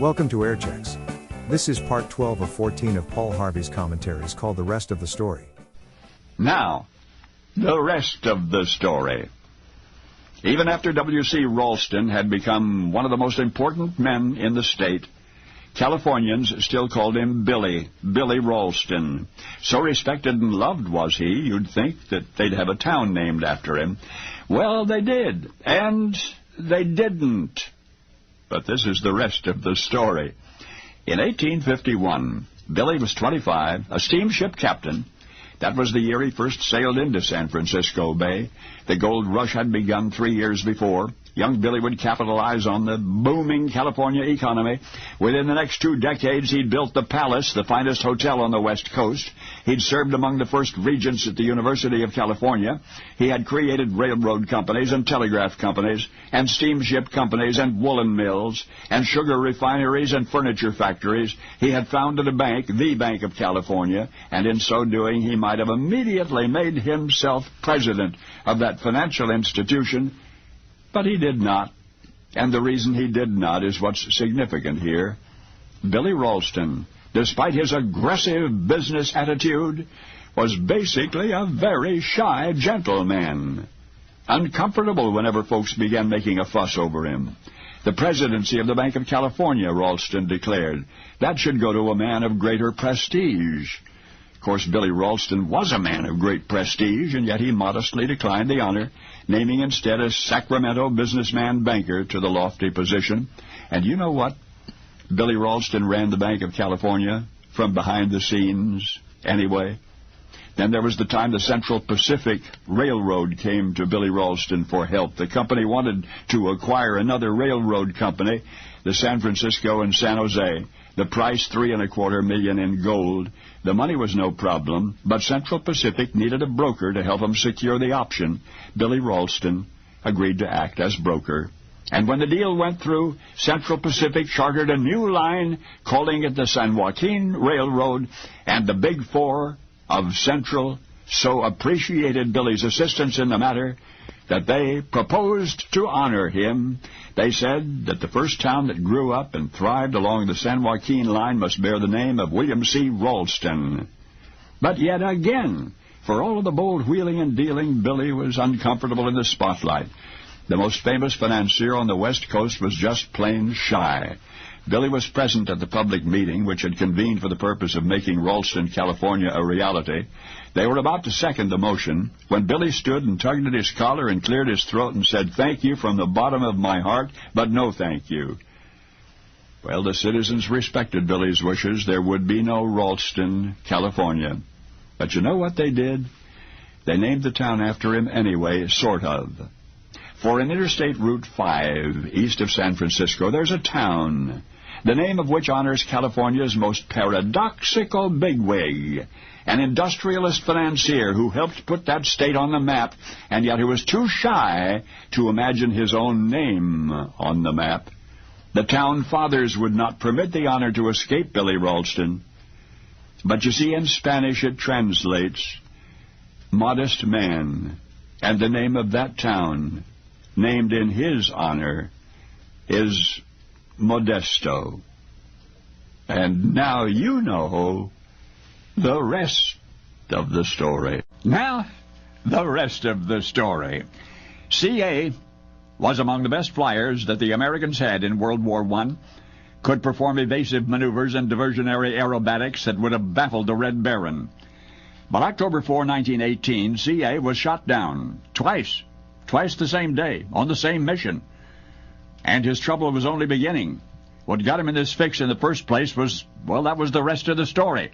Welcome to Air Checks. This is part 12 of 14 of Paul Harvey's commentaries called The Rest of the Story. Now, the rest of the story. Even after W.C. Ralston had become one of the most important men in the state, Californians still called him Billy Ralston. So respected and loved was he, you'd think that they'd have a town named after him. Well, they did, and they didn't. But this is the rest of the story. In 1851, Billy was 25, a steamship captain. That was the year he first sailed into San Francisco Bay. The gold rush had begun 3 years before. Young Billy would capitalize on the booming California economy. Within the next 2 decades, he'd built the Palace, the finest hotel on the West Coast. He'd served among the first regents at the University of California. He had created railroad companies and telegraph companies and steamship companies and woolen mills and sugar refineries and furniture factories. He had founded a bank, the Bank of California, and in so doing, he might have immediately made himself president of that financial institution. But he did not, and the reason he did not is what's significant here. Billy Ralston, despite his aggressive business attitude, was basically a very shy gentleman. Uncomfortable whenever folks began making a fuss over him. The presidency of the Bank of California, Ralston declared, that should go to a man of greater prestige. Of course, Billy Ralston was a man of great prestige, and yet he modestly declined the honor, naming instead a Sacramento businessman banker to the lofty position. And you know what? Billy Ralston ran the Bank of California from behind the scenes anyway. Then there was the time the Central Pacific Railroad came to Billy Ralston for help. The company wanted to acquire another railroad company, the San Francisco and San Jose. The price, $3.25 million in gold. The money was no problem, but Central Pacific needed a broker to help them secure the option. Billy Ralston agreed to act as broker. And when the deal went through, Central Pacific chartered a new line, calling it the San Joaquin Railroad, and the Big Four of Central so appreciated Billy's assistance in the matter that they proposed to honor him. They said that the first town that grew up and thrived along the San Joaquin line must bear the name of William C. Ralston. But yet again, for all of the bold wheeling and dealing, Billy was uncomfortable in the spotlight. The most famous financier on the West Coast was just plain shy. Billy was present at the public meeting, which had convened for the purpose of making Ralston, California, a reality. They were about to second the motion when Billy stood and tugged at his collar and cleared his throat and said, "Thank you from the bottom of my heart, but no thank you." Well, the citizens respected Billy's wishes. There would be no Ralston, California. But you know what they did? They named the town after him anyway, sort of. For in Interstate Route 5, east of San Francisco, there's a town, the name of which honors California's most paradoxical bigwig, an industrialist financier who helped put that state on the map, and yet who was too shy to imagine his own name on the map. The town fathers would not permit the honor to escape Billy Ralston. But you see, in Spanish it translates modest man, and the name of that town, named in his honor, is Modesto. And now you know the rest of the story. Now, the rest of the story. C.A. was among the best flyers that the Americans had in World War I, could perform evasive maneuvers and diversionary aerobatics that would have baffled the Red Baron. But October 4, 1918, C.A. was shot down twice the same day, on the same mission. And his trouble was only beginning. What got him in this fix in the first place was, well, that was the rest of the story.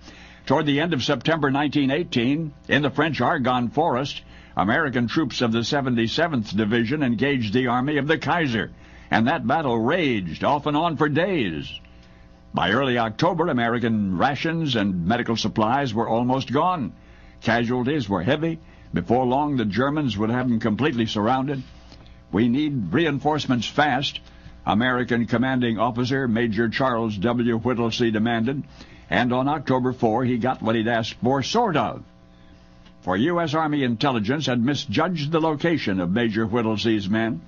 Toward the end of September 1918, in the French Argonne Forest, American troops of the 77th Division engaged the army of the Kaiser, and that battle raged off and on for days. By early October, American rations and medical supplies were almost gone. Casualties were heavy. Before long, the Germans would have them completely surrounded. "We need reinforcements fast," American commanding officer Major Charles W. Whittlesey demanded, and on October 4, he got what he'd asked for, sort of. For U.S. Army intelligence had misjudged the location of Major Whittlesey's men.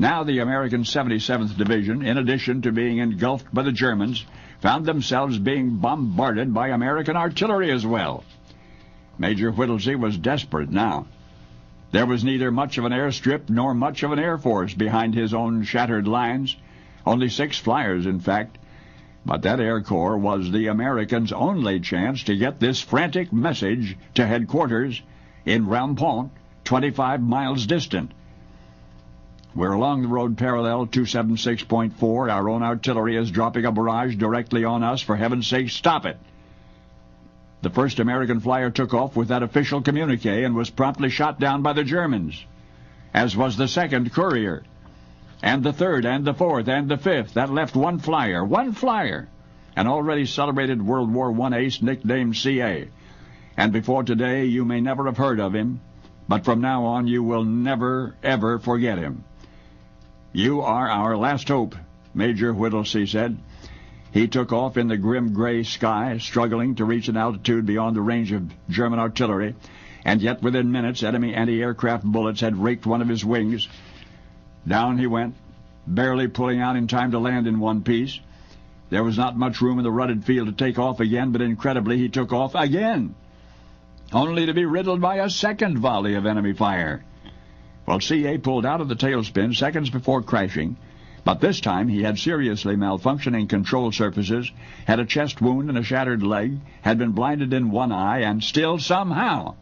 Now the American 77th Division, in addition to being engulfed by the Germans, found themselves being bombarded by American artillery as well. Major Whittlesey was desperate now. There was neither much of an airstrip nor much of an air force behind his own shattered lines. Only 6 flyers, in fact. But that Air Corps was the Americans' only chance to get this frantic message to headquarters in Rampont, 25 miles distant. We're along the road parallel 276.4. Our own artillery is dropping a barrage directly on us. For heaven's sake, stop it. The first American flyer took off with that official communique and was promptly shot down by the Germans, as was the second courier, and the third, and the fourth, and the fifth. That left one flyer, an already celebrated World War I ace nicknamed C.A. And before today, you may never have heard of him, but from now on, you will never, ever forget him. You are our last hope, Major Whittlesey said. He took off in the grim gray sky, struggling to reach an altitude beyond the range of German artillery, and yet within minutes enemy anti-aircraft bullets had raked one of his wings. Down he went, barely pulling out in time to land in one piece. There was not much room in the rutted field to take off again, but incredibly he took off again, only to be riddled by a second volley of enemy fire. Well, C.A. pulled out of the tailspin seconds before crashing, but this time he had seriously malfunctioning control surfaces, had a chest wound and a shattered leg, had been blinded in one eye, and still somehow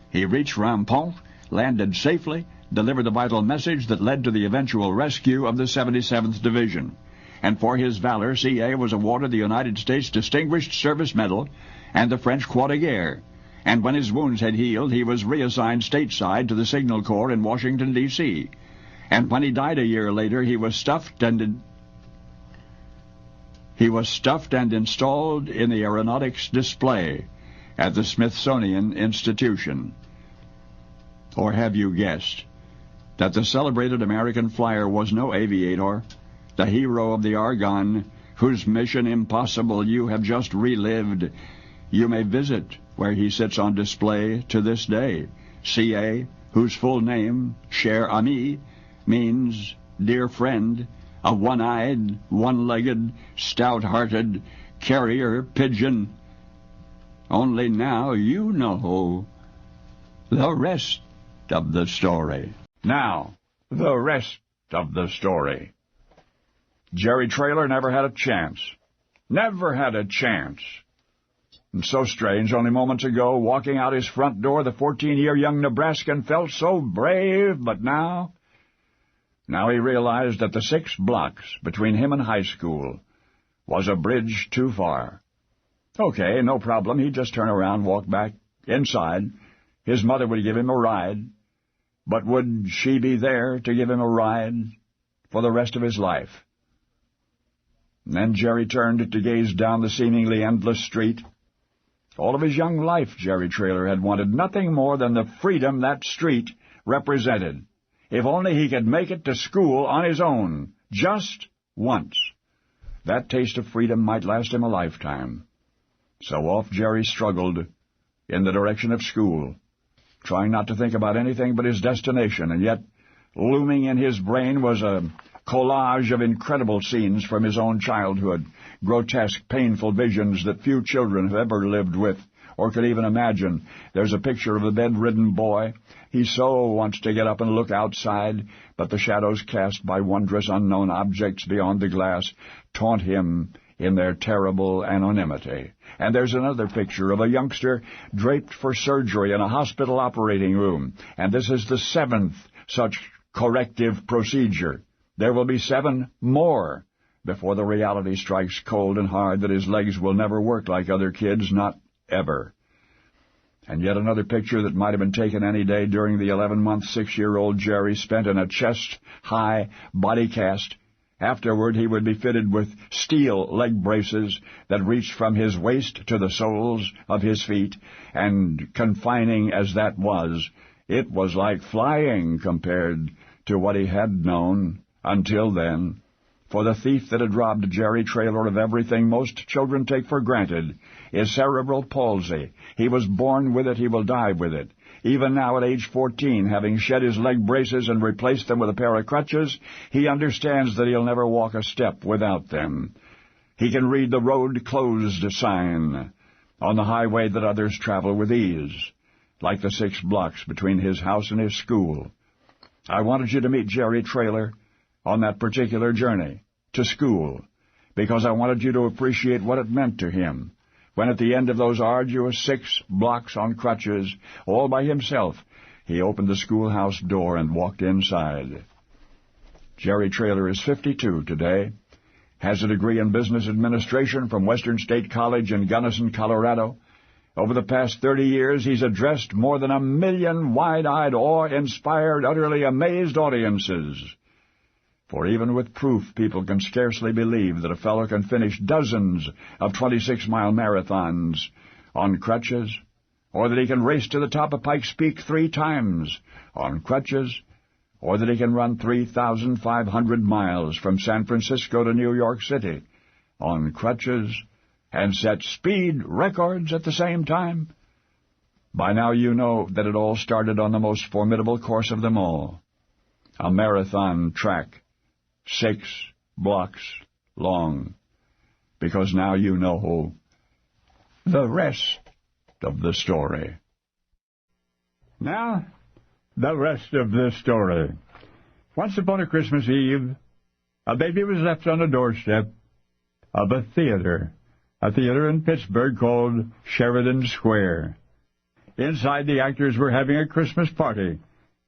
he reached Rampont, landed safely, delivered the vital message that led to the eventual rescue of the 77th Division. And for his valor, C.A. was awarded the United States Distinguished Service Medal and the French Croix de Guerre. And when his wounds had healed, he was reassigned stateside to the Signal Corps in Washington, D.C., and when he died a year later, he was stuffed and installed in the aeronautics display at the Smithsonian Institution. Or have you guessed that the celebrated American flyer was no aviator, the hero of the Argonne, whose mission impossible you have just relived? You may visit where he sits on display to this day. C.A., whose full name, cher ami, means dear friend, a one-eyed, one-legged, stout-hearted carrier pigeon. Only now you know the rest of the story. Now, the rest of the story. Jerry Traylor never had a chance. Never had a chance. And so strange, only moments ago, walking out his front door, the 14-year young Nebraskan felt so brave, but now he realized that the 6 blocks between him and high school was a bridge too far. Okay, no problem. He'd just turn around, walk back inside. His mother would give him a ride. But would she be there to give him a ride for the rest of his life? And then Jerry turned to gaze down the seemingly endless street. All of his young life, Jerry Traylor had wanted nothing more than the freedom that street represented. If only he could make it to school on his own, just once. That taste of freedom might last him a lifetime. So off Jerry struggled in the direction of school, trying not to think about anything but his destination, and yet looming in his brain was a collage of incredible scenes from his own childhood, grotesque, painful visions that few children have ever lived with or could even imagine. There's a picture of a bedridden boy. He so wants to get up and look outside, but the shadows cast by wondrous unknown objects beyond the glass taunt him in their terrible anonymity. And there's another picture of a youngster draped for surgery in a hospital operating room, and this is the 7th such corrective procedure. There will be 7 more before the reality strikes cold and hard that his legs will never work like other kids, not ever. And yet another picture that might have been taken any day during the 11-month, 6-year-old Jerry spent in a chest-high body cast. Afterward, he would be fitted with steel leg braces that reached from his waist to the soles of his feet, and confining as that was, it was like flying compared to what he had known until then. For the thief that had robbed Jerry Traylor of everything most children take for granted is cerebral palsy. He was born with it, he will die with it. Even now at age 14, having shed his leg braces and replaced them with a pair of crutches, he understands that he'll never walk a step without them. He can read the road closed sign on the highway that others travel with ease, like the 6 blocks between his house and his school. I wanted you to meet Jerry Traylor on that particular journey to school, because I wanted you to appreciate what it meant to him when at the end of those arduous 6 blocks on crutches, all by himself, he opened the schoolhouse door and walked inside. Jerry Traylor is 52 today, has a degree in business administration from Western State College in Gunnison, Colorado. Over the past 30 years, he's addressed more than 1 million wide-eyed, awe-inspired, utterly amazed audiences. For even with proof, people can scarcely believe that a fellow can finish dozens of 26-mile marathons on crutches, or that he can race to the top of Pikes Peak 3 times on crutches, or that he can run 3,500 miles from San Francisco to New York City on crutches and set speed records at the same time. By now you know that it all started on the most formidable course of them all, a marathon track, 6 blocks long, because now you know the rest of the story. Now, the rest of the story. Once upon a Christmas Eve, a baby was left on the doorstep of a theater in Pittsburgh called Sheridan Square. Inside, the actors were having a Christmas party.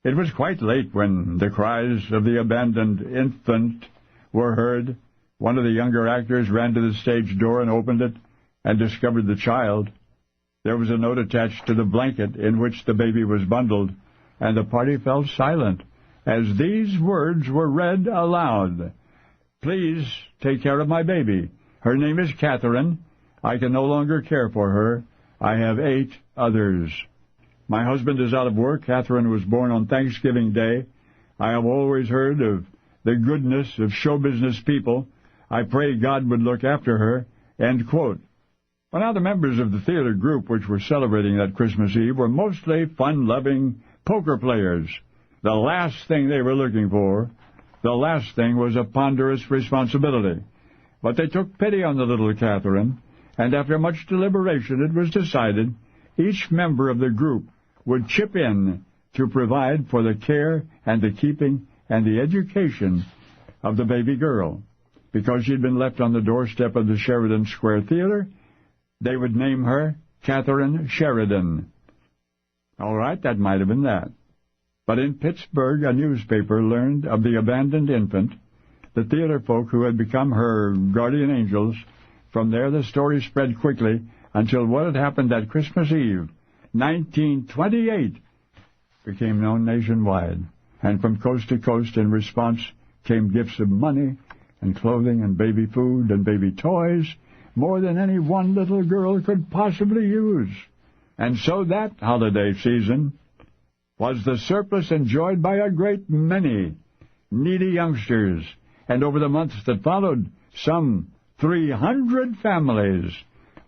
It was quite late when the cries of the abandoned infant were heard. One of the younger actors ran to the stage door and opened it and discovered the child. There was a note attached to the blanket in which the baby was bundled, and the party fell silent as these words were read aloud. "Please take care of my baby. Her name is Catherine. I can no longer care for her. I have 8 others. My husband is out of work. Catherine was born on Thanksgiving Day. I have always heard of the goodness of show business people. I pray God would look after her." End quote. Well, now the members of the theater group which were celebrating that Christmas Eve were mostly fun-loving poker players. The last thing they were looking for, the last thing was a ponderous responsibility. But they took pity on the little Catherine, and after much deliberation it was decided each member of the group would chip in to provide for the care and the keeping and the education of the baby girl. Because she'd been left on the doorstep of the Sheridan Square Theater, they would name her Catherine Sheridan. All right, that might have been that. But in Pittsburgh, a newspaper learned of the abandoned infant, the theater folk who had become her guardian angels. From there, the story spread quickly until what had happened that Christmas Eve, 1928, became known nationwide. And from coast to coast, in response, came gifts of money and clothing and baby food and baby toys, more than any one little girl could possibly use. And so that holiday season was the surplus enjoyed by a great many needy youngsters. And over the months that followed, some 300 families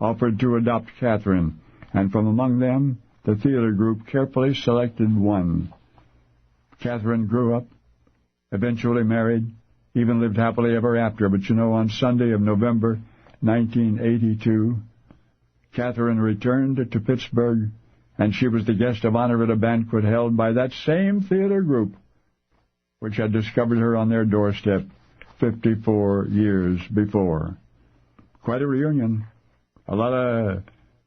offered to adopt Catherine, and from among them, the theater group carefully selected one. Catherine grew up, eventually married, even lived happily ever after. But you know, on Sunday of November 1982, Catherine returned to Pittsburgh, and she was the guest of honor at a banquet held by that same theater group which had discovered her on their doorstep 54 years before. Quite a reunion. A lot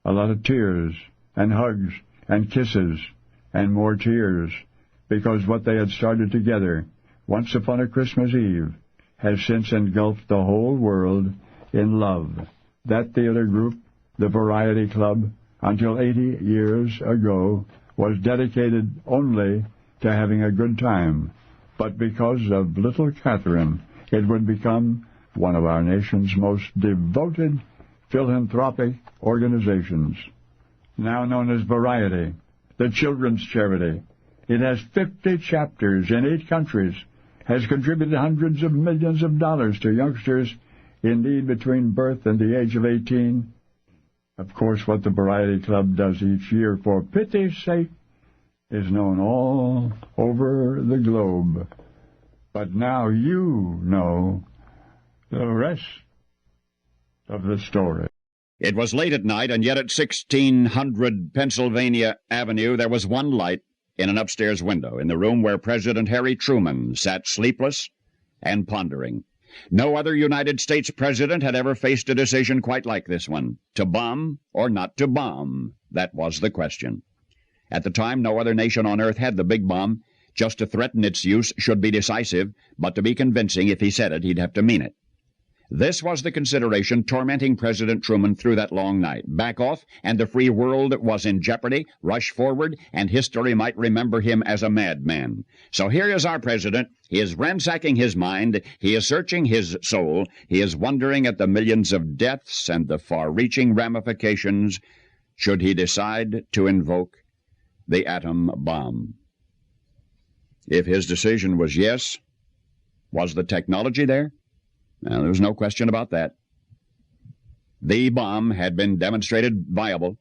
of tears and hugs and kisses and more tears, because what they had started together once upon a Christmas Eve has since engulfed the whole world in love. That theater group, the Variety Club, until 80 years ago, was dedicated only to having a good time. But because of little Catherine, it would become one of our nation's most devoted philanthropic organizations, now known as Variety, the children's charity. It has 50 chapters in 8 countries, has contributed hundreds of millions of dollars to youngsters in need between birth and the age of 18. Of course, what the Variety Club does each year, for pity's sake, is known all over the globe. But now you know the rest of the story. It was late at night, and yet at 1600 Pennsylvania Avenue there was one light in an upstairs window in the room where President Harry Truman sat sleepless and pondering. No other United States president had ever faced a decision quite like this one. To bomb or not to bomb? That was the question. At the time, no other nation on earth had the big bomb. Just to threaten its use should be decisive, but to be convincing, if he said it, he'd have to mean it. This was the consideration tormenting President Truman through that long night. Back off, and the free world was in jeopardy. Rush forward, and history might remember him as a madman. So here is our president. He is ransacking his mind. He is searching his soul. He is wondering at the millions of deaths and the far-reaching ramifications should he decide to invoke the atom bomb. If his decision was yes, was the technology there? Well, there was no question about that. The bomb had been demonstrated viable.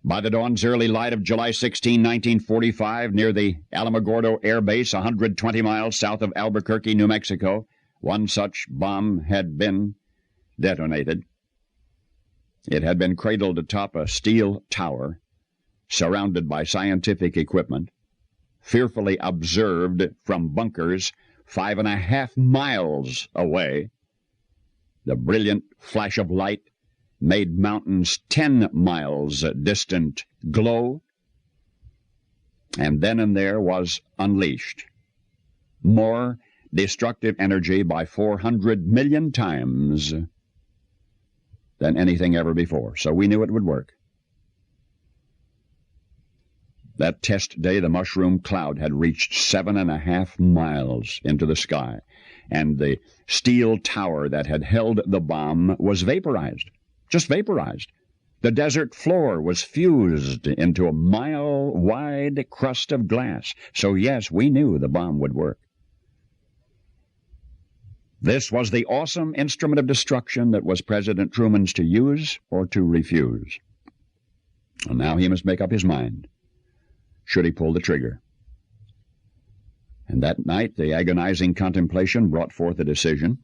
By the dawn's early light of July 16, 1945, near the Alamogordo Air Base, 120 miles south of Albuquerque, New Mexico, one such bomb had been detonated. It had been cradled atop a steel tower, surrounded by scientific equipment, fearfully observed from bunkers 5.5 miles away. The brilliant flash of light made mountains 10 miles distant glow, and then and there was unleashed more destructive energy by 400 million times than anything ever before. So we knew it would work. That test day, the mushroom cloud had reached 7.5 miles into the sky, and the steel tower that had held the bomb was vaporized, just vaporized. The desert floor was fused into a mile-wide crust of glass. So yes, we knew the bomb would work. This was the awesome instrument of destruction that was President Truman's to use or to refuse. And now he must make up his mind. Should he pull the trigger? And that night, the agonizing contemplation brought forth a decision.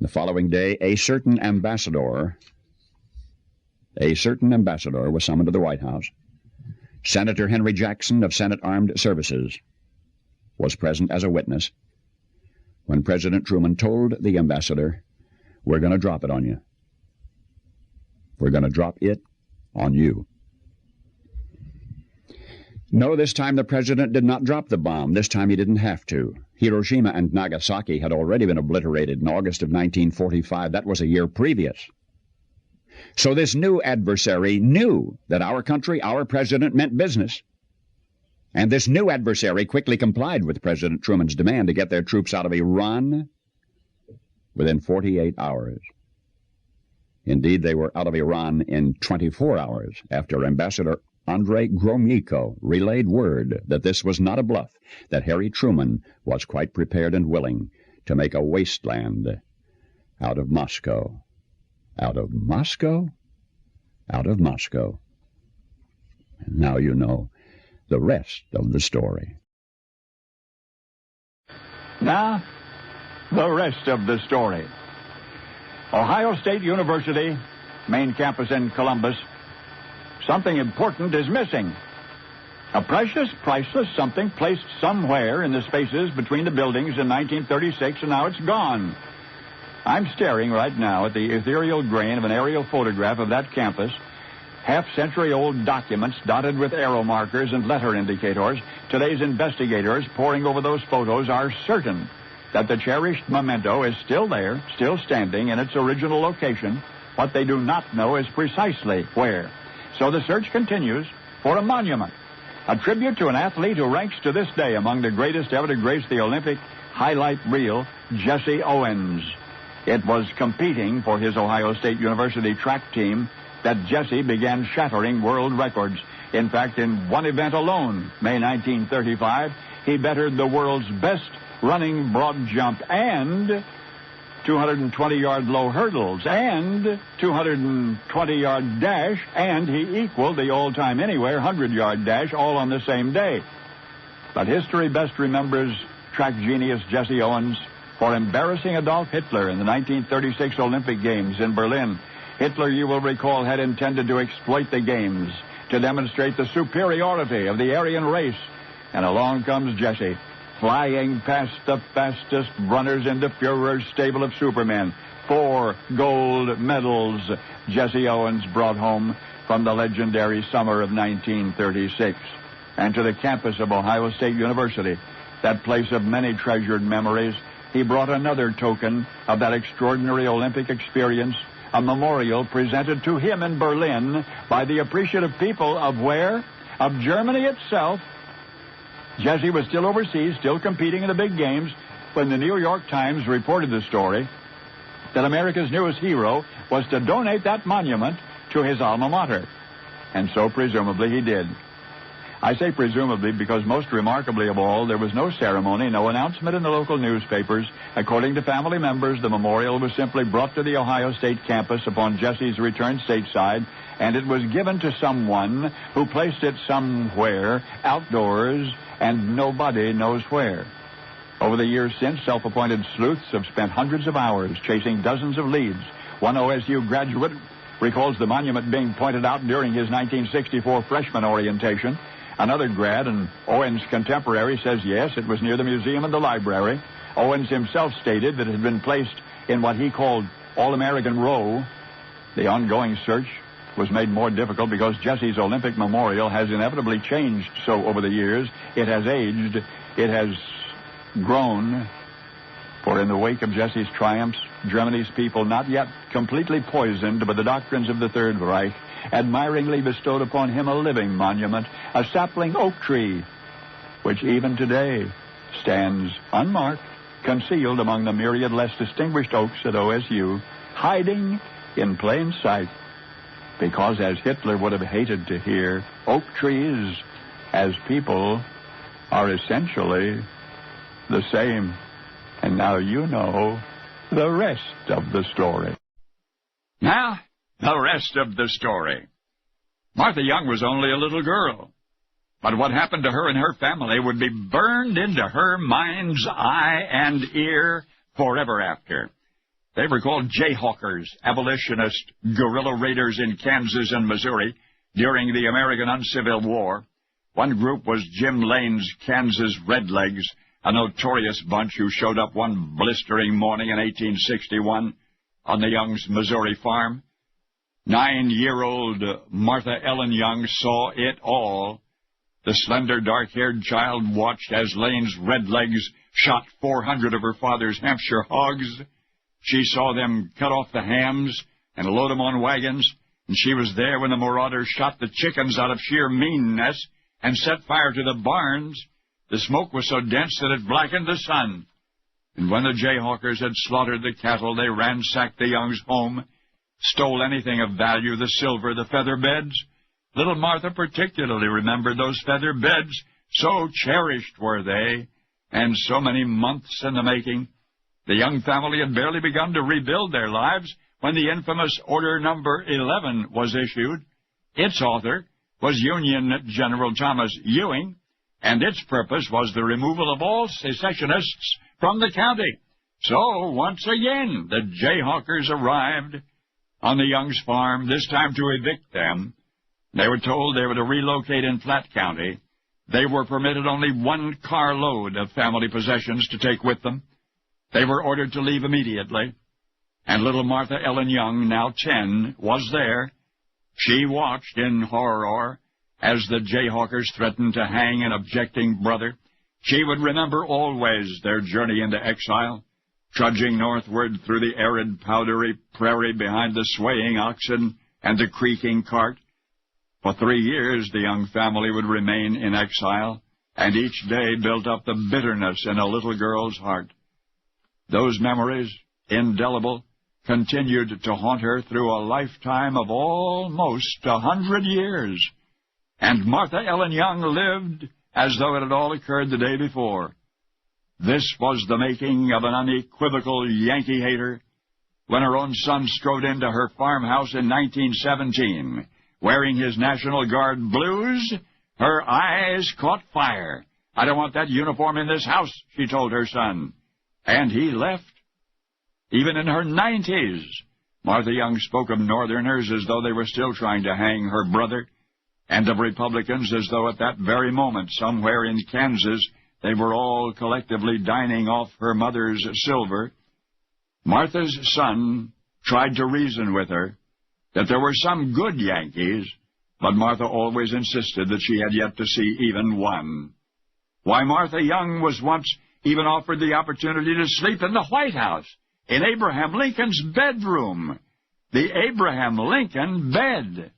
The following day, a certain ambassador was summoned to the White House. Senator Henry Jackson of Senate Armed Services was present as a witness when President Truman told the ambassador, "We're going to drop it on you. We're going to drop it on you." No, this time the president did not drop the bomb. This time he didn't have to. Hiroshima and Nagasaki had already been obliterated in August of 1945. That was a year previous. So this new adversary knew that our country, our president, meant business. And this new adversary quickly complied with President Truman's demand to get their troops out of Iran within 48 hours. Indeed, they were out of Iran in 24 hours after Ambassador Andrei Gromyko relayed word that this was not a bluff, that Harry Truman was quite prepared and willing to make a wasteland out of Moscow. Out of Moscow? Out of Moscow. And now you know the rest of the story. Now, the rest of the story. Ohio State University, main campus in Columbus. Something important is missing. A precious, priceless something placed somewhere in the spaces between the buildings in 1936, and now it's gone. I'm staring right now at the ethereal grain of an aerial photograph of that campus. Half-century-old documents dotted with arrow markers and letter indicators. Today's investigators poring over those photos are certain that the cherished memento is still there, still standing in its original location. What they do not know is precisely where. So the search continues for a monument, a tribute to an athlete who ranks to this day among the greatest ever to grace the Olympic highlight reel, Jesse Owens. It was competing for his Ohio State University track team that Jesse began shattering world records. In fact, in one event alone, May 1935, he bettered the world's best running broad jump and 220-yard low hurdles, and 220-yard dash, and he equaled the all-time anywhere 100-yard dash all on the same day. But history best remembers track genius Jesse Owens for embarrassing Adolf Hitler in the 1936 Olympic Games in Berlin. Hitler, you will recall, had intended to exploit the games to demonstrate the superiority of the Aryan race. And along comes Jesse, flying past the fastest runners in the Fuhrer's stable of supermen. 4 gold medals Jesse Owens brought home from the legendary summer of 1936. And to the campus of Ohio State University, that place of many treasured memories, he brought another token of that extraordinary Olympic experience, a memorial presented to him in Berlin by the appreciative people of where? Of Germany itself. Jesse was still overseas, still competing in the big games, when the New York Times reported the story that America's newest hero was to donate that monument to his alma mater. And so, presumably, he did. I say presumably because, most remarkably of all, there was no ceremony, no announcement in the local newspapers. According to family members, the memorial was simply brought to the Ohio State campus upon Jesse's return stateside, and it was given to someone who placed it somewhere outdoors, and nobody knows where. Over the years since, self-appointed sleuths have spent hundreds of hours chasing dozens of leads. One OSU graduate recalls the monument being pointed out during his 1964 freshman orientation. Another grad, an Owens contemporary, says yes, it was near the museum and the library. Owens himself stated that it had been placed in what he called All-American Row. The ongoing search was made more difficult because Jesse's Olympic memorial has inevitably changed so over the years. It has aged. It has grown. For in the wake of Jesse's triumphs, Germany's people, not yet completely poisoned by the doctrines of the Third Reich, admiringly bestowed upon him a living monument, a sapling oak tree, which even today stands unmarked, concealed among the myriad less distinguished oaks at OSU, hiding in plain sight. Because, as Hitler would have hated to hear, oak trees, as people, are essentially the same. And now you know the rest of the story. Now, the rest of the story. Martha Young was only a little girl, but what happened to her and her family would be burned into her mind's eye and ear forever after. They were called Jayhawkers, abolitionist guerrilla raiders in Kansas and Missouri during the American Uncivil War. One group was Jim Lane's Kansas Redlegs, a notorious bunch who showed up one blistering morning in 1861 on the Young's Missouri farm. 9-year-old Martha Ellen Young saw it all. The slender, dark-haired child watched as Lane's Redlegs shot 400 of her father's Hampshire hogs. She saw them cut off the hams and load them on wagons, and she was there when the marauders shot the chickens out of sheer meanness and set fire to the barns. The smoke was so dense that it blackened the sun. And when the Jayhawkers had slaughtered the cattle, they ransacked the Young's home, stole anything of value, the silver, the feather beds. Little Martha particularly remembered those feather beds. So cherished were they, and so many months in the making. The Young family had barely begun to rebuild their lives when the infamous Order Number 11 was issued. Its author was Union General Thomas Ewing, and its purpose was the removal of all secessionists from the county. So, once again, the Jayhawkers arrived on the Young's farm, this time to evict them. They were told they were to relocate in Platte County. They were permitted only 1 carload of family possessions to take with them. They were ordered to leave immediately. And little Martha Ellen Young, now 10, was there. She watched in horror as the Jayhawkers threatened to hang an objecting brother. She would remember always their journey into exile, trudging northward through the arid, powdery prairie behind the swaying oxen and the creaking cart. For 3 years, the Young family would remain in exile, and each day built up the bitterness in a little girl's heart. Those memories, indelible, continued to haunt her through a lifetime of almost 100 years. And Martha Ellen Young lived as though it had all occurred the day before. This was the making of an unequivocal Yankee hater when her own son strode into her farmhouse in 1917. Wearing his National Guard blues, her eyes caught fire. "I don't want that uniform in this house," she told her son. And he left. Even in her 90s, Martha Young spoke of Northerners as though they were still trying to hang her brother, and of Republicans as though at that very moment, somewhere in Kansas, they were all collectively dining off her mother's silver. Martha's son tried to reason with her that there were some good Yankees, but Martha always insisted that she had yet to see even one. Why, Martha Young was once even offered the opportunity to sleep in the White House, in Abraham Lincoln's bedroom, the Abraham Lincoln bed.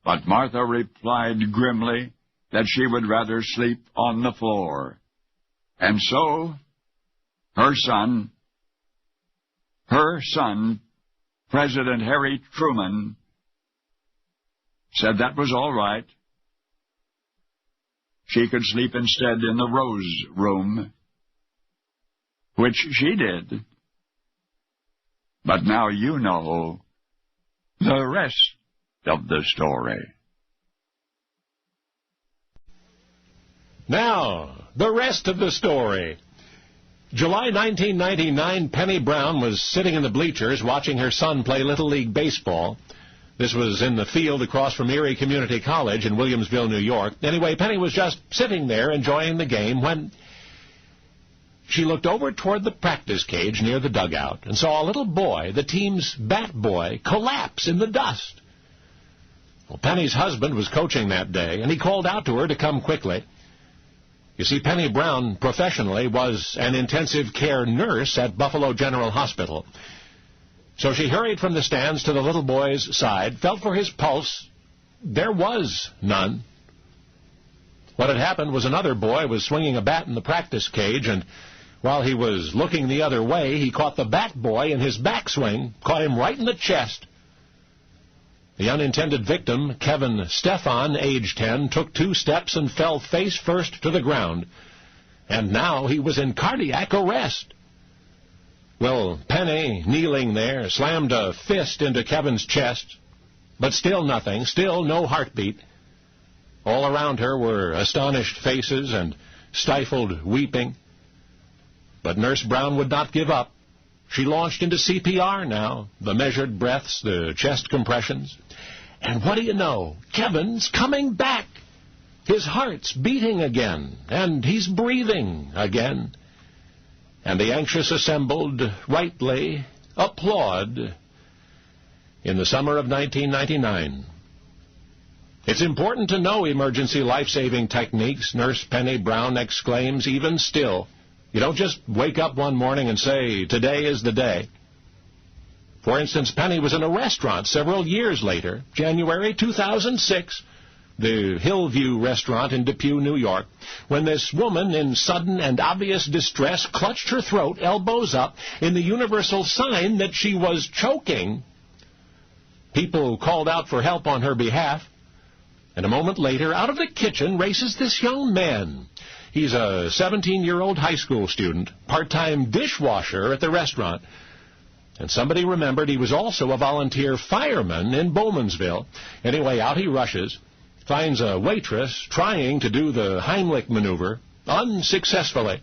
But Martha replied grimly that she would rather sleep on the floor. And so, her son, President Harry Truman, said that was all right. She could sleep instead in the Rose Room, which she did. But now you know the rest of the story. Now, the rest of the story. July 1999, Penny Brown was sitting in the bleachers watching her son play Little League Baseball. This was in the field across from Erie Community College in Williamsville, New York. Anyway, Penny was just sitting there enjoying the game when she looked over toward the practice cage near the dugout and saw a little boy, the team's bat boy, collapse in the dust. Well, Penny's husband was coaching that day, and he called out to her to come quickly. You see, Penny Brown, professionally, was an intensive care nurse at Buffalo General Hospital. So she hurried from the stands to the little boy's side, felt for his pulse. There was none. What had happened was another boy was swinging a bat in the practice cage, and while he was looking the other way, he caught the bat boy in his backswing, caught him right in the chest. The unintended victim, Kevin Stefan, age 10, took 2 steps and fell face first to the ground. And now he was in cardiac arrest. Well, Penny, kneeling there, slammed a fist into Kevin's chest, but still nothing, still no heartbeat. All around her were astonished faces and stifled weeping. But Nurse Brown would not give up. She launched into CPR now, the measured breaths, the chest compressions. And what do you know? Kevin's coming back. His heart's beating again, and he's breathing again. And the anxious assembled rightly applaud in the summer of 1999. It's important to know emergency life-saving techniques, Nurse Penny Brown exclaims, even still. You don't just wake up one morning and say, today is the day. For instance, Penny was in a restaurant several years later, January 2006, the Hillview restaurant in Depew, New York, when this woman in sudden and obvious distress clutched her throat, elbows up, in the universal sign that she was choking. People called out for help on her behalf, and a moment later, out of the kitchen races this young man. He's a 17-year-old high school student, part-time dishwasher at the restaurant. And somebody remembered he was also a volunteer fireman in Bowmansville. Anyway, out he rushes, finds a waitress trying to do the Heimlich maneuver, unsuccessfully.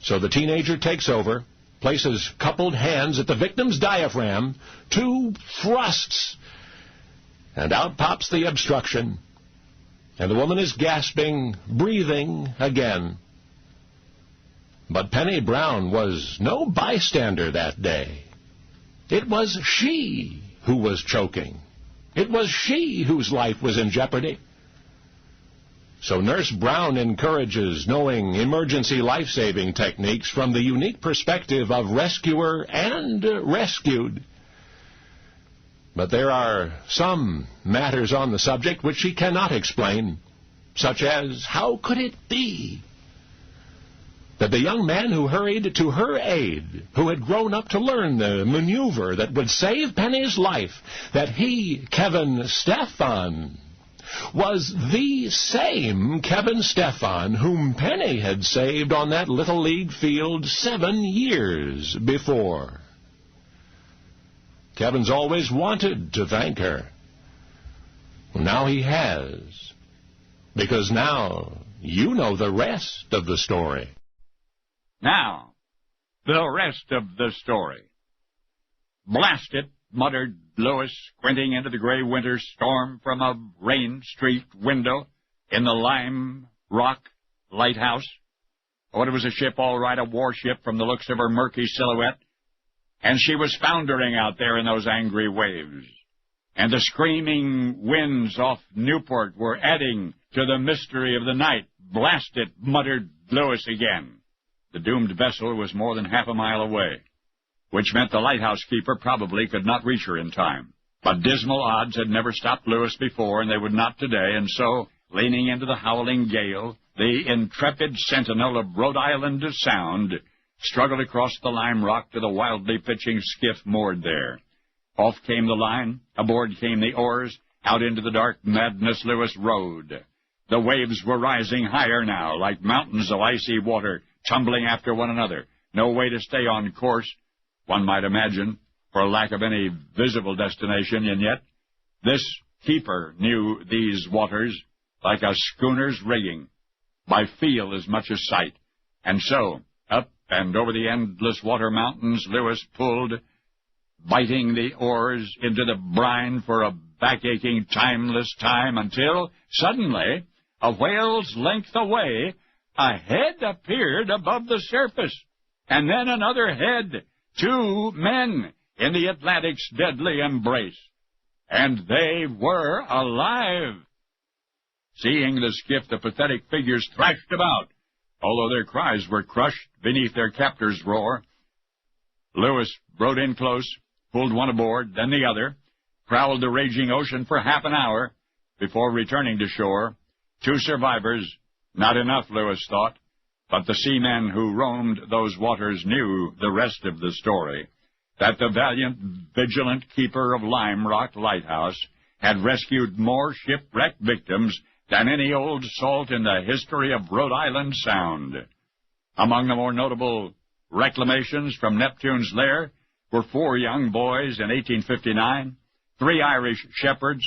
So the teenager takes over, places coupled hands at the victim's diaphragm, 2 thrusts, and out pops the obstruction. And the woman is gasping, breathing again. But Penny Brown was no bystander that day. It was she who was choking. It was she whose life was in jeopardy. So Nurse Brown encourages knowing emergency life-saving techniques from the unique perspective of rescuer and rescued. But there are some matters on the subject which she cannot explain, such as how could it be that the young man who hurried to her aid, who had grown up to learn the maneuver that would save Penny's life, that he, Kevin Stefan, was the same Kevin Stephan whom Penny had saved on that Little League field 7 years before. Kevin's always wanted to thank her. Well, now he has, because now you know the rest of the story. Now, the rest of the story. "Blast it," muttered Lewis, squinting into the gray winter storm from a rain-streaked window in the Lime Rock lighthouse. Oh, it was a ship, all right, a warship from the looks of her murky silhouette. And she was foundering out there in those angry waves. And the screaming winds off Newport were adding to the mystery of the night. "Blast it," muttered Lewis again. The doomed vessel was more than half a mile away, which meant the lighthouse keeper probably could not reach her in time. But dismal odds had never stopped Lewis before, and they would not today, and so, leaning into the howling gale, the intrepid sentinel of Rhode Island Sound struggled across the Lime Rock to the wildly pitching skiff moored there. Off came the line, aboard came the oars, out into the dark madness Lewis rode. The waves were rising higher now, like mountains of icy water, tumbling after one another. No way to stay on course, one might imagine, for lack of any visible destination, and yet this keeper knew these waters like a schooner's rigging, by feel as much as sight. And so, up and over the endless water mountains, Lewis pulled, biting the oars into the brine for a back-aching, timeless time, until, suddenly, a whale's length away, a head appeared above the surface, and then another head, 2 men in the Atlantic's deadly embrace. And they were alive. Seeing the skiff, the pathetic figures thrashed about, although their cries were crushed beneath their captor's roar. Lewis rode in close, pulled one aboard, then the other, prowled the raging ocean for half an hour before returning to shore. 2 survivors, not enough, Lewis thought, but the seamen who roamed those waters knew the rest of the story, that the valiant, vigilant keeper of Lime Rock Lighthouse had rescued more shipwrecked victims than any old salt in the history of Rhode Island Sound. Among the more notable reclamations from Neptune's lair were 4 young boys in 1859, 3 Irish shepherds,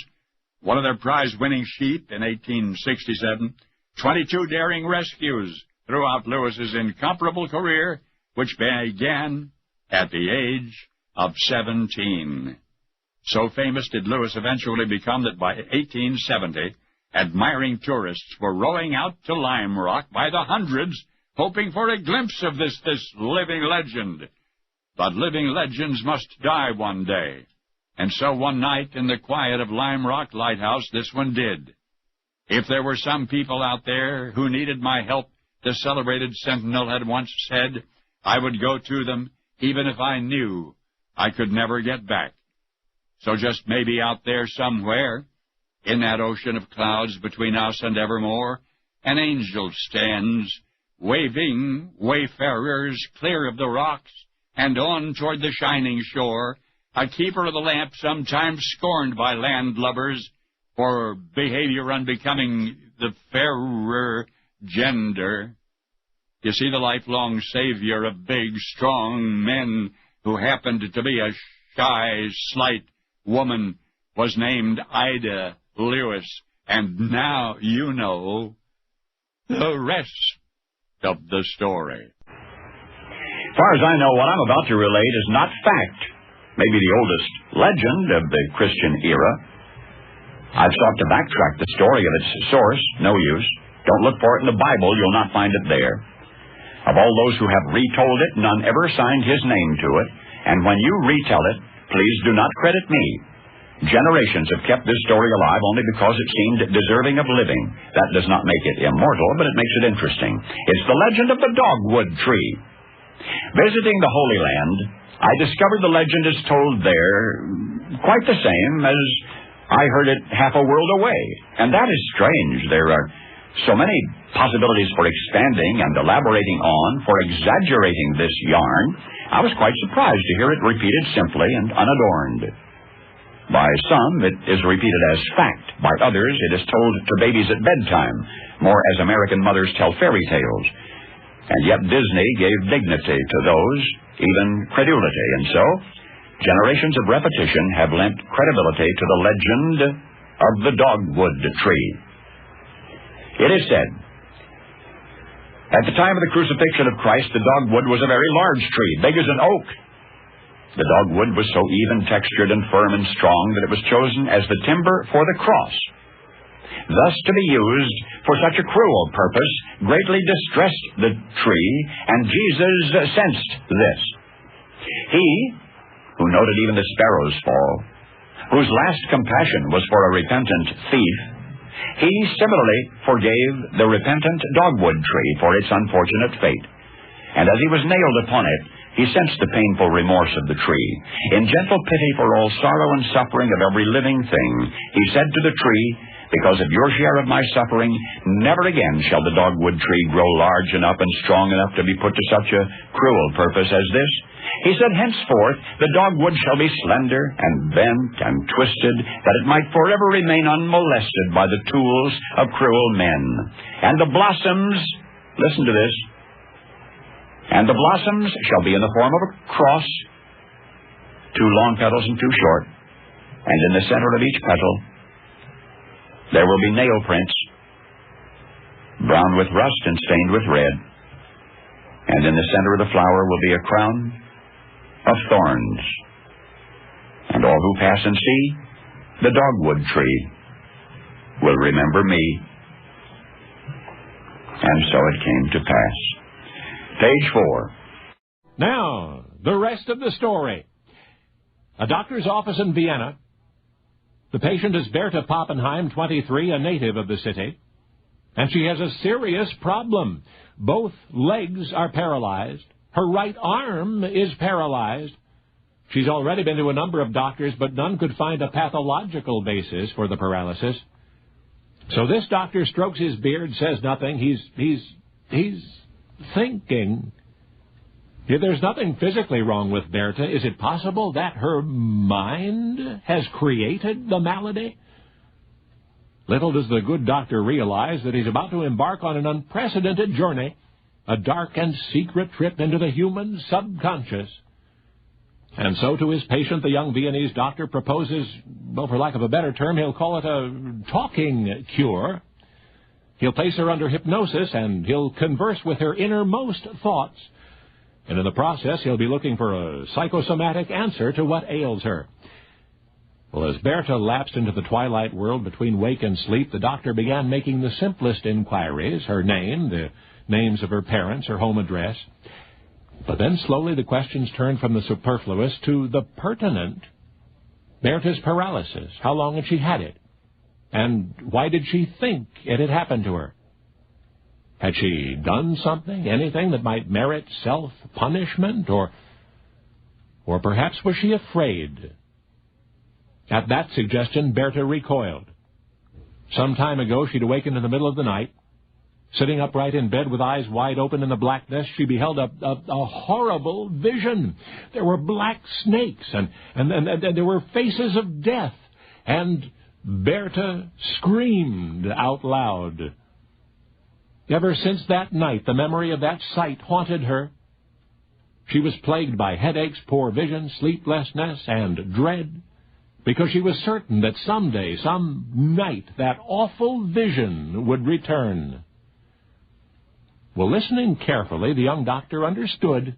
one of their prize-winning sheep in 1867, 22 daring rescues throughout Lewis's incomparable career, which began at the age of 17. So famous did Lewis eventually become that by 1870, admiring tourists were rowing out to Lime Rock by the hundreds, hoping for a glimpse of this living legend. But living legends must die one day. And so one night in the quiet of Lime Rock Lighthouse, this one did. If there were some people out there who needed my help, the celebrated sentinel had once said, I would go to them even if I knew I could never get back. So just maybe out there somewhere, in that ocean of clouds between us and evermore, an angel stands, waving wayfarers clear of the rocks and on toward the shining shore, a keeper of the lamp sometimes scorned by landlubbers for behavior unbecoming the fairer gender. You see, the lifelong savior of big, strong men who happened to be a shy, slight woman was named Ida Lewis, and now you know the rest of the story. As far as I know, what I'm about to relate is not fact, maybe the oldest legend of the Christian era. I've sought to backtrack the story of its source, no use. Don't look for it in the Bible, you'll not find it there. Of all those who have retold it, none ever signed his name to it, and when you retell it, please do not credit me. Generations have kept this story alive only because it seemed deserving of living. That does not make it immortal, but it makes it interesting. It's the legend of the dogwood tree. Visiting the Holy Land, I discovered the legend is told there quite the same as I heard it half a world away. And that is strange. There are so many possibilities for expanding and elaborating on, for exaggerating this yarn. I was quite surprised to hear it repeated simply and unadorned. By some, it is repeated as fact. By others, it is told to babies at bedtime, more as American mothers tell fairy tales. And yet Disney gave dignity to those, even credulity. And so, generations of repetition have lent credibility to the legend of the dogwood tree. It is said, at the time of the crucifixion of Christ, the dogwood was a very large tree, big as an oak. The dogwood was so even-textured and firm and strong that it was chosen as the timber for the cross. Thus, to be used for such a cruel purpose greatly distressed the tree, and Jesus sensed this. He, who noted even the sparrows fall, whose last compassion was for a repentant thief, he similarly forgave the repentant dogwood tree for its unfortunate fate. And as he was nailed upon it, he sensed the painful remorse of the tree. In gentle pity for all sorrow and suffering of every living thing, he said to the tree, because of your share of my suffering, never again shall the dogwood tree grow large enough and strong enough to be put to such a cruel purpose as this. He said, henceforth the dogwood shall be slender and bent and twisted, that it might forever remain unmolested by the tools of cruel men. And the blossoms, listen to this, and the blossoms shall be in the form of a cross, 2 long petals and 2 short, and in the center of each petal there will be nail prints, brown with rust and stained with red, and in the center of the flower will be a crown of thorns. And all who pass and see the dogwood tree will remember me. And so it came to pass. Page 4. Now, the rest of the story. A doctor's office in Vienna. The patient is Bertha Pappenheim, 23, a native of the city. And she has a serious problem. Both legs are paralyzed. Her right arm is paralyzed. She's already been to a number of doctors, but none could find a pathological basis for the paralysis. So this doctor strokes his beard, says nothing. He's thinking. There's nothing physically wrong with Bertha. Is it possible that her mind has created the malady? Little does the good doctor realize that he's about to embark on an unprecedented journey, a dark and secret trip into the human subconscious. And so to his patient, the young Viennese doctor proposes, well, for lack of a better term, he'll call it a talking cure. He'll place her under hypnosis, and he'll converse with her innermost thoughts. And in the process, he'll be looking for a psychosomatic answer to what ails her. Well, as Bertha lapsed into the twilight world between wake and sleep, the doctor began making the simplest inquiries, her name, the names of her parents, her home address. But then slowly the questions turned from the superfluous to the pertinent. Bertha's paralysis. How long had she had it? And why did she think it had happened to her? Had she done something, anything that might merit self-punishment? Or perhaps was she afraid? At that suggestion, Bertha recoiled. Some time ago, she'd awakened in the middle of the night. Sitting upright in bed with eyes wide open in the blackness, she beheld a horrible vision. There were black snakes, and there were faces of death. And Bertha screamed out loud. Ever since that night, the memory of that sight haunted her. She was plagued by headaches, poor vision, sleeplessness, and dread, because she was certain that someday, some night, that awful vision would return. Well, listening carefully, the young doctor understood.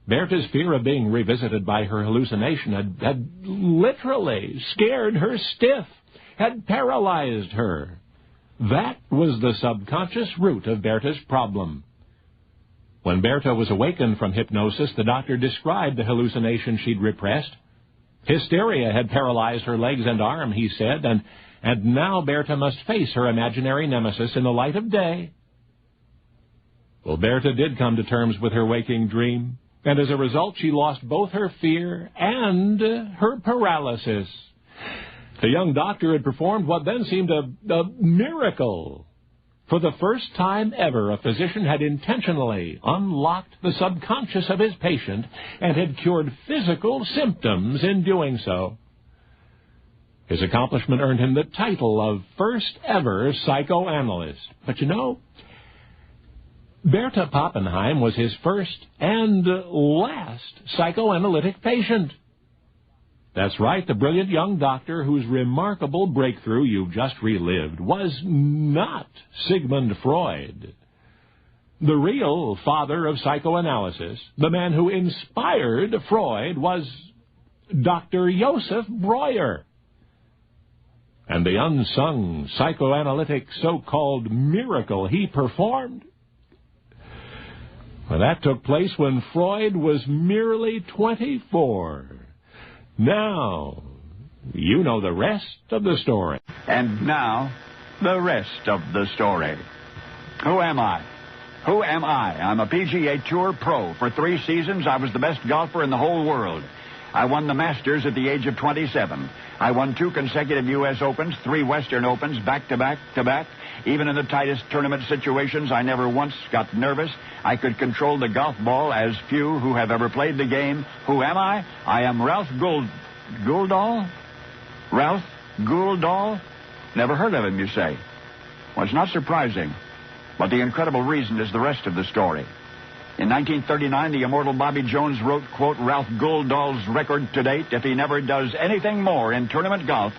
Bertha's fear of being revisited by her hallucination had literally scared her stiff, had paralyzed her. That was the subconscious root of Bertha's problem. When Bertha was awakened from hypnosis, the doctor described the hallucination she'd repressed. Hysteria had paralyzed her legs and arm, he said, and now Bertha must face her imaginary nemesis in the light of day. Well, Bertha did come to terms with her waking dream, and as a result she lost both her fear and her paralysis. The young doctor had performed what then seemed a miracle. For the first time ever, a physician had intentionally unlocked the subconscious of his patient and had cured physical symptoms in doing so. His accomplishment earned him the title of first ever psychoanalyst. But you know, Bertha Pappenheim was his first and last psychoanalytic patient. That's right, the brilliant young doctor whose remarkable breakthrough you've just relived was not Sigmund Freud. The real father of psychoanalysis, the man who inspired Freud, was Dr. Joseph Breuer. And the unsung psychoanalytic so-called miracle he performed, well, that took place when Freud was merely 24. Now, you know the rest of the story. And now, the rest of the story. Who am I? Who am I? I'm a PGA Tour pro. For 3 seasons, I was the best golfer in the whole world. I won the Masters at the age of 27. I won 2 consecutive U.S. Opens, 3 Western Opens, back-to-back. Even in the tightest tournament situations, I never once got nervous. I could control the golf ball as few who have ever played the game. Who am I? I am Ralph Guldahl? Ralph Guldahl? Never heard of him, you say? Well, it's not surprising. But the incredible reason is the rest of the story. In 1939, the immortal Bobby Jones wrote, quote, Ralph Guldahl's record to date, if he never does anything more in tournament golf,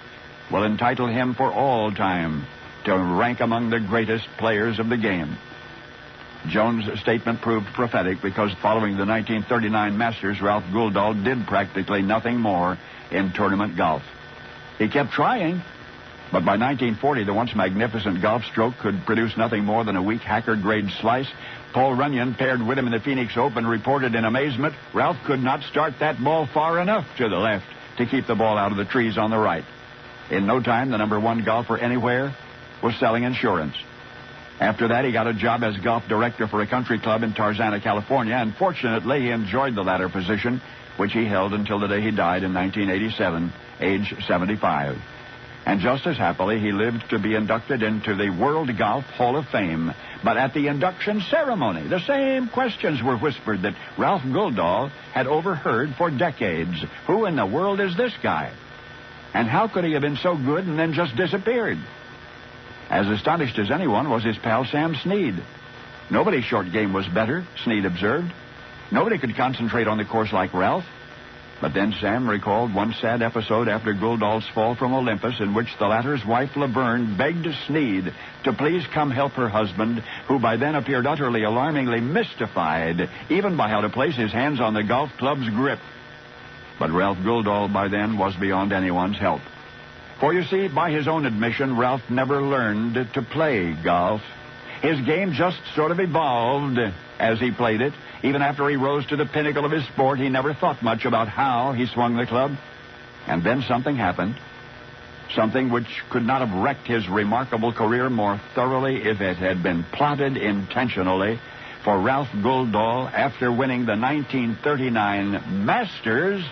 will entitle him for all time to rank among the greatest players of the game. Jones' statement proved prophetic because following the 1939 Masters, Ralph Guldahl did practically nothing more in tournament golf. He kept trying, but by 1940, the once magnificent golf stroke could produce nothing more than a weak hacker-grade slice. Paul Runyon, paired with him in the Phoenix Open, reported in amazement, Ralph could not start that ball far enough to the left to keep the ball out of the trees on the right. In no time, the #1 golfer anywhere was selling insurance. After that, he got a job as golf director for a country club in Tarzana, California, and fortunately, he enjoyed the latter position, which he held until the day he died in 1987, age 75. And just as happily, he lived to be inducted into the World Golf Hall of Fame. But at the induction ceremony, the same questions were whispered that Ralph Guldahl had overheard for decades. Who in the world is this guy? And how could he have been so good and then just disappeared? As astonished as anyone was his pal Sam Snead. Nobody's short game was better, Snead observed. Nobody could concentrate on the course like Ralph. But then Sam recalled one sad episode after Guldahl's fall from Olympus in which the latter's wife, Laverne, begged Snead to please come help her husband, who by then appeared utterly alarmingly mystified, even by how to place his hands on the golf club's grip. But Ralph Guldahl by then was beyond anyone's help. For you see, by his own admission, Ralph never learned to play golf. His game just sort of evolved as he played it. Even after he rose to the pinnacle of his sport, he never thought much about how he swung the club. And then something happened. Something which could not have wrecked his remarkable career more thoroughly if it had been plotted intentionally. For Ralph Guldahl, after winning the 1939 Masters,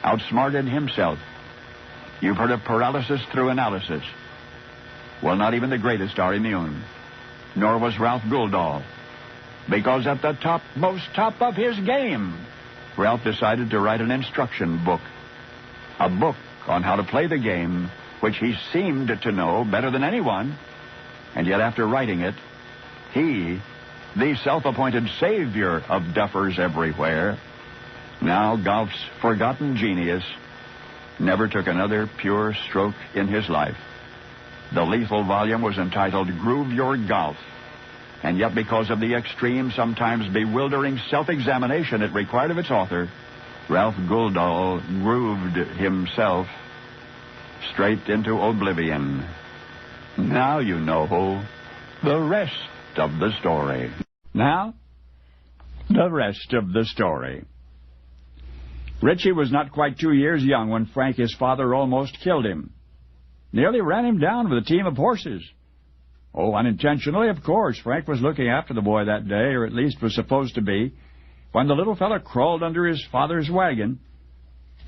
outsmarted himself. You've heard of paralysis through analysis. Well, not even the greatest are immune. Nor was Ralph Guldahl. Because at the most top of his game, Ralph decided to write an instruction book. A book on how to play the game, which he seemed to know better than anyone. And yet after writing it, he, the self-appointed savior of duffers everywhere, now golf's forgotten genius, never took another pure stroke in his life. The lethal volume was entitled Groove Your Golf. And yet because of the extreme, sometimes bewildering self-examination it required of its author, Ralph Guldahl grooved himself straight into oblivion. Now you know the rest of the story. Now, the rest of the story. Richie was not quite 2 years young when Frank, his father, almost killed him. Nearly ran him down with a team of horses. Oh, unintentionally, of course. Frank was looking after the boy that day, or at least was supposed to be, when the little fellow crawled under his father's wagon.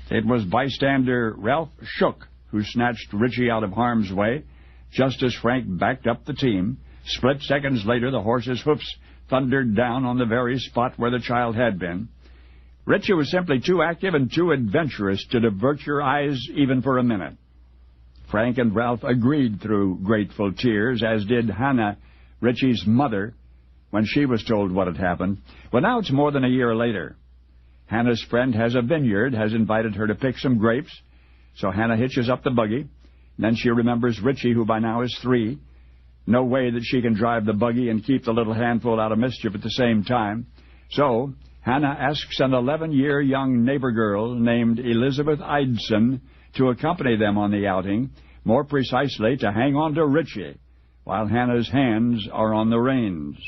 It was bystander Ralph Shook who snatched Richie out of harm's way, just as Frank backed up the team. Split seconds later, the horse's hoofs thundered down on the very spot where the child had been. Richie was simply too active and too adventurous to divert your eyes even for a minute. Frank and Ralph agreed through grateful tears, as did Hannah, Richie's mother, when she was told what had happened. Well, now it's more than a year later. Hannah's friend has a vineyard, has invited her to pick some grapes, so Hannah hitches up the buggy. Then she remembers Richie, who by now is 3. No way that she can drive the buggy and keep the little handful out of mischief at the same time. So Hannah asks an 11-year young neighbor girl named Elizabeth Eidson to accompany them on the outing, more precisely to hang on to Richie, while Hannah's hands are on the reins.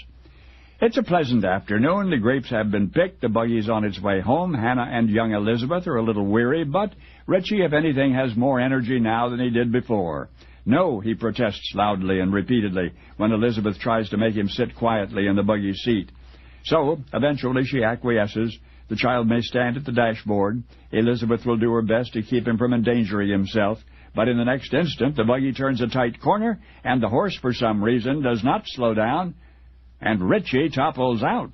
It's a pleasant afternoon. The grapes have been picked. The buggy's on its way home. Hannah and young Elizabeth are a little weary, but Richie, if anything, has more energy now than he did before. No, he protests loudly and repeatedly when Elizabeth tries to make him sit quietly in the buggy seat. So, eventually, she acquiesces. The child may stand at the dashboard. Elizabeth will do her best to keep him from endangering himself. But in the next instant, the buggy turns a tight corner, and the horse, for some reason, does not slow down, and Richie topples out.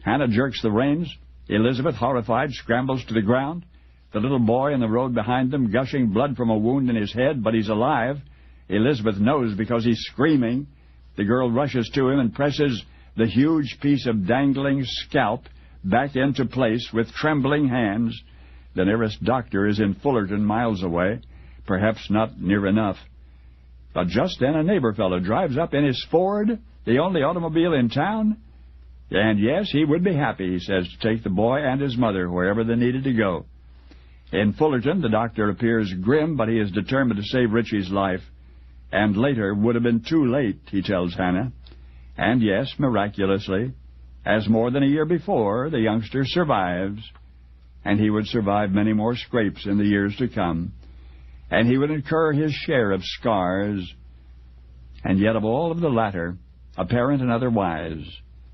Hannah jerks the reins. Elizabeth, horrified, scrambles to the ground. The little boy in the road behind them, gushing blood from a wound in his head, but he's alive. Elizabeth knows because he's screaming. The girl rushes to him and presses the huge piece of dangling scalp back into place with trembling hands. The nearest doctor is in Fullerton, miles away, perhaps not near enough. But just then a neighbor fellow drives up in his Ford, the only automobile in town. And yes, he would be happy, he says, to take the boy and his mother wherever they needed to go. In Fullerton, the doctor appears grim, but he is determined to save Richie's life. And later would have been too late, he tells Hannah. And yes, miraculously, as more than a year before, the youngster survives. And he would survive many more scrapes in the years to come. And he would incur his share of scars. And yet of all of the latter, apparent and otherwise,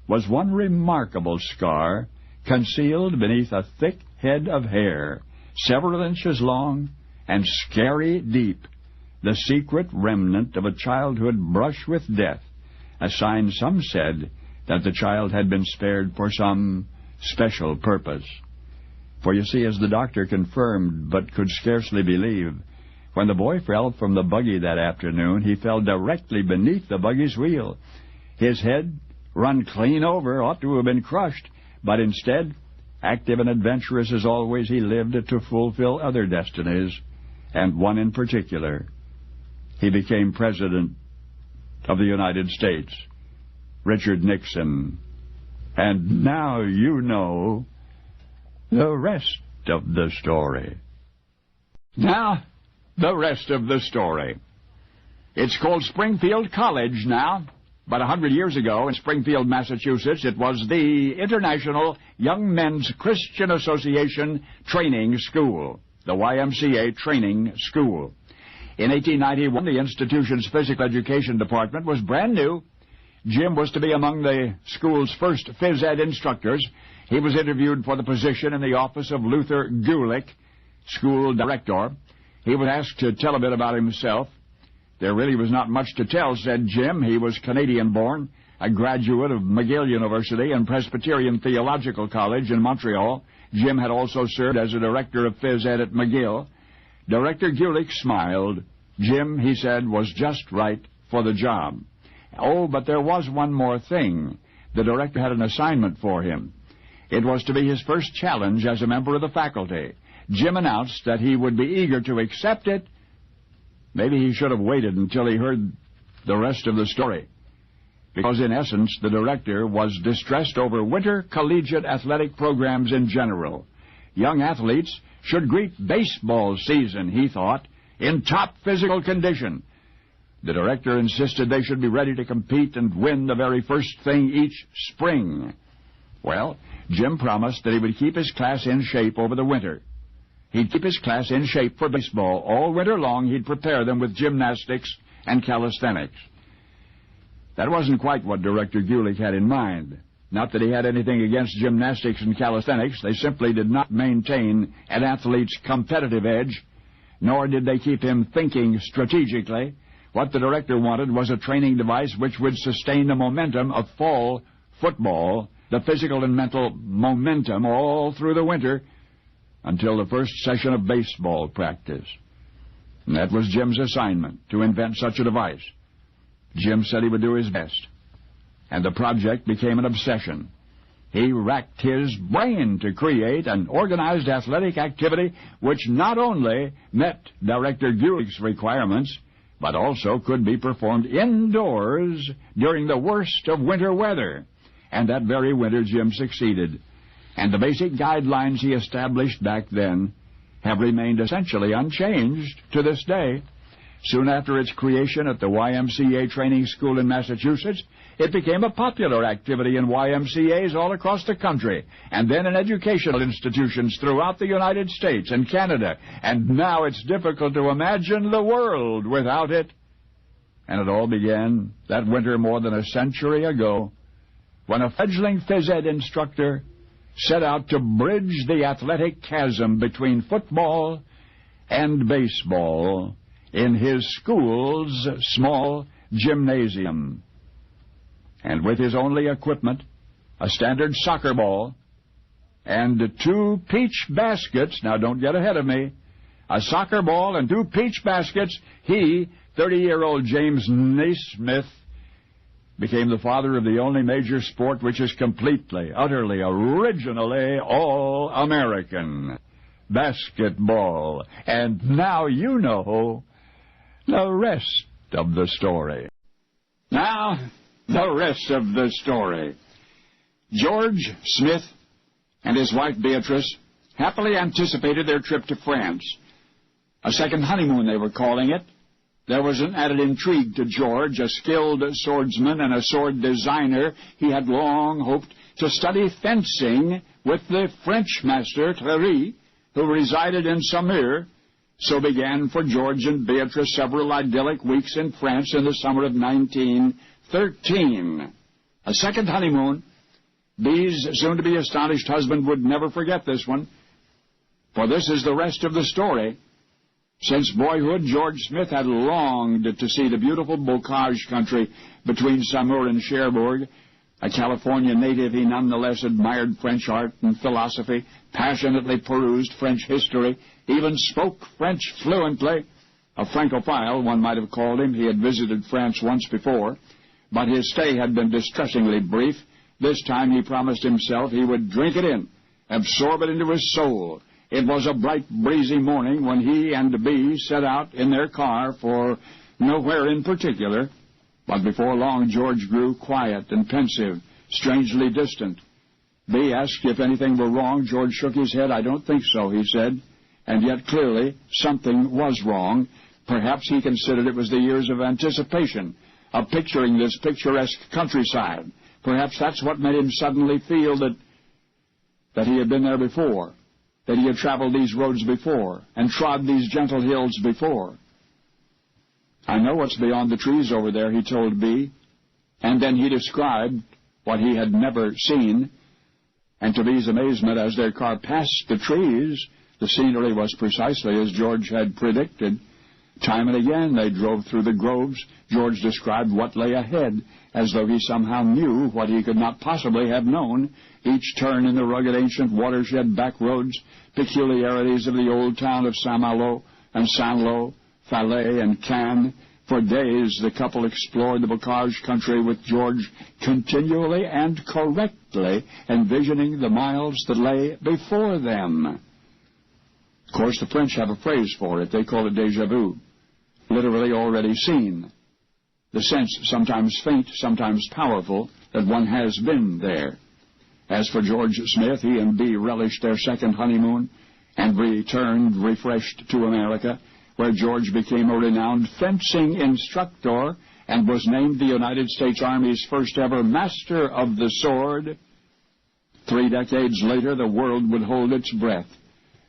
was one remarkable scar concealed beneath a thick head of hair, several inches long and scary deep, the secret remnant of a childhood brush with death, a sign, some said, that the child had been spared for some special purpose. For you see, as the doctor confirmed but could scarcely believe, when the boy fell from the buggy that afternoon, he fell directly beneath the buggy's wheel. His head, run clean over, ought to have been crushed, but instead, active and adventurous as always, he lived to fulfill other destinies, and one in particular. He became President of the United States, Richard Nixon. And now you know the rest of the story. Now, the rest of the story. It's called Springfield College now, but 100 years ago in Springfield, Massachusetts, it was the International Young Men's Christian Association Training School, the YMCA Training School. In 1891, the institution's physical education department was brand new. Jim was to be among the school's first phys ed instructors. He was interviewed for the position in the office of Luther Gulick, school director. He was asked to tell a bit about himself. There really was not much to tell, said Jim. He was Canadian-born, a graduate of McGill University and Presbyterian Theological College in Montreal. Jim had also served as a director of phys ed at McGill. Director Gulick smiled. Jim, he said, was just right for the job. Oh, but there was one more thing. The director had an assignment for him. It was to be his first challenge as a member of the faculty. Jim announced that he would be eager to accept it. Maybe he should have waited until he heard the rest of the story, because in essence the director was distressed over winter collegiate athletic programs in general. Young athletes should greet baseball season, he thought, in top physical condition. The director insisted they should be ready to compete and win the very first thing each spring. Well, Jim promised that he would keep his class in shape over the winter. He'd keep his class in shape for baseball. All winter long, he'd prepare them with gymnastics and calisthenics. That wasn't quite what Director Gulick had in mind. Not that he had anything against gymnastics and calisthenics. They simply did not maintain an athlete's competitive edge, nor did they keep him thinking strategically. What the director wanted was a training device which would sustain the momentum of fall football, the physical and mental momentum all through the winter, until the first session of baseball practice. And that was Jim's assignment, to invent such a device. Jim said he would do his best, and the project became an obsession. He racked his brain to create an organized athletic activity which not only met Director Gulick's requirements, but also could be performed indoors during the worst of winter weather. And that very winter, Jim succeeded. And the basic guidelines he established back then have remained essentially unchanged to this day. Soon after its creation at the YMCA training school in Massachusetts, it became a popular activity in YMCAs all across the country, and then in educational institutions throughout the United States and Canada, and now it's difficult to imagine the world without it. And it all began that winter more than a century ago, when a fledgling phys ed instructor set out to bridge the athletic chasm between football and baseball in his school's small gymnasium. And with his only equipment, a standard soccer ball, and 2 peach baskets, now don't get ahead of me, a soccer ball and 2 peach baskets, he, 30-year-old James Naismith, became the father of the only major sport which is completely, utterly, originally all-American, basketball. And now you know the rest of the story. Now, the rest of the story. George Smith and his wife Beatrice happily anticipated their trip to France. A second honeymoon, they were calling it. There was an added intrigue to George, a skilled swordsman and a sword designer. He had long hoped to study fencing with the French master, Thierry, who resided in Saumur. So began for George and Beatrice several idyllic weeks in France in the summer of 1913. A second honeymoon. Bee's soon-to-be astonished husband would never forget this one, for this is the rest of the story. Since boyhood, George Smith had longed to see the beautiful Bocage country between Saumur and Cherbourg. A California native, he nonetheless admired French art and philosophy, passionately perused French history, even spoke French fluently. A Francophile, one might have called him. He had visited France once before, but his stay had been distressingly brief. This time he promised himself he would drink it in, absorb it into his soul. It was a bright, breezy morning when he and Bee set out in their car for nowhere in particular. But before long, George grew quiet and pensive, strangely distant. Bee asked if anything were wrong. George shook his head. "I don't think so," he said. And yet, clearly, something was wrong. Perhaps he considered it was the years of anticipation, of picturing this picturesque countryside. Perhaps that's what made him suddenly feel that he had been there before, that he had traveled these roads before and trod these gentle hills before. "I know what's beyond the trees over there," he told Bee. And then he described what he had never seen. And to Bee's amazement, as their car passed the trees, the scenery was precisely as George had predicted. Time and again they drove through the groves. George described what lay ahead, as though he somehow knew what he could not possibly have known. Each turn in the rugged ancient watershed back roads, peculiarities of the old town of Saint-Malo and Saint-Lô, Falaise and Cannes. For days the couple explored the Bocage country with George continually and correctly envisioning the miles that lay before them. Of course, the French have a phrase for it. They call it déjà vu, literally already seen. The sense, sometimes faint, sometimes powerful, that one has been there. As for George Smith, he and Bee relished their second honeymoon and returned refreshed to America, where George became a renowned fencing instructor and was named the United States Army's first ever Master of the Sword. 3 decades later, the world would hold its breath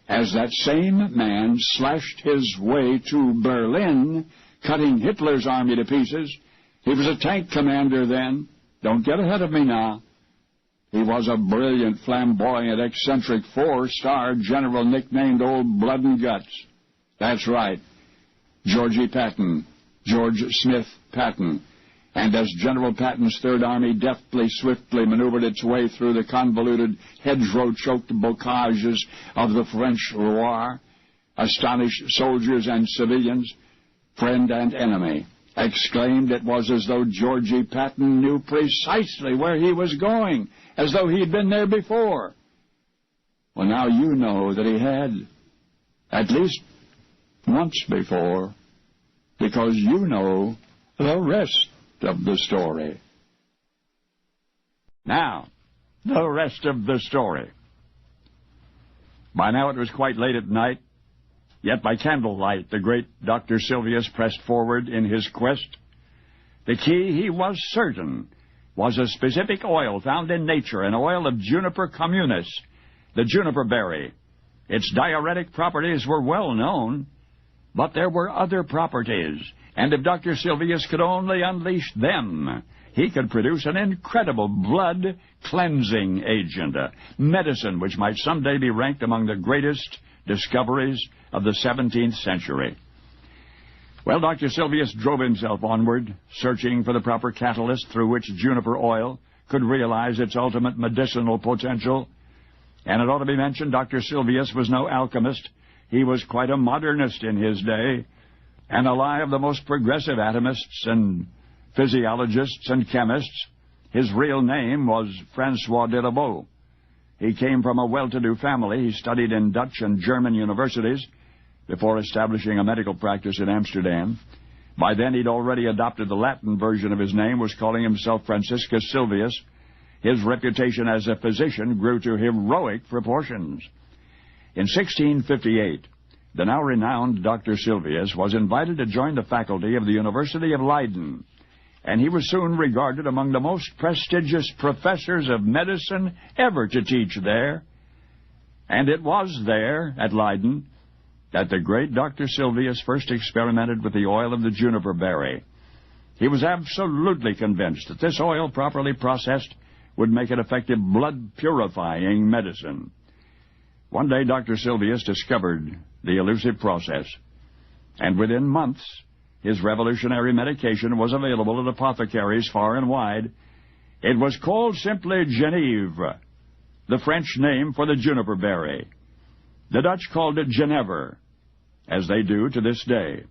as that same man slashed his way to Berlin, cutting Hitler's army to pieces. He was a tank commander then. Don't get ahead of me now. He was a brilliant, flamboyant, eccentric 4-star general nicknamed Old Blood and Guts. That's right, Georgie Patton, George Smith Patton. And as General Patton's Third Army deftly, swiftly maneuvered its way through the convoluted, hedgerow-choked bocages of the French Loire, Astonished soldiers and civilians, friend and enemy, exclaimed it was as though Georgie Patton knew precisely where he was going, as though he'd been there before. Well, now you know that he had, at least once before, because you know the rest of the story. Now, the rest of the story. By now it was quite late at night, yet by candlelight the great Dr. Silvius pressed forward in his quest. The key, he was certain, was a specific oil found in nature, an oil of Juniper communis, the juniper berry. Its diuretic properties were well known, but there were other properties, and if Dr. Silvius could only unleash them, he could produce an incredible blood-cleansing agent, a medicine which might someday be ranked among the greatest discoveries of the 17th century. Well, Dr. Silvius drove himself onward, searching for the proper catalyst through which juniper oil could realize its ultimate medicinal potential. And it ought to be mentioned, Dr. Silvius was no alchemist. He was quite a modernist in his day, and ally of the most progressive atomists and physiologists and chemists. His real name was Francois de Laveau. He came from a well-to-do family. He studied in Dutch and German universities before establishing a medical practice in Amsterdam. By then, he'd already adopted the Latin version of his name, was calling himself Franciscus Silvius. His reputation as a physician grew to heroic proportions. In 1658, the now renowned Dr. Silvius was invited to join the faculty of the University of Leiden, and he was soon regarded among the most prestigious professors of medicine ever to teach there. And it was there, at Leiden, that the great Dr. Silvius first experimented with the oil of the juniper berry. He was absolutely convinced that this oil, properly processed, would make an effective blood-purifying medicine. One day, Dr. Silvius discovered the elusive process, and within months, his revolutionary medication was available at apothecaries far and wide. It was called simply Genevre, the French name for the juniper berry. The Dutch called it Genever, as they do to this day.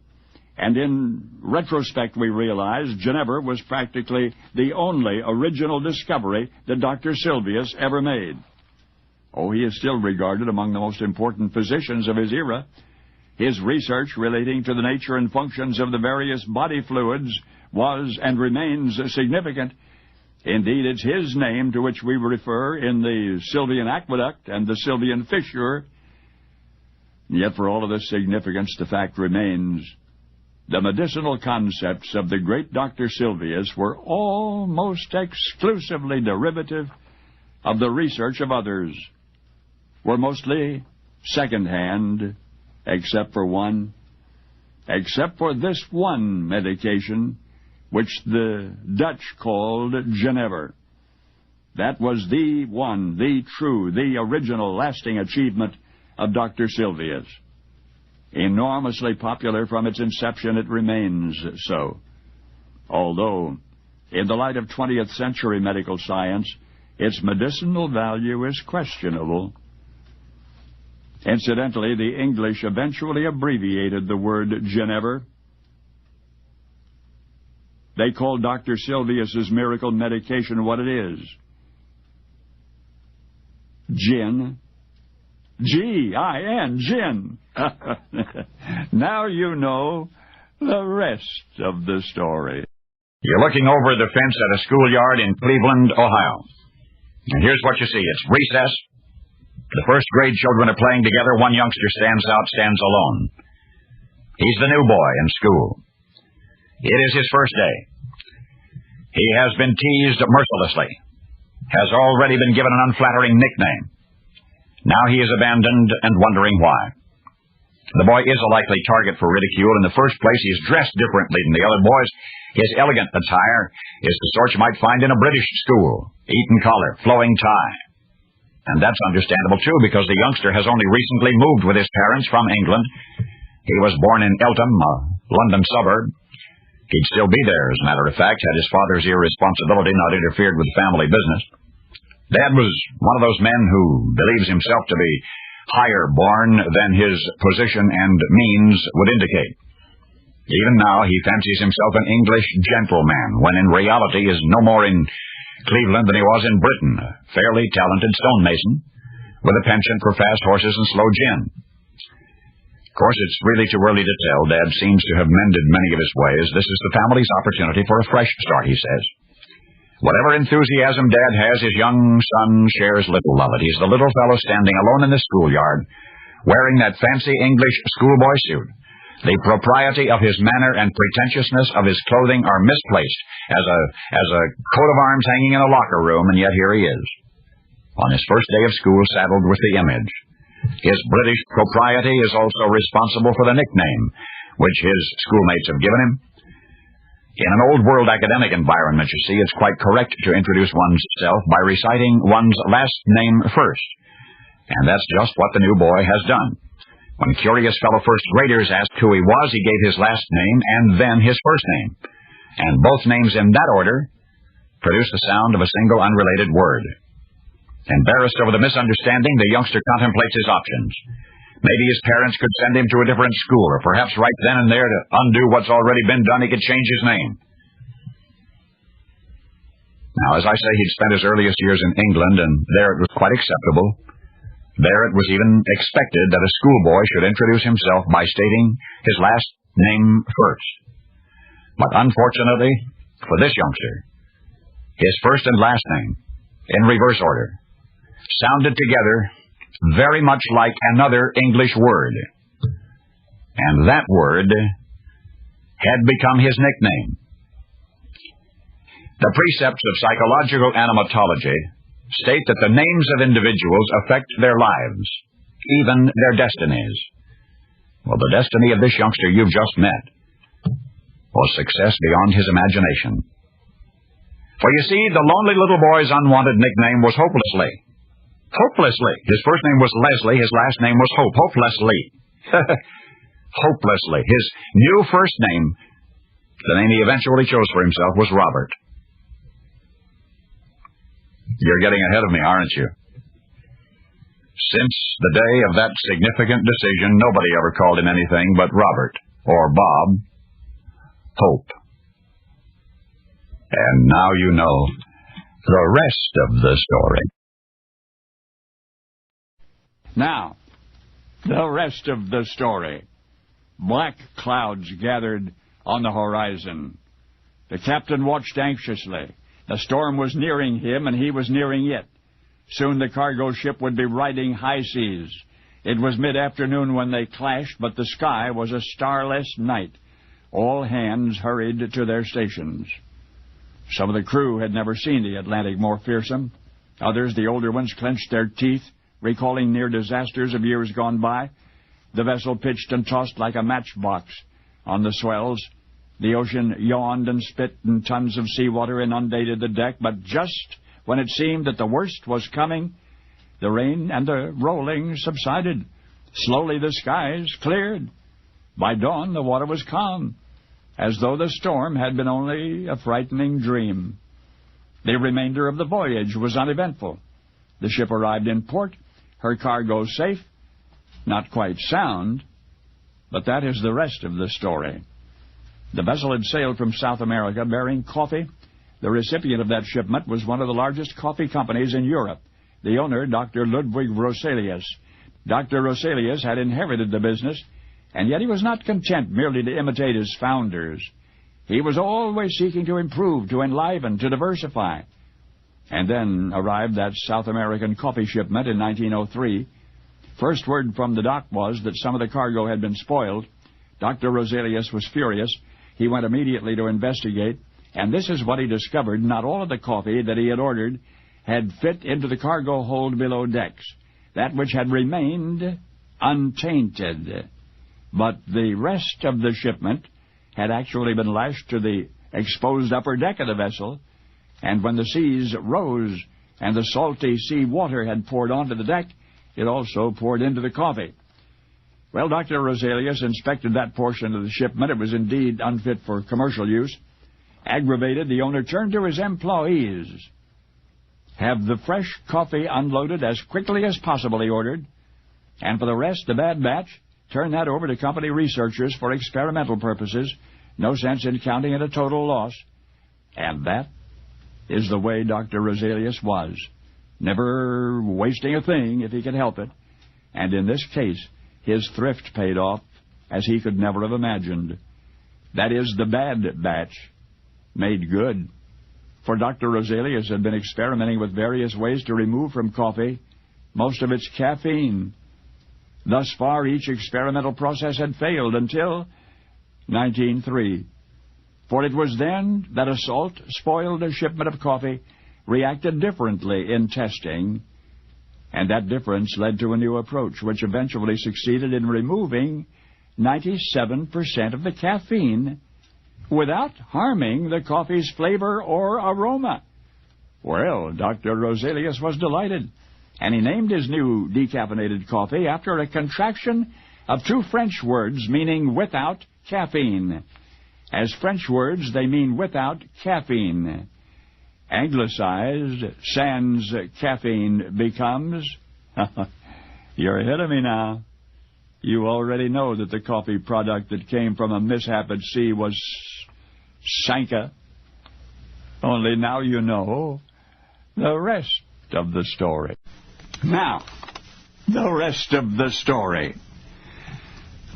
And in retrospect, we realize Genever was practically the only original discovery that Dr. Silvius ever made. Oh, he is still regarded among the most important physicians of his era. His research relating to the nature and functions of the various body fluids was and remains significant. Indeed, it's his name to which we refer in the Sylvian aqueduct and the Sylvian fissure. Yet for all of this significance, the fact remains the medicinal concepts of the great Dr. Silvius were almost exclusively derivative of the research of others, were mostly second-hand, except for this one medication, which the Dutch called Genever. That was the one, the true, the original lasting achievement of Dr. Silvius. Enormously popular from its inception, it remains so. Although, in the light of 20th century medical science, its medicinal value is questionable. Incidentally, the English eventually abbreviated the word Genever. They called Dr. Silvius's miracle medication what it is. Gin. G-I-N, gin. Now you know the rest of the story. You're looking over the fence at a schoolyard in Cleveland, Ohio. And here's what you see. It's recess. The first grade children are playing together. One youngster stands alone. He's the new boy in school. It is his first day. He has been teased mercilessly, has already been given an unflattering nickname. Now he is abandoned and wondering why. The boy is a likely target for ridicule. In the first place, he is dressed differently than the other boys. His elegant attire is the sort you might find in a British school. Eton collar, flowing tie. And that's understandable, too, because the youngster has only recently moved with his parents from England. He was born in Eltham, a London suburb. He'd still be there, as a matter of fact, had his father's irresponsibility not interfered with family business. Dad was one of those men who believes himself to be higher born than his position and means would indicate. Even now, he fancies himself an English gentleman, when in reality is no more in Cleveland than he was in Britain, a fairly talented stonemason, with a penchant for fast horses and slow gin. Of course, it's really too early to tell. Dad seems to have mended many of his ways. This is the family's opportunity for a fresh start, he says. Whatever enthusiasm Dad has, his young son shares little of it. He's the little fellow standing alone in the schoolyard, wearing that fancy English schoolboy suit. The propriety of his manner and pretentiousness of his clothing are misplaced as a coat of arms hanging in a locker room, and yet here he is, on his first day of school, saddled with the image. His British propriety is also responsible for the nickname, which his schoolmates have given him. In an old-world academic environment, you see, it's quite correct to introduce oneself by reciting one's last name first. And that's just what the new boy has done. When curious fellow first graders asked who he was, he gave his last name and then his first name. And both names in that order produced the sound of a single unrelated word. Embarrassed over the misunderstanding, the youngster contemplates his options. Maybe his parents could send him to a different school, or perhaps right then and there, to undo what's already been done, he could change his name. Now, as I say, he'd spent his earliest years in England, and there it was quite acceptable. There it was even expected that a schoolboy should introduce himself by stating his last name first. But unfortunately, for this youngster, his first and last name, in reverse order, sounded together very much like another English word. And that word had become his nickname. The precepts of psychological animatology state that the names of individuals affect their lives, even their destinies. Well, the destiny of this youngster you've just met was success beyond his imagination. For you see, the lonely little boy's unwanted nickname was Hopelessly. Hopelessly. His first name was Leslie, his last name was Hope. Hopelessly. Hopelessly. His new first name, the name he eventually chose for himself, was Robert. You're getting ahead of me, aren't you? Since the day of that significant decision, nobody ever called him anything but Robert, or Bob, Hope. And now you know the rest of the story. Now, the rest of the story. Black clouds gathered on the horizon. The captain watched anxiously. The storm was nearing him, and he was nearing it. Soon the cargo ship would be riding high seas. It was mid-afternoon when they clashed, but the sky was a starless night. All hands hurried to their stations. Some of the crew had never seen the Atlantic more fearsome. Others, the older ones, clenched their teeth, recalling near disasters of years gone by. The vessel pitched and tossed like a matchbox on the swells. The ocean yawned and spit, and tons of seawater inundated the deck. But just when it seemed that the worst was coming, the rain and the rolling subsided. Slowly the skies cleared. By dawn, the water was calm, as though the storm had been only a frightening dream. The remainder of the voyage was uneventful. The ship arrived in port, her cargo safe, not quite sound, but that is the rest of the story. The vessel had sailed from South America bearing coffee. The recipient of that shipment was one of the largest coffee companies in Europe, the owner, Dr. Ludwig Roselius. Dr. Roselius had inherited the business, and yet he was not content merely to imitate his founders. He was always seeking to improve, to enliven, to diversify. And then arrived that South American coffee shipment in 1903. First word from the dock was that some of the cargo had been spoiled. Dr. Roselius was furious. He went immediately to investigate, and this is what he discovered. Not all of the coffee that he had ordered had fit into the cargo hold below decks, that which had remained untainted. But the rest of the shipment had actually been lashed to the exposed upper deck of the vessel, and when the seas rose and the salty sea water had poured onto the deck, it also poured into the coffee. Well, Dr. Roselius inspected that portion of the shipment. It was indeed unfit for commercial use. Aggravated, the owner turned to his employees. "Have the fresh coffee unloaded as quickly as possible," he ordered. And for the rest, the bad batch, turn that over to company researchers for experimental purposes. No sense in counting it a total loss. And that is the way Dr. Roselius was. Never wasting a thing if he could help it. And in this case, his thrift paid off as he could never have imagined. That is, the bad batch made good. For Dr. Roselius had been experimenting with various ways to remove from coffee most of its caffeine. Thus far, each experimental process had failed until 1903. For it was then that a salt spoiled a shipment of coffee reacted differently in testing, and that difference led to a new approach, which eventually succeeded in removing 97% of the caffeine without harming the coffee's flavor or aroma. Well, Dr. Roselius was delighted, and he named his new decaffeinated coffee after a contraction of two French words meaning without caffeine. As French words, they mean without caffeine. Anglicized, sans caffeine becomes... You're ahead of me now. You already know that the coffee product that came from a mishap at sea was Sanka. Only now you know the rest of the story. Now, the rest of the story.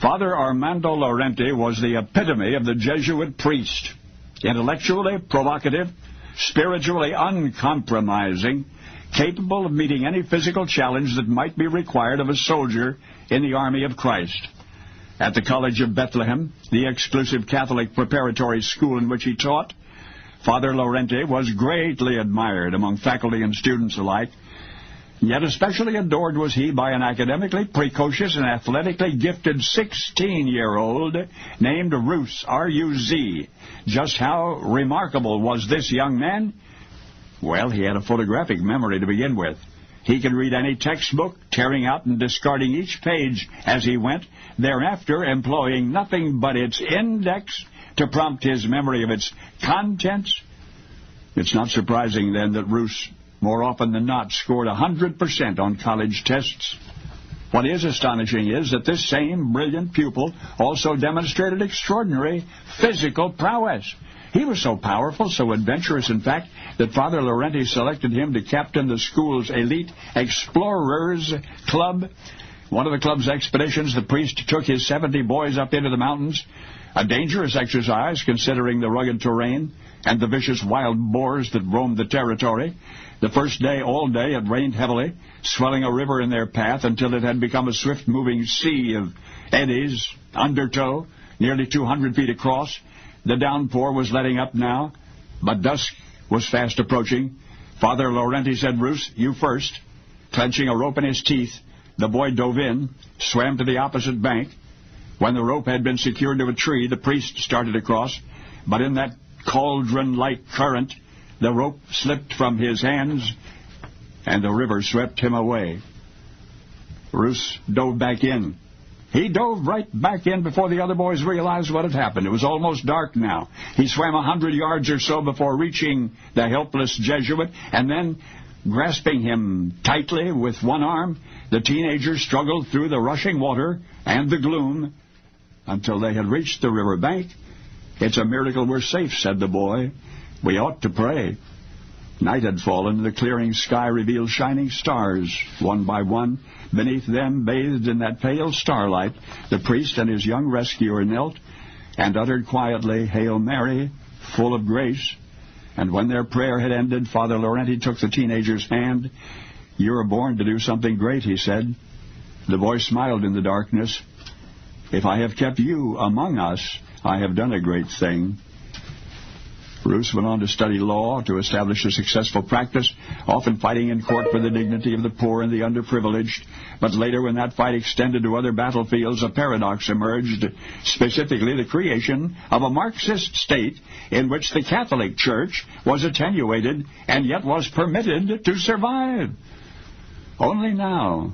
Father Armando Laurenti was the epitome of the Jesuit priest. Intellectually provocative, spiritually uncompromising, capable of meeting any physical challenge that might be required of a soldier in the army of Christ. At the College of Bethlehem, the exclusive Catholic preparatory school in which he taught, Father Laurenti was greatly admired among faculty and students alike. Yet especially adored was he by an academically precocious and athletically gifted 16-year-old named Ruz, R-U-Z. Just how remarkable was this young man? Well, he had a photographic memory to begin with. He could read any textbook, tearing out and discarding each page as he went, thereafter employing nothing but its index to prompt his memory of its contents. It's not surprising, then, that Ruz, more often than not, scored 100% on college tests. What is astonishing is that this same brilliant pupil also demonstrated extraordinary physical prowess. He was so powerful, so adventurous, in fact, that Father Laurenti selected him to captain the school's elite Explorers Club. One of the club's expeditions, the priest took his 70 boys up into the mountains, a dangerous exercise considering the rugged terrain and the vicious wild boars that roamed the territory. The first day, all day, it rained heavily, swelling a river in their path until it had become a swift-moving sea of eddies, undertow, nearly 200 feet across. The downpour was letting up now, but dusk was fast approaching. Father Laurenti said, "Ruz, you first." Clenching a rope in his teeth, the boy dove in, swam to the opposite bank. When the rope had been secured to a tree, the priest started across, but in that cauldron-like current, the rope slipped from his hands, and the river swept him away. Ruz dove back in. He dove right back in before the other boys realized what had happened. It was almost dark now. He swam 100 yards or so before reaching the helpless Jesuit, and then, grasping him tightly with one arm, the teenagers struggled through the rushing water and the gloom until they had reached the river bank. "It's a miracle we're safe," said the boy. "We ought to pray." Night had fallen, and the clearing sky revealed shining stars, one by one. Beneath them, bathed in that pale starlight, the priest and his young rescuer knelt and uttered quietly, "Hail Mary, full of grace." And when their prayer had ended, Father Laurenti took the teenager's hand. "You were born to do something great," he said. The boy smiled in the darkness. "If I have kept you among us, I have done a great thing." Ruz went on to study law, to establish a successful practice, often fighting in court for the dignity of the poor and the underprivileged. But later, when that fight extended to other battlefields, a paradox emerged, specifically the creation of a Marxist state in which the Catholic Church was attenuated and yet was permitted to survive. Only now,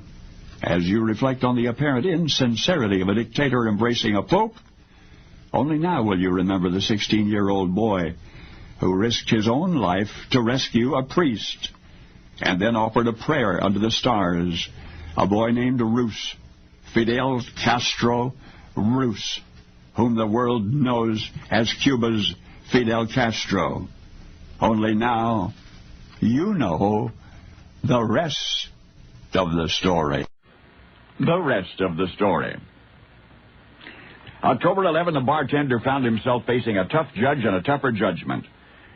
as you reflect on the apparent insincerity of a dictator embracing a pope, only now will you remember the 16-year-old boy who risked his own life to rescue a priest and then offered a prayer under the stars, a boy named Ruz, Fidel Castro Ruz, whom the world knows as Cuba's Fidel Castro. Only now, you know the rest of the story. The rest of the story. October 11, the bartender found himself facing a tough judge and a tougher judgment.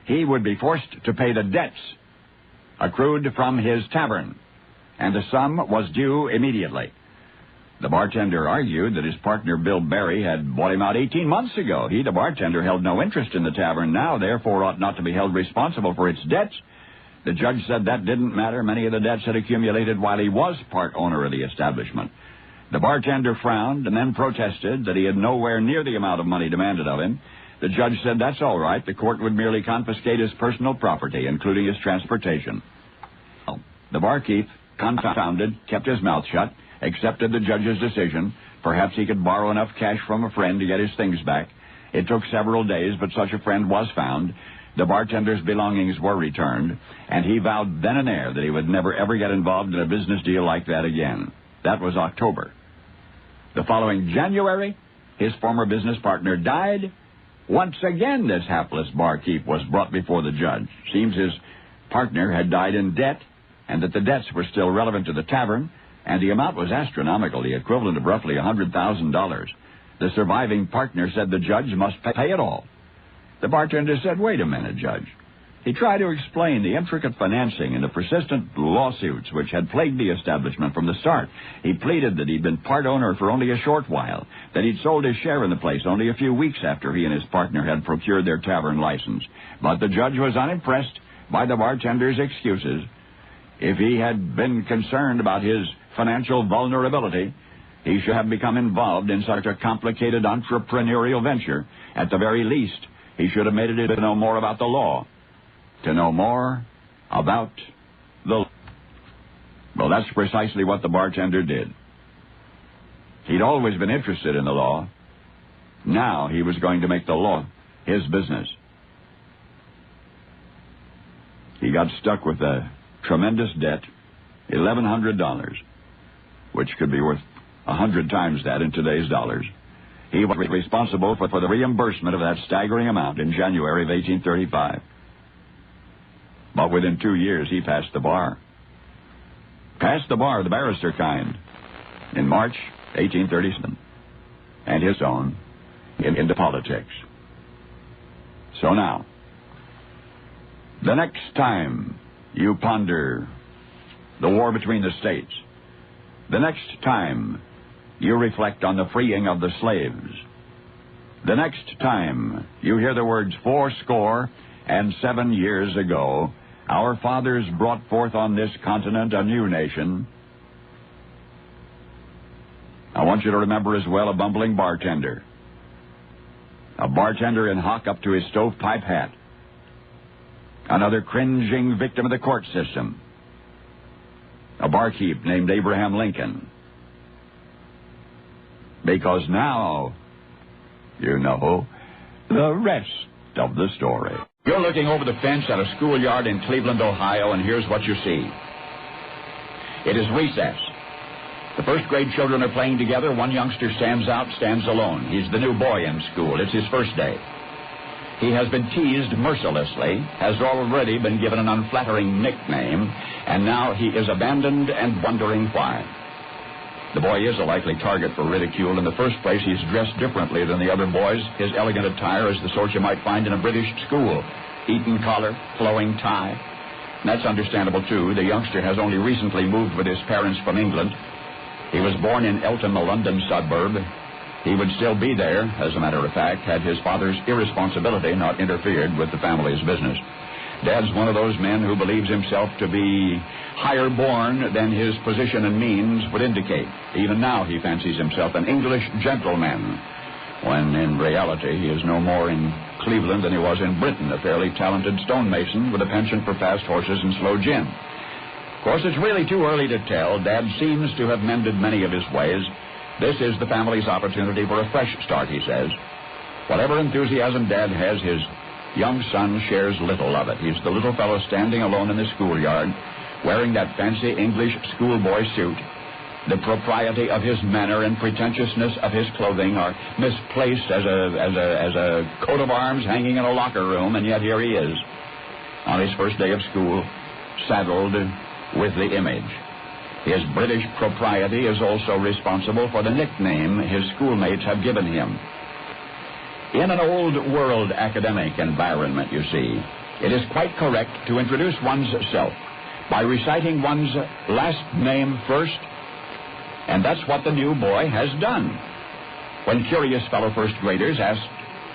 He would be forced to pay the debts accrued from his tavern, and the sum was due immediately. The bartender argued that his partner, Bill Berry, had bought him out 18 months ago. He, the bartender, held no interest in the tavern now, therefore ought not to be held responsible for its debts. The judge said that didn't matter. Many of the debts had accumulated while he was part owner of the establishment. The bartender frowned and then protested that he had nowhere near the amount of money demanded of him. The judge said that's all right. The court would merely confiscate his personal property, including his transportation. The barkeep, confounded, kept his mouth shut, accepted the judge's decision. Perhaps he could borrow enough cash from a friend to get his things back. It took several days, but such a friend was found. The bartender's belongings were returned, and he vowed then and there that he would never ever get involved in a business deal like that again. That was October. The following January, his former business partner died. Once again, this hapless barkeep was brought before the judge. Seems his partner had died in debt, and that the debts were still relevant to the tavern, and the amount was astronomical, the equivalent of roughly $100,000. The surviving partner said the judge must pay it all. The bartender said, "Wait a minute, Judge." He tried to explain the intricate financing and the persistent lawsuits which had plagued the establishment from the start. He pleaded that he'd been part owner for only a short while, that he'd sold his share in the place only a few weeks after he and his partner had procured their tavern license. But the judge was unimpressed by the bartender's excuses. If he had been concerned about his financial vulnerability, he should have become involved in such a complicated entrepreneurial venture. At the very least, he should have made it to know more about the law. To know more about the law. Well, that's precisely what the bartender did. He'd always been interested in the law. Now he was going to make the law his business. He got stuck with a tremendous debt, $1,100, which could be worth 100 times that in today's dollars. He was responsible for the reimbursement of that staggering amount in January of 1835. But within 2 years, he passed the bar. Passed the bar, the barrister kind, in March 1837, and his own into politics. So now, the next time you ponder the war between the states, the next time you reflect on the freeing of the slaves, the next time you hear the words 87 years ago, our fathers brought forth on this continent a new nation, I want you to remember as well a bumbling bartender. A bartender in hock up to his stovepipe hat. Another cringing victim of the court system. A barkeep named Abraham Lincoln. Because now, you know the rest of the story. You're looking over the fence at a schoolyard in Cleveland, Ohio, and here's what you see. It is recess. The first grade children are playing together. One youngster stands alone. He's the new boy in school. It's his first day. He has been teased mercilessly, has already been given an unflattering nickname, and now he is abandoned and wondering why. The boy is a likely target for ridicule. In the first place, he's dressed differently than the other boys. His elegant attire is the sort you might find in a British school. Eton collar, flowing tie. And that's understandable, too. The youngster has only recently moved with his parents from England. He was born in Eltham, a London suburb. He would still be there, as a matter of fact, had his father's irresponsibility not interfered with the family's business. Dad's one of those men who believes himself to be higher born than his position and means would indicate. Even now he fancies himself an English gentleman, when in reality he is no more in Cleveland than he was in Britain, a fairly talented stonemason with a penchant for fast horses and slow gin. Of course, it's really too early to tell. Dad seems to have mended many of his ways. This is the family's opportunity for a fresh start, he says. Whatever enthusiasm Dad has, his young son shares little of it. He's the little fellow standing alone in the schoolyard, wearing that fancy English schoolboy suit, The propriety of his manner and pretentiousness of his clothing are misplaced as a coat of arms hanging in a locker room, and yet here he is, on his first day of school, saddled with the image. His British propriety is also responsible for the nickname his schoolmates have given him. In an old world academic environment, you see, it is quite correct to introduce one's self by reciting one's last name first, and that's what the new boy has done. When curious fellow first graders asked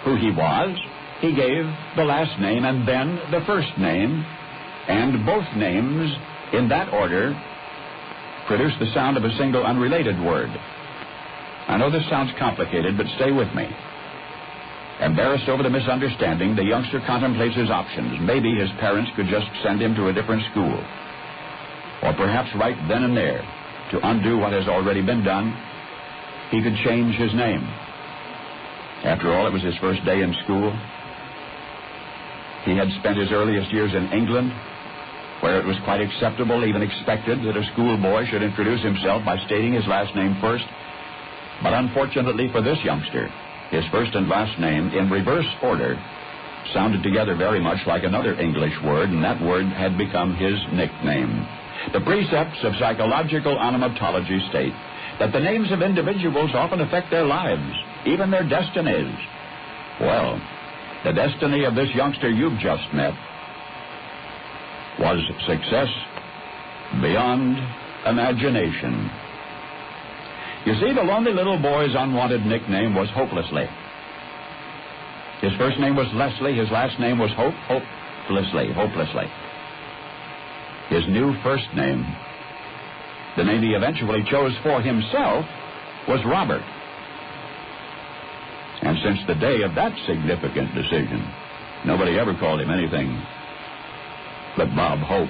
who he was, he gave the last name and then the first name, and both names, in that order, produced the sound of a single unrelated word. I know this sounds complicated, but stay with me. Embarrassed over the misunderstanding, the youngster contemplates his options. Maybe his parents could just send him to a different school. Or perhaps right then and there, to undo what has already been done, he could change his name. After all, it was his first day in school. He had spent his earliest years in England, where it was quite acceptable, even expected, that a schoolboy should introduce himself by stating his last name first. But unfortunately for this youngster, his first and last name, in reverse order, sounded together very much like another English word, and that word had become his nickname. The precepts of psychological onomatology state that the names of individuals often affect their lives, even their destinies. Well, the destiny of this youngster you've just met was success beyond imagination. You see, the lonely little boy's unwanted nickname was Hopelessly. His first name was Leslie. His last name was Hopelessly. His new first name, the name he eventually chose for himself, was Robert. And since the day of that significant decision, nobody ever called him anything but Bob Hope.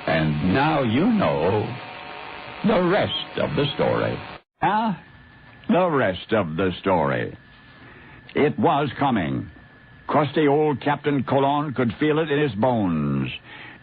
And now you know the rest of the story. The rest of the story. It was coming. Crusty old Captain Colon could feel it in his bones.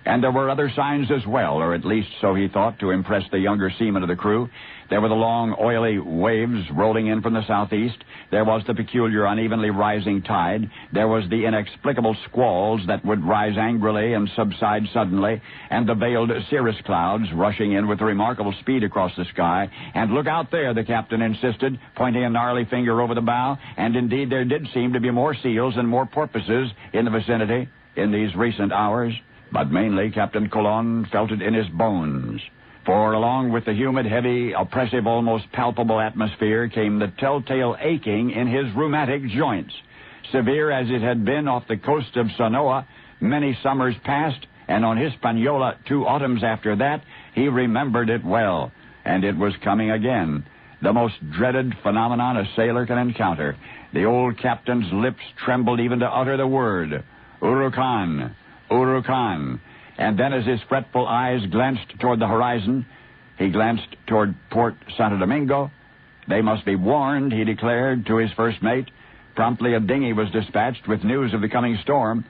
And there were other signs as well, or at least so he thought, to impress the younger seamen of the crew. There were the long, oily waves rolling in from the southeast. There was the peculiar, unevenly rising tide. There was the inexplicable squalls that would rise angrily and subside suddenly, and the veiled cirrus clouds rushing in with remarkable speed across the sky. And look out there, the captain insisted, pointing a gnarly finger over the bow. And indeed, there did seem to be more seals and more porpoises in the vicinity in these recent hours. But mainly, Captain Colon felt it in his bones. For along with the humid, heavy, oppressive, almost palpable atmosphere came the telltale aching in his rheumatic joints. Severe as it had been off the coast of Sanoa many summers past, and on Hispaniola 2 autumns after that, he remembered it well. And it was coming again. The most dreaded phenomenon a sailor can encounter. The old captain's lips trembled even to utter the word, Urukan. Urukan. And then as his fretful eyes glanced toward the horizon, he glanced toward Port Santo Domingo. They must be warned, he declared to his first mate. Promptly a dinghy was dispatched with news of the coming storm.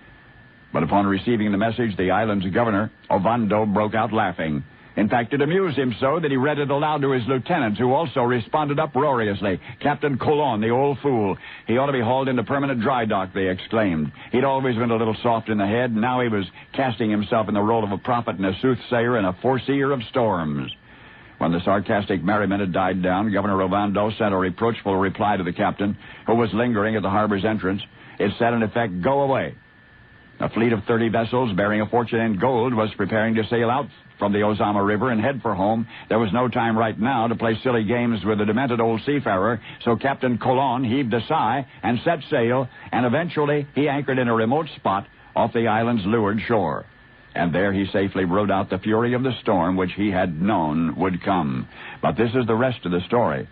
But upon receiving the message, the island's governor, Ovando, broke out laughing. In fact, it amused him so that he read it aloud to his lieutenants, who also responded uproariously. Captain Colon, the old fool. He ought to be hauled into permanent dry dock, they exclaimed. He'd always been a little soft in the head, and now he was casting himself in the role of a prophet and a soothsayer and a foreseer of storms. When the sarcastic merriment had died down, Governor Ovando sent a reproachful reply to the captain, who was lingering at the harbor's entrance. It said, in effect, go away. A fleet of 30 vessels bearing a fortune in gold was preparing to sail out from the Ozama River and head for home. There was no time right now to play silly games with the demented old seafarer, so Captain Colon heaved a sigh and set sail, and eventually he anchored in a remote spot off the island's leeward shore. And there he safely rode out the fury of the storm which he had known would come. But this is the rest of the story.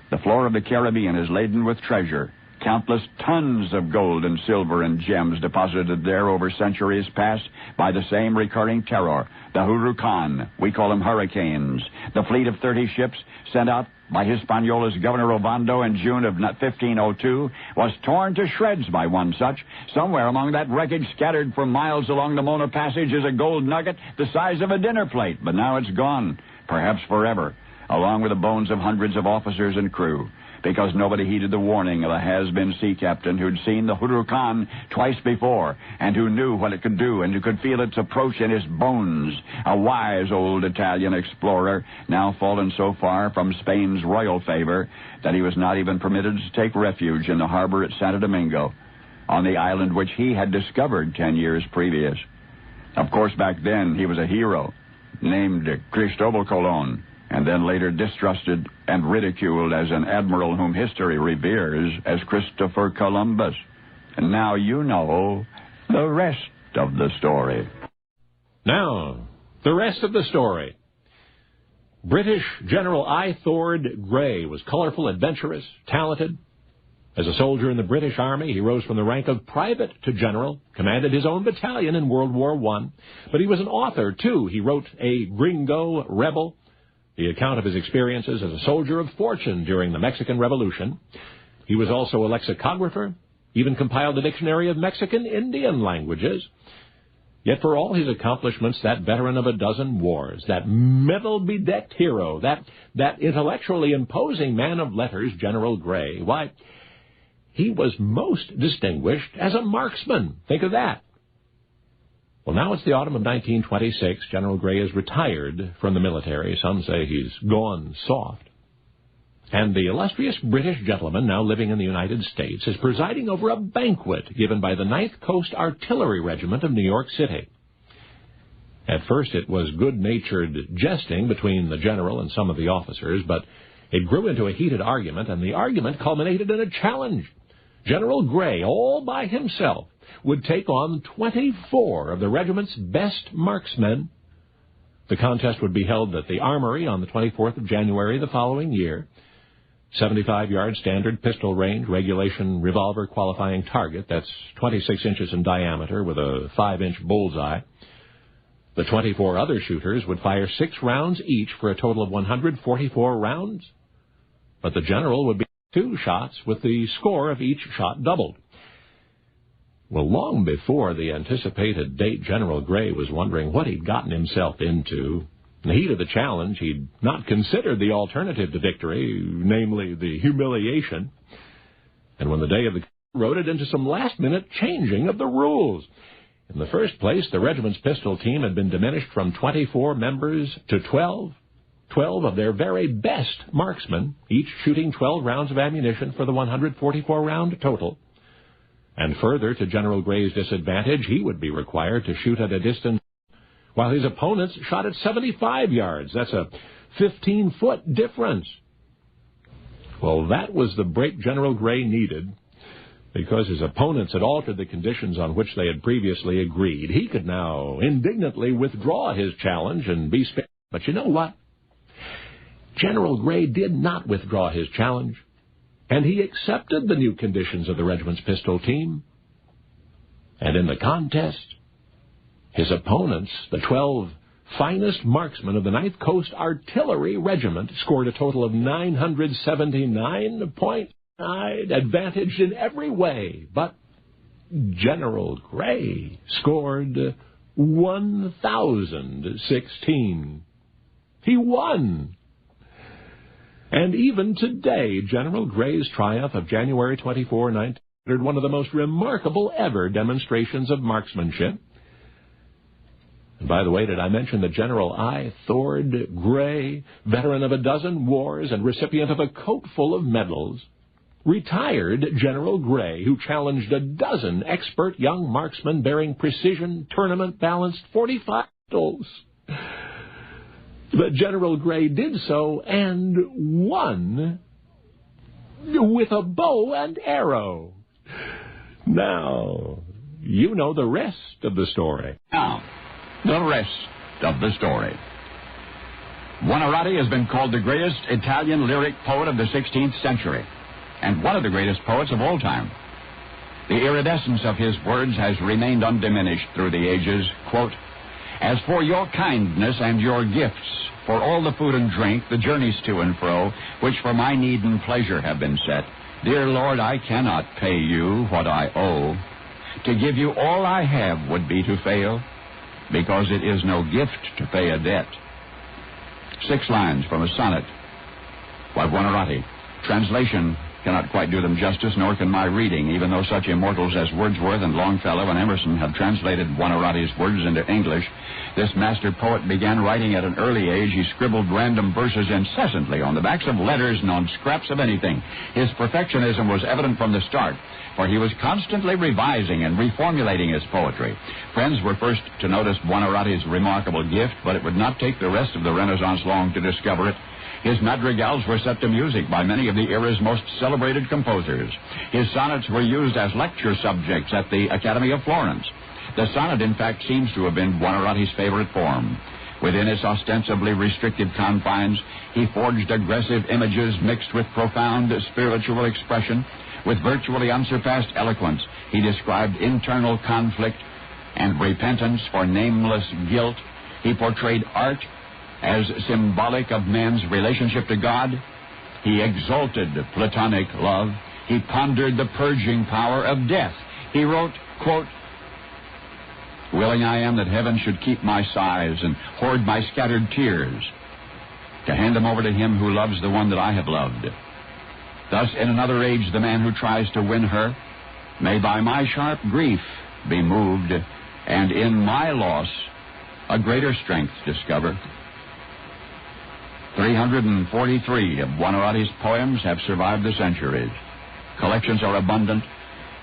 The floor of the Caribbean is laden with treasure. Countless tons of gold and silver and gems deposited there over centuries past by the same recurring terror, the Hurricane. We call them hurricanes. The fleet of 30 ships sent out by Hispaniola's Governor Ovando in June of 1502 was torn to shreds by one such. Somewhere among that wreckage, scattered for miles along the Mona Passage, is a gold nugget the size of a dinner plate, but now it's gone, perhaps forever. along with the bones of hundreds of officers and crew, because nobody heeded the warning of a has-been sea captain who'd seen the Huracan twice before and who knew what it could do and who could feel its approach in his bones. A wise old Italian explorer, now fallen so far from Spain's royal favor that he was not even permitted to take refuge in the harbor at Santo Domingo, on the island which he had discovered 10 years previous. Of course, back then he was a hero, named Cristobal Colon, and then later distrusted and ridiculed as an admiral whom history reveres as Christopher Columbus. And now you know the rest of the story. Now, the rest of the story. British General I. Thord Grey was colorful, adventurous, talented. As a soldier in the British Army, he rose from the rank of private to general, commanded his own battalion in World War I. But he was an author, too. He wrote A Gringo Rebel, the account of his experiences as a soldier of fortune during the Mexican Revolution. He was also a lexicographer, even compiled a dictionary of Mexican Indian languages. Yet for all his accomplishments, that veteran of a dozen wars, that medal-bedecked hero, that intellectually imposing man of letters, General Grey, why, he was most distinguished as a marksman. Think of that. Well, now it's the autumn of 1926. General Grey is retired from the military. Some say he's gone soft. And the illustrious British gentleman, now living in the United States, is presiding over a banquet given by the 9th Coast Artillery Regiment of New York City. At first it was good-natured jesting between the general and some of the officers, but it grew into a heated argument, and the argument culminated in a challenge. General Grey, all by himself, would take on 24 of the regiment's best marksmen. The contest would be held at the Armory on the 24th of January the following year. 75-yard standard pistol range, regulation revolver qualifying target, that's 26 inches in diameter with a 5-inch bullseye. The 24 other shooters would fire 6 rounds each for a total of 144 rounds. But the general would be 2 shots with the score of each shot doubled. Well, long before the anticipated date, General Grey was wondering what he'd gotten himself into. In the heat of the challenge, he'd not considered the alternative to victory, namely the humiliation. And when the day of the wrote it into some last-minute changing of the rules. In the first place, the regiment's pistol team had been diminished from 24 members to 12. 12 of their very best marksmen, each shooting 12 rounds of ammunition for the 144-round total. And further, to General Grey's disadvantage, he would be required to shoot at a distance while his opponents shot at 75 yards. That's a 15-foot difference. Well, that was the break General Grey needed, because his opponents had altered the conditions on which they had previously agreed. He could now indignantly withdraw his challenge and be spared. But you know what? General Grey did not withdraw his challenge, and he accepted the new conditions of the regiment's pistol team. And in the contest, his opponents, the 12 finest marksmen of the 9th Coast Artillery Regiment, scored a total of 979 points, advantaged in every way. But General Grey scored 1,016. He won. And even today, General Grey's triumph of January 24, 1900, one of the most remarkable ever demonstrations of marksmanship. And by the way, did I mention that General I. Thord Grey, veteran of a dozen wars and recipient of a coat full of medals, retired General Grey, who challenged a dozen expert young marksmen bearing precision, tournament-balanced .45 pistols. But General Grey did so and won with a bow and arrow. Now, you know the rest of the story. Now, the rest of the story. Buonarroti has been called the greatest Italian lyric poet of the 16th century, and one of the greatest poets of all time. The iridescence of his words has remained undiminished through the ages. Quote, "As for your kindness and your gifts, for all the food and drink, the journeys to and fro, which for my need and pleasure have been set, dear Lord, I cannot pay you what I owe. To give you all I have would be to fail, because it is no gift to pay a debt." 6 lines from a sonnet by Buonarroti. Translation cannot quite do them justice, nor can my reading, even though such immortals as Wordsworth and Longfellow and Emerson have translated Buonarroti's words into English. This master poet began writing at an early age. He scribbled random verses incessantly on the backs of letters and on scraps of anything. His perfectionism was evident from the start, for he was constantly revising and reformulating his poetry. Friends were first to notice Buonarroti's remarkable gift, but it would not take the rest of the Renaissance long to discover it. His madrigals were set to music by many of the era's most celebrated composers. His sonnets were used as lecture subjects at the Academy of Florence. The sonnet, in fact, seems to have been Buonarroti's favorite form. Within its ostensibly restricted confines, he forged aggressive images mixed with profound spiritual expression. With virtually unsurpassed eloquence, he described internal conflict and repentance for nameless guilt. He portrayed art as symbolic of man's relationship to God. He exalted platonic love. He pondered the purging power of death. He wrote, quote, "Willing I am that heaven should keep my sighs and hoard my scattered tears, to hand them over to him who loves the one that I have loved. Thus, in another age, the man who tries to win her may by my sharp grief be moved, and in my loss a greater strength discover." 343 of Buonarroti's poems have survived the centuries. Collections are abundant.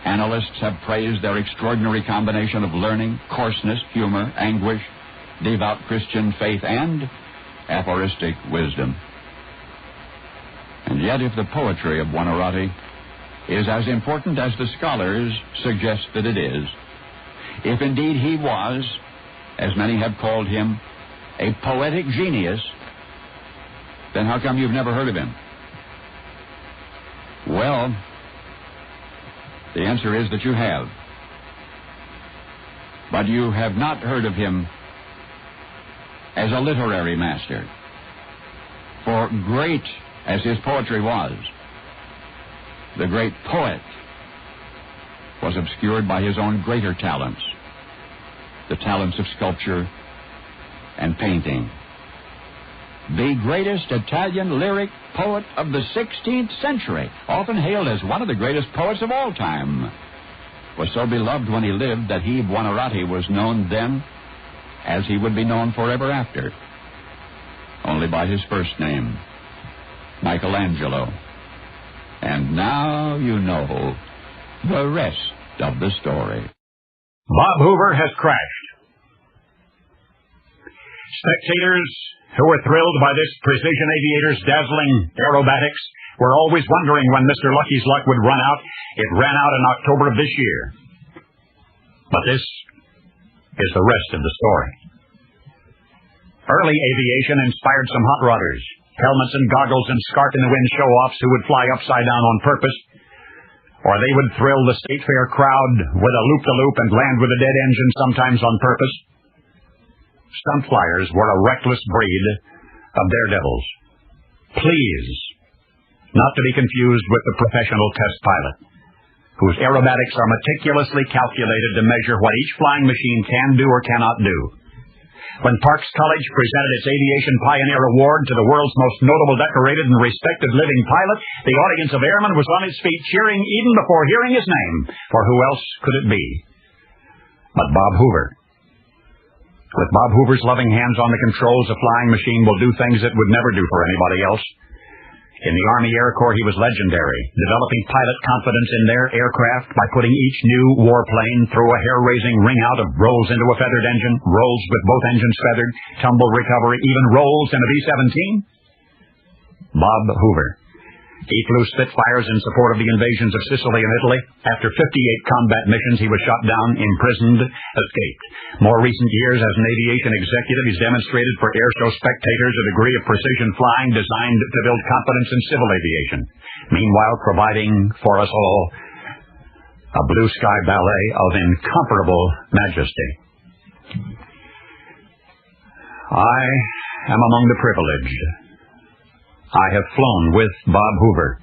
Analysts have praised their extraordinary combination of learning, coarseness, humor, anguish, devout Christian faith, and aphoristic wisdom. And yet, if the poetry of Buonarroti is as important as the scholars suggest that it is, if indeed he was, as many have called him, a poetic genius, then how come you've never heard of him? Well, the answer is that you have. But you have not heard of him as a literary master. For great as his poetry was, the great poet was obscured by his own greater talents, the talents of sculpture and painting. The greatest Italian lyric poet of the 16th century, often hailed as one of the greatest poets of all time, was so beloved when he lived that he, Buonarroti, was known then as he would be known forever after, only by his first name, Michelangelo. And now you know the rest of the story. Bob Hoover has crashed. Spectators who were thrilled by this precision aviator's dazzling aerobatics were always wondering when Mr. Lucky's luck would run out. It ran out in October of this year. But this is the rest of the story. Early aviation inspired some hot rodders, helmets and goggles and scarf-in-the-wind show-offs who would fly upside down on purpose, or they would thrill the state fair crowd with a loop-the-loop and land with a dead engine, sometimes on purpose. Stunt flyers were a reckless breed of daredevils. Please, not to be confused with the professional test pilot, whose aerobatics are meticulously calculated to measure what each flying machine can do or cannot do. When Parks College presented its Aviation Pioneer Award to the world's most notable, decorated, and respected living pilot, the audience of airmen was on its feet cheering even before hearing his name, for who else could it be but Bob Hoover? With Bob Hoover's loving hands on the controls, a flying machine will do things it would never do for anybody else. In the Army Air Corps, he was legendary, developing pilot confidence in their aircraft by putting each new warplane through a hair-raising ring-out of rolls into a feathered engine, rolls with both engines feathered, tumble recovery, even rolls in a B-17. Bob Hoover. He flew Spitfires in support of the invasions of Sicily and Italy. After 58 combat missions, he was shot down, imprisoned, escaped. More recent years, as an aviation executive, he's demonstrated for airshow spectators a degree of precision flying designed to build confidence in civil aviation, meanwhile providing for us all a blue sky ballet of incomparable majesty. I am among the privileged. I have flown with Bob Hoover.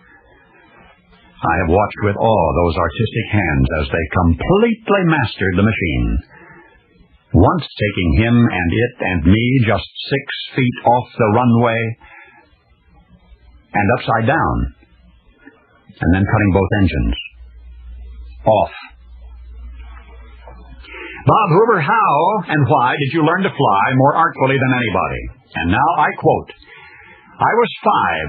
I have watched with awe those artistic hands as they completely mastered the machine, once taking him and it and me just 6 feet off the runway, and upside down, and then cutting both engines off. Bob Hoover, how and why did you learn to fly more artfully than anybody? And now I quote, I was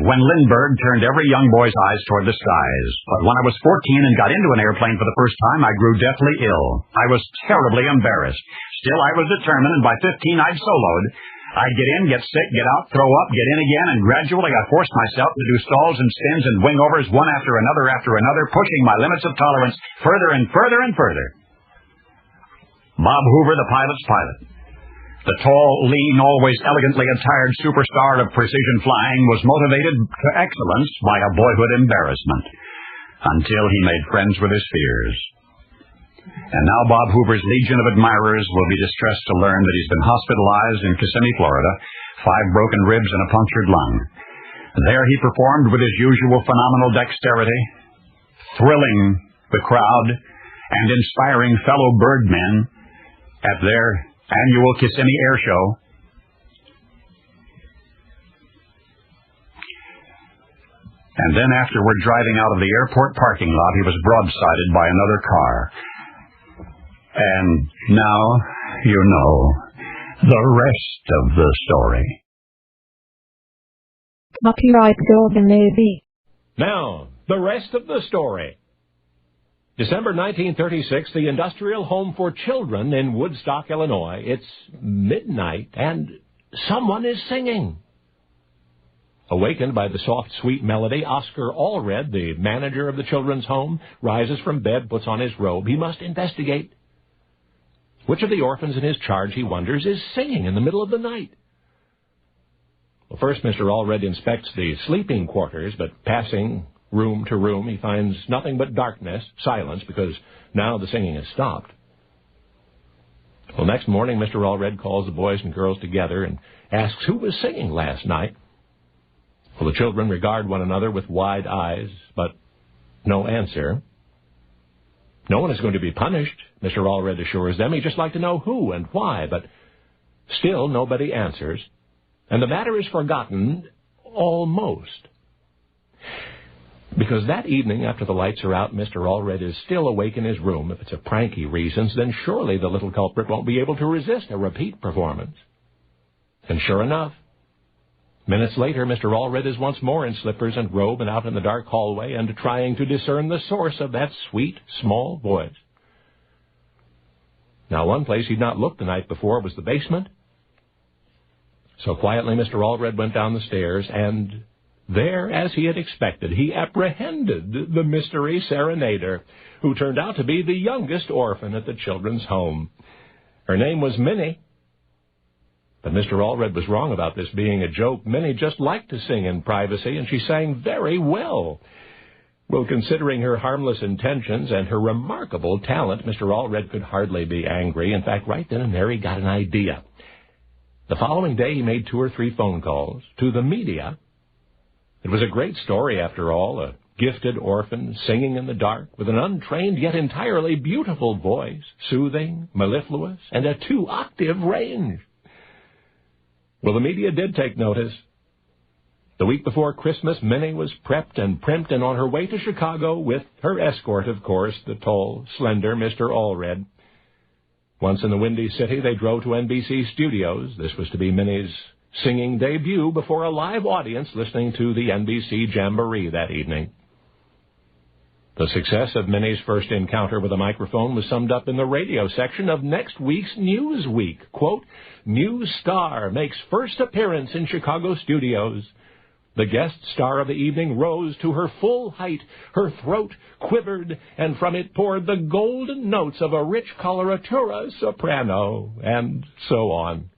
5 when Lindbergh turned every young boy's eyes toward the skies. But when I was 14 and got into an airplane for the first time, I grew deathly ill. I was terribly embarrassed. Still, I was determined, and by 15 I'd soloed. I'd get in, get sick, get out, throw up, get in again, and gradually I forced myself to do stalls and spins and wing-overs one after another, pushing my limits of tolerance further and further and further. Bob Hoover, the pilot's pilot. The tall, lean, always elegantly attired superstar of precision flying was motivated to excellence by a boyhood embarrassment until he made friends with his fears. And now Bob Hoover's legion of admirers will be distressed to learn that he's been hospitalized in Kissimmee, Florida, 5 broken ribs and a punctured lung. There he performed with his usual phenomenal dexterity, thrilling the crowd and inspiring fellow birdmen at their annual Kissimmee Air Show. And then afterward, driving out of the airport parking lot, he was broadsided by another car. And now you know the rest of the story. Copyright Golden Navy. Now, the rest of the story. December 1936, the Industrial Home for Children in Woodstock, Illinois. It's midnight, and someone is singing. Awakened by the soft, sweet melody, Oscar Allred, the manager of the children's home, rises from bed, puts on his robe. He must investigate. Which of the orphans in his charge, he wonders, is singing in the middle of the night? Well, first, Mr. Allred inspects the sleeping quarters, but passing room to room, he finds nothing but darkness, silence, because now the singing has stopped. Well, next morning, Mr. Allred calls the boys and girls together and asks who was singing last night. Well, the children regard one another with wide eyes, but no answer. No one is going to be punished, Mr. Allred assures them. He'd just like to know who and why, but still nobody answers, and the matter is forgotten almost. Because that evening, after the lights are out, Mr. Allred is still awake in his room. If it's a prank he reasons, then surely the little culprit won't be able to resist a repeat performance. And sure enough, minutes later, Mr. Allred is once more in slippers and robe and out in the dark hallway and trying to discern the source of that sweet, small voice. Now, one place he'd not looked the night before was the basement. So quietly, Mr. Allred went down the stairs, and there, as he had expected, he apprehended the mystery serenader, who turned out to be the youngest orphan at the children's home. Her name was Minnie. But Mr. Allred was wrong about this being a joke. Minnie just liked to sing in privacy, and she sang very well. Well, considering her harmless intentions and her remarkable talent, Mr. Allred could hardly be angry. In fact, right then and there he got an idea. The following day he made 2 or 3 phone calls to the media. It was a great story, after all, a gifted orphan singing in the dark with an untrained yet entirely beautiful voice, soothing, mellifluous, and a 2-octave range. Well, the media did take notice. The week before Christmas, Minnie was prepped and primped and on her way to Chicago with her escort, of course, the tall, slender Mr. Allred. Once in the Windy City, they drove to NBC studios. This was to be Minnie's singing debut before a live audience listening to the NBC Jamboree that evening. The success of Minnie's first encounter with a microphone was summed up in the radio section of next week's Newsweek. Quote, "New star makes first appearance in Chicago studios. The guest star of the evening rose to her full height. Her throat quivered, and from it poured the golden notes of a rich coloratura soprano," and so on.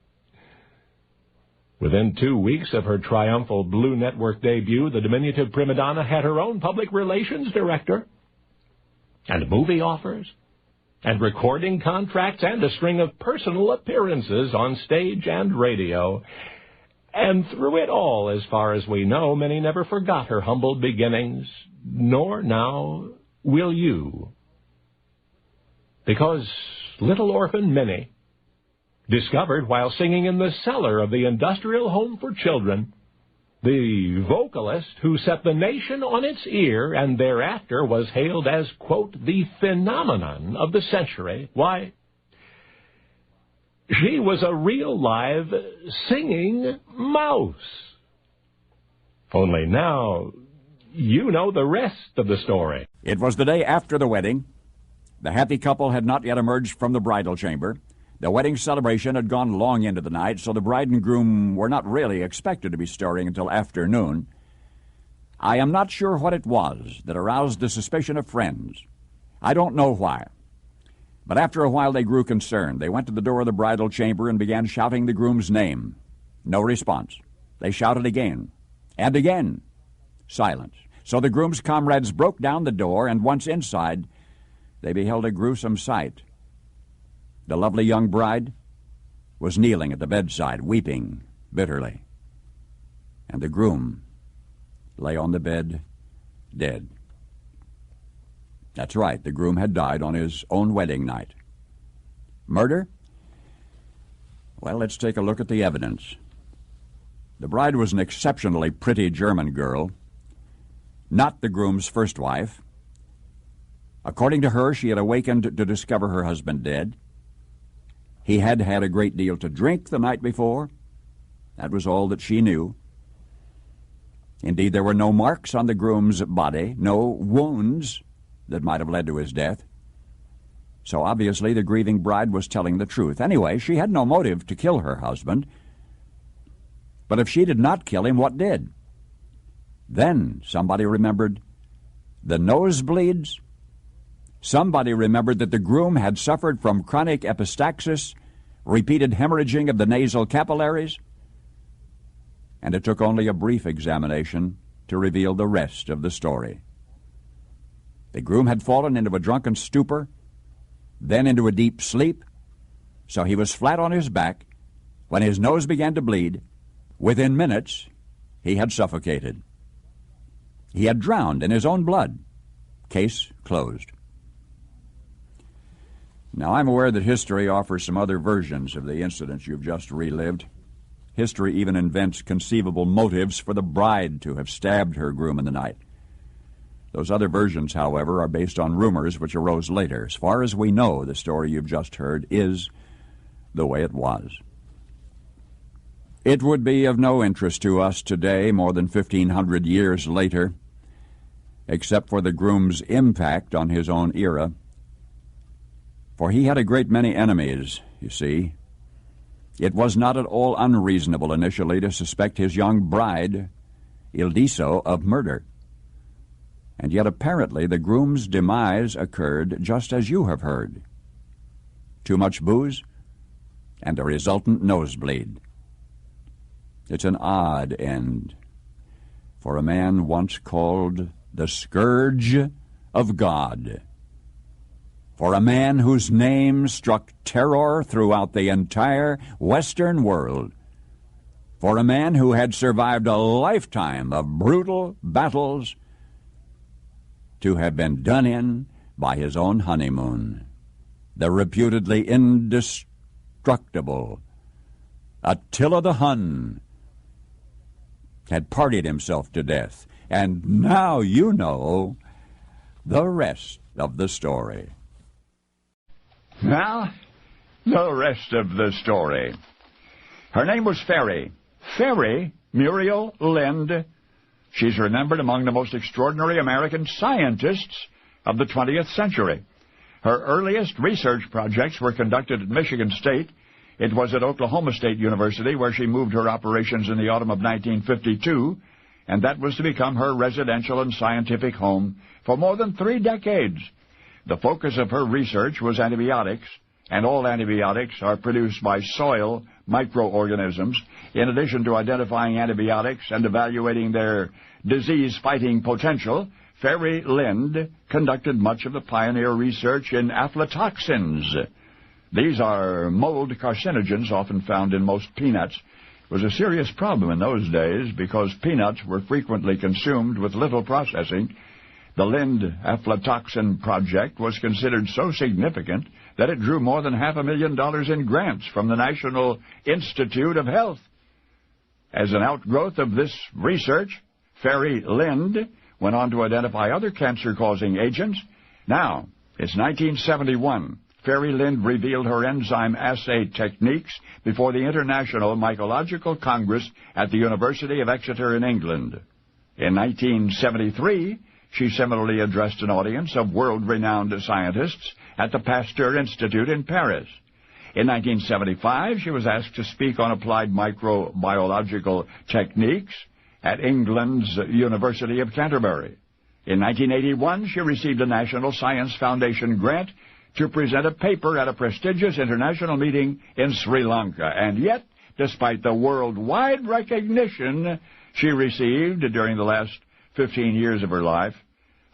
Within 2 weeks of her triumphal Blue Network debut, the diminutive prima donna had her own public relations director, and movie offers, and recording contracts, and a string of personal appearances on stage and radio. And through it all, as far as we know, Minnie never forgot her humble beginnings, nor now will you. Because little orphan Minnie, discovered while singing in the cellar of the Industrial Home for Children, the vocalist who set the nation on its ear and thereafter was hailed as, quote, the phenomenon of the century. Why, she was a real live singing mouse. Only now you know the rest of the story. It was the day after the wedding. The happy couple had not yet emerged from the bridal chamber. The wedding celebration had gone long into the night, so the bride and groom were not really expected to be stirring until afternoon. I am not sure what it was that aroused the suspicion of friends. I don't know why. But after a while they grew concerned. They went to the door of the bridal chamber and began shouting the groom's name. No response. They shouted again. And again. Silence. So the groom's comrades broke down the door, and once inside, they beheld a gruesome sight. The lovely young bride was kneeling at the bedside, weeping bitterly. And the groom lay on the bed, dead. That's right, the groom had died on his own wedding night. Murder? Well, let's take a look at the evidence. The bride was an exceptionally pretty German girl, not the groom's first wife. According to her, she had awakened to discover her husband dead. He had had a great deal to drink the night before. That was all that she knew. Indeed, there were no marks on the groom's body, no wounds that might have led to his death. So obviously the grieving bride was telling the truth. Anyway, she had no motive to kill her husband. But if she did not kill him, what did? Then somebody remembered the nosebleeds. Somebody remembered that the groom had suffered from chronic epistaxis, repeated hemorrhaging of the nasal capillaries, and it took only a brief examination to reveal the rest of the story. The groom had fallen into a drunken stupor, then into a deep sleep, so he was flat on his back when his nose began to bleed. Within minutes, he had suffocated. He had drowned in his own blood. Case closed. Now, I'm aware that history offers some other versions of the incidents you've just relived. History even invents conceivable motives for the bride to have stabbed her groom in the night. Those other versions, however, are based on rumors which arose later. As far as we know, the story you've just heard is the way it was. It would be of no interest to us today, more than 1,500 years later, except for the groom's impact on his own era. For he had a great many enemies, you see. It was not at all unreasonable initially to suspect his young bride, Ildiso, of murder. And yet apparently the groom's demise occurred just as you have heard. Too much booze and a resultant nosebleed. It's an odd end for a man once called the Scourge of God. For a man whose name struck terror throughout the entire Western world. For a man who had survived a lifetime of brutal battles to have been done in by his own honeymoon. The reputedly indestructible Attila the Hun had partied himself to death. And now you know the rest of the story. Well, the rest of the story. Her name was Fairy. Fairy Muriel Lind. She's remembered among the most extraordinary American scientists of the 20th century. Her earliest research projects were conducted at Michigan State. It was at Oklahoma State University where she moved her operations in the autumn of 1952, and that was to become her residential and scientific home for more than 3 decades. The focus of her research was antibiotics, and all antibiotics are produced by soil microorganisms. In addition to identifying antibiotics and evaluating their disease-fighting potential, Fairy Lind conducted much of the pioneer research in aflatoxins. These are mold carcinogens often found in most peanuts. It was a serious problem in those days because peanuts were frequently consumed with little processing. The Lind aflatoxin project was considered so significant that it drew more than $500,000 in grants from the National Institute of Health. As an outgrowth of this research, Ferry Lind went on to identify other cancer-causing agents. Now, it's 1971. Ferry Lind revealed her enzyme assay techniques before the International Mycological Congress at the University of Exeter in England. In 1973, she similarly addressed an audience of world-renowned scientists at the Pasteur Institute in Paris. In 1975, she was asked to speak on applied microbiological techniques at England's University of Canterbury. In 1981, she received a National Science Foundation grant to present a paper at a prestigious international meeting in Sri Lanka. And yet, despite the worldwide recognition she received during the last 15 years of her life,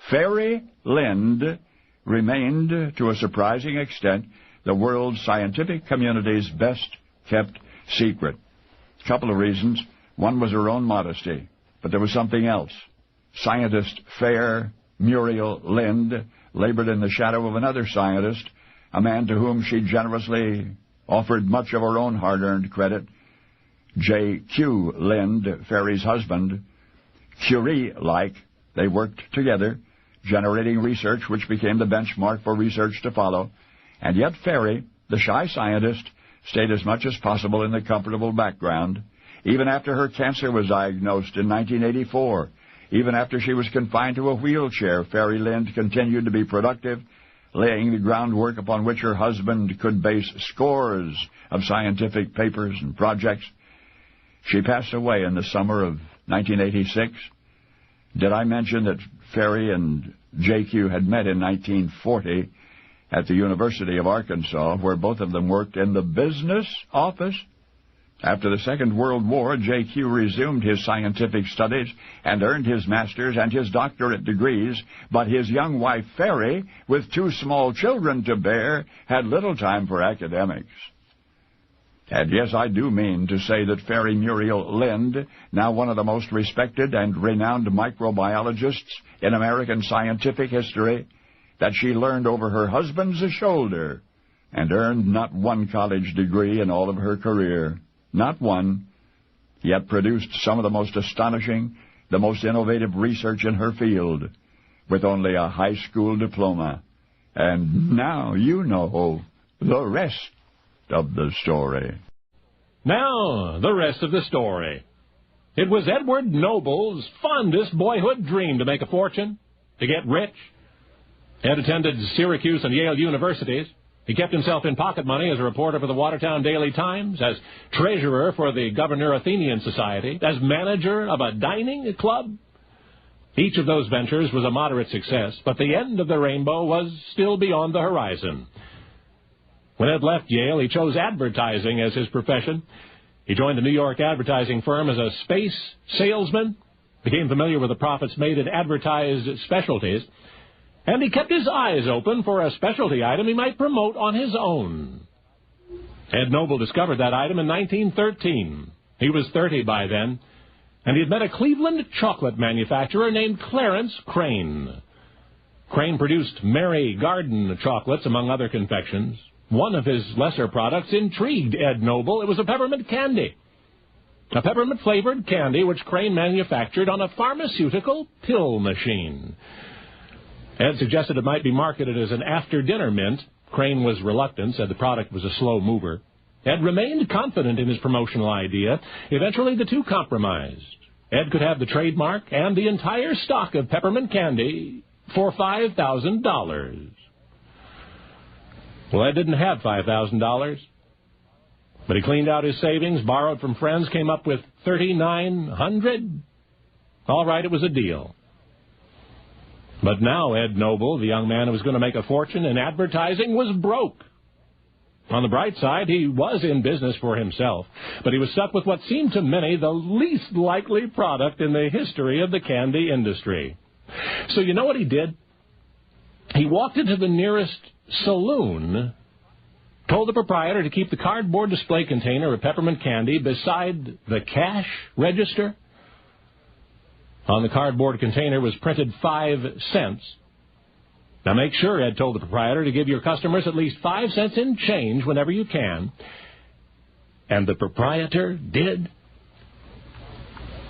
Ferry Lind remained, to a surprising extent, the world's scientific community's best-kept secret. A couple of reasons. One was her own modesty, but there was something else. Scientist Fair Muriel Lind labored in the shadow of another scientist, a man to whom she generously offered much of her own hard-earned credit, J.Q. Lind, Ferry's husband. Curie-like, they worked together, generating research which became the benchmark for research to follow. And yet Ferry, the shy scientist, stayed as much as possible in the comfortable background. Even after her cancer was diagnosed in 1984, even after she was confined to a wheelchair, Ferry Lind continued to be productive, laying the groundwork upon which her husband could base scores of scientific papers and projects. She passed away in the summer of 1986. Did I mention that Ferry and J.Q. had met in 1940 at the University of Arkansas, where both of them worked in the business office? After the Second World War, J.Q. resumed his scientific studies and earned his master's and his doctorate degrees, but his young wife, Ferry, with 2 small children to bear, had little time for academics. And yes, I do mean to say that Ferry Muriel Lind, now one of the most respected and renowned microbiologists in American scientific history, that she learned over her husband's shoulder and earned not one college degree in all of her career. Not one, yet produced some of the most astonishing, the most innovative research in her field, with only a high school diploma. And now you know the rest of the story. Now, the rest of the story. It was Edward Noble's fondest boyhood dream to make a fortune, to get rich. Ed attended Syracuse and Yale universities. He kept himself in pocket money as a reporter for the Watertown Daily Times, as treasurer for the Governor Athenian Society, as manager of a dining club. Each of those ventures was a moderate success, but the end of the rainbow was still beyond the horizon. When Ed left Yale, he chose advertising as his profession. He joined the New York advertising firm as a space salesman, became familiar with the profits made in advertised specialties, and he kept his eyes open for a specialty item he might promote on his own. Ed Noble discovered that item in 1913. He was 30 by then, and he had met a Cleveland chocolate manufacturer named Clarence Crane. Crane produced Mary Garden chocolates, among other confections. One of his lesser products intrigued Ed Noble. It was a peppermint candy. A peppermint-flavored candy which Crane manufactured on a pharmaceutical pill machine. Ed suggested it might be marketed as an after-dinner mint. Crane was reluctant, said the product was a slow mover. Ed remained confident in his promotional idea. Eventually, the two compromised. Ed could have the trademark and the entire stock of peppermint candy for $5,000. Well, Ed didn't have $5,000, but he cleaned out his savings, borrowed from friends, came up with $3,900. All right, it was a deal. But now Ed Noble, the young man who was going to make a fortune in advertising, was broke. On the bright side, he was in business for himself, but he was stuck with what seemed to many the least likely product in the history of the candy industry. So you know what he did? He walked into the nearest saloon, told the proprietor to keep the cardboard display container of peppermint candy beside the cash register. On the cardboard container was printed 5 cents. Now make sure, Ed told the proprietor, to give your customers at least 5 cents in change whenever you can. And the proprietor did.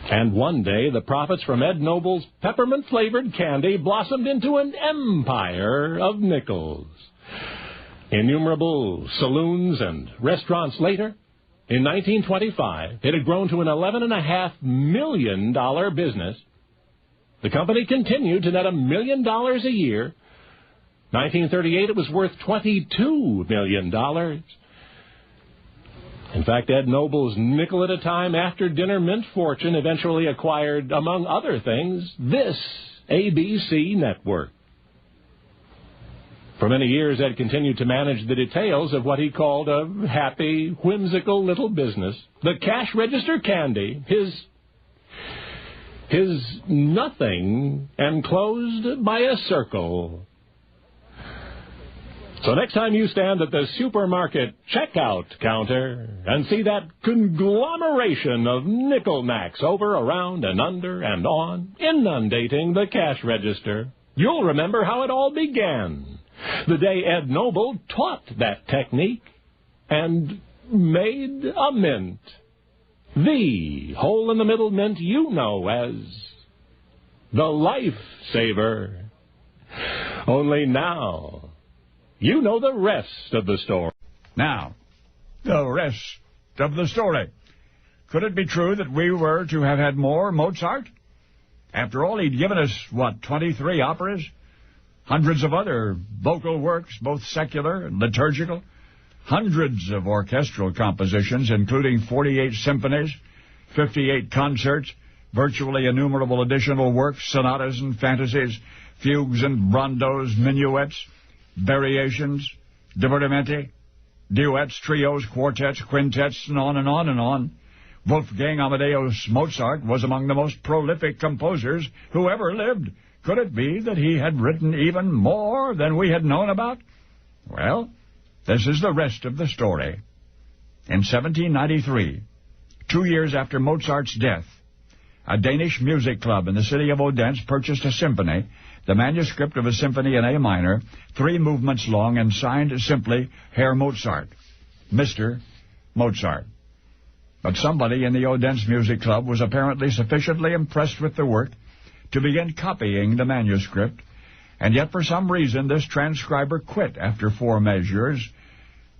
And one day, the profits from Ed Noble's peppermint-flavored candy blossomed into an empire of nickels. Innumerable saloons and restaurants later, in 1925, it had grown to an $11.5 million business. The company continued to net $1 million a year. 1938, it was worth $22 million. In fact, Ed Noble's nickel-at-a-time after-dinner mint fortune eventually acquired, among other things, this ABC network. For many years, Ed continued to manage the details of what he called a happy, whimsical little business. The cash register candy, his nothing enclosed by a circle. So next time you stand at the supermarket checkout counter and see that conglomeration of nickel-knacks over, around, and under, and on, inundating the cash register, you'll remember how it all began. The day Ed Noble taught that technique and made a mint. The hole-in-the-middle mint you know as the Lifesaver. Only now, you know the rest of the story. Now, the rest of the story. Could it be true that we were to have had more Mozart? After all, he'd given us, 23 operas? Hundreds of other vocal works, both secular and liturgical. Hundreds of orchestral compositions, including 48 symphonies, 58 concerts, virtually innumerable additional works, sonatas and fantasies, fugues and rondos, minuets, variations, divertimenti, duets, trios, quartets, quintets, and on and on and on. Wolfgang Amadeus Mozart was among the most prolific composers who ever lived. Could it be that he had written even more than we had known about? Well, this is the rest of the story. In 1793, 2 years after Mozart's death, a Danish music club in the city of Odense purchased a symphony, the manuscript of a symphony in A minor, 3 movements long, and signed simply Herr Mozart, Mr. Mozart. But somebody in the Odense Music Club was apparently sufficiently impressed with the work to begin copying the manuscript, and yet for some reason this transcriber quit after 4 measures.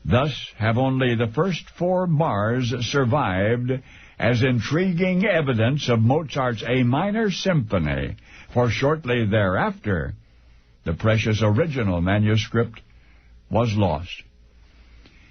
Thus have only the first 4 bars survived as intriguing evidence of Mozart's A minor symphony, for shortly thereafter the precious original manuscript was lost.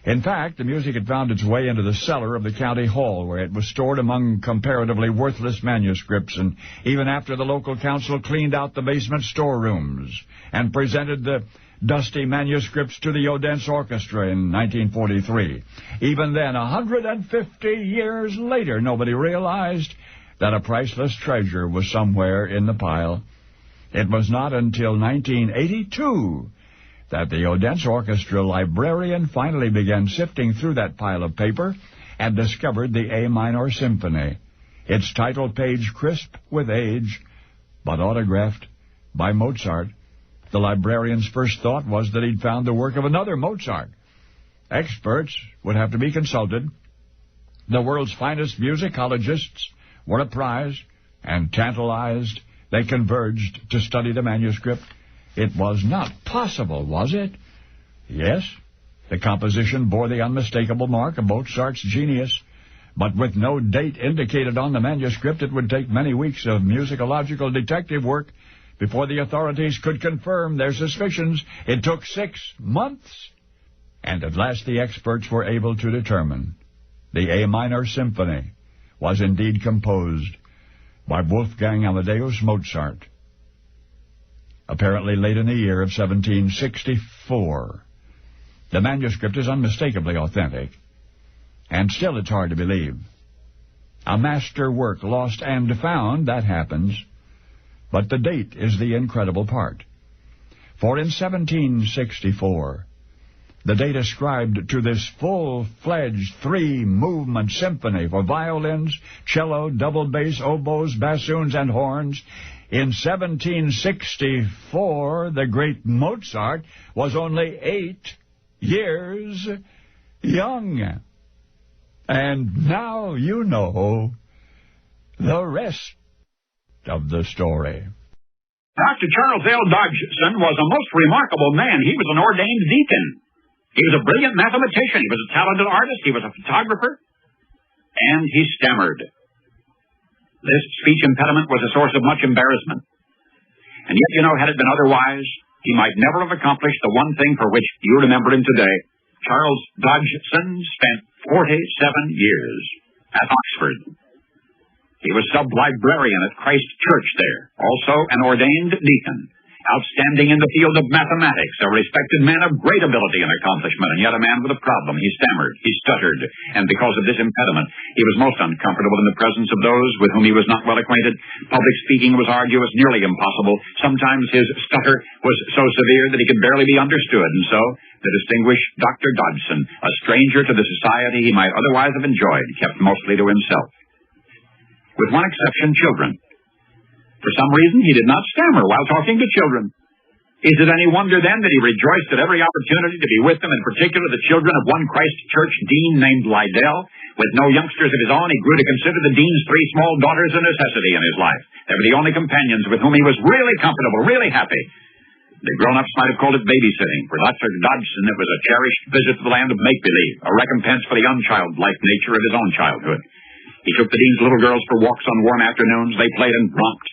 In fact, the music had found its way into the cellar of the county hall, where it was stored among comparatively worthless manuscripts, and even after the local council cleaned out the basement storerooms and presented the dusty manuscripts to the Odense Orchestra in 1943, even then, 150 years later, nobody realized that a priceless treasure was somewhere in the pile. It was not until 1982 that the Odense Orchestra librarian finally began sifting through that pile of paper and discovered the A minor symphony, its title page crisp with age, but autographed by Mozart. The librarian's first thought was that he'd found the work of another Mozart. Experts would have to be consulted. The world's finest musicologists were apprised, and tantalized, they converged to study the manuscript. It was not possible, was it? Yes, the composition bore the unmistakable mark of Mozart's genius, but with no date indicated on the manuscript, it would take many weeks of musicological detective work before the authorities could confirm their suspicions. It took 6 months, and at last the experts were able to determine the A minor symphony was indeed composed by Wolfgang Amadeus Mozart. Apparently late in the year of 1764. The manuscript is unmistakably authentic, and still it's hard to believe. A master work lost and found, that happens, but the date is the incredible part. For in 1764, the date ascribed to this full-fledged 3-movement symphony for violins, cello, double bass, oboes, bassoons, and horns. In 1764, the great Mozart was only 8 years young. And now you know the rest of the story. Dr. Charles L. Dodgson was a most remarkable man. He was an ordained deacon. He was a brilliant mathematician. He was a talented artist. He was a photographer. And he stammered. This speech impediment was a source of much embarrassment. And yet, had it been otherwise, he might never have accomplished the one thing for which you remember him today. Charles Dodgson spent 47 years at Oxford. He was sub-librarian at Christ Church there, also an ordained deacon, outstanding in the field of mathematics, a respected man of great ability and accomplishment, and yet a man with a problem. He stammered, he stuttered, and because of this impediment, he was most uncomfortable in the presence of those with whom he was not well acquainted. Public speaking was arduous, nearly impossible. Sometimes his stutter was so severe that he could barely be understood, and so the distinguished Dr. Dodgson, a stranger to the society he might otherwise have enjoyed, kept mostly to himself. With one exception, children. For some reason, he did not stammer while talking to children. Is it any wonder, then, that he rejoiced at every opportunity to be with them, in particular the children of one Christ Church dean named Liddell? With no youngsters of his own, he grew to consider the dean's 3 small daughters a necessity in his life. They were the only companions with whom he was really comfortable, really happy. The grown-ups might have called it babysitting. For Dr. Dodgson, it was a cherished visit to the land of make-believe, a recompense for the unchildlike nature of his own childhood. He took the dean's little girls for walks on warm afternoons. They played and romped,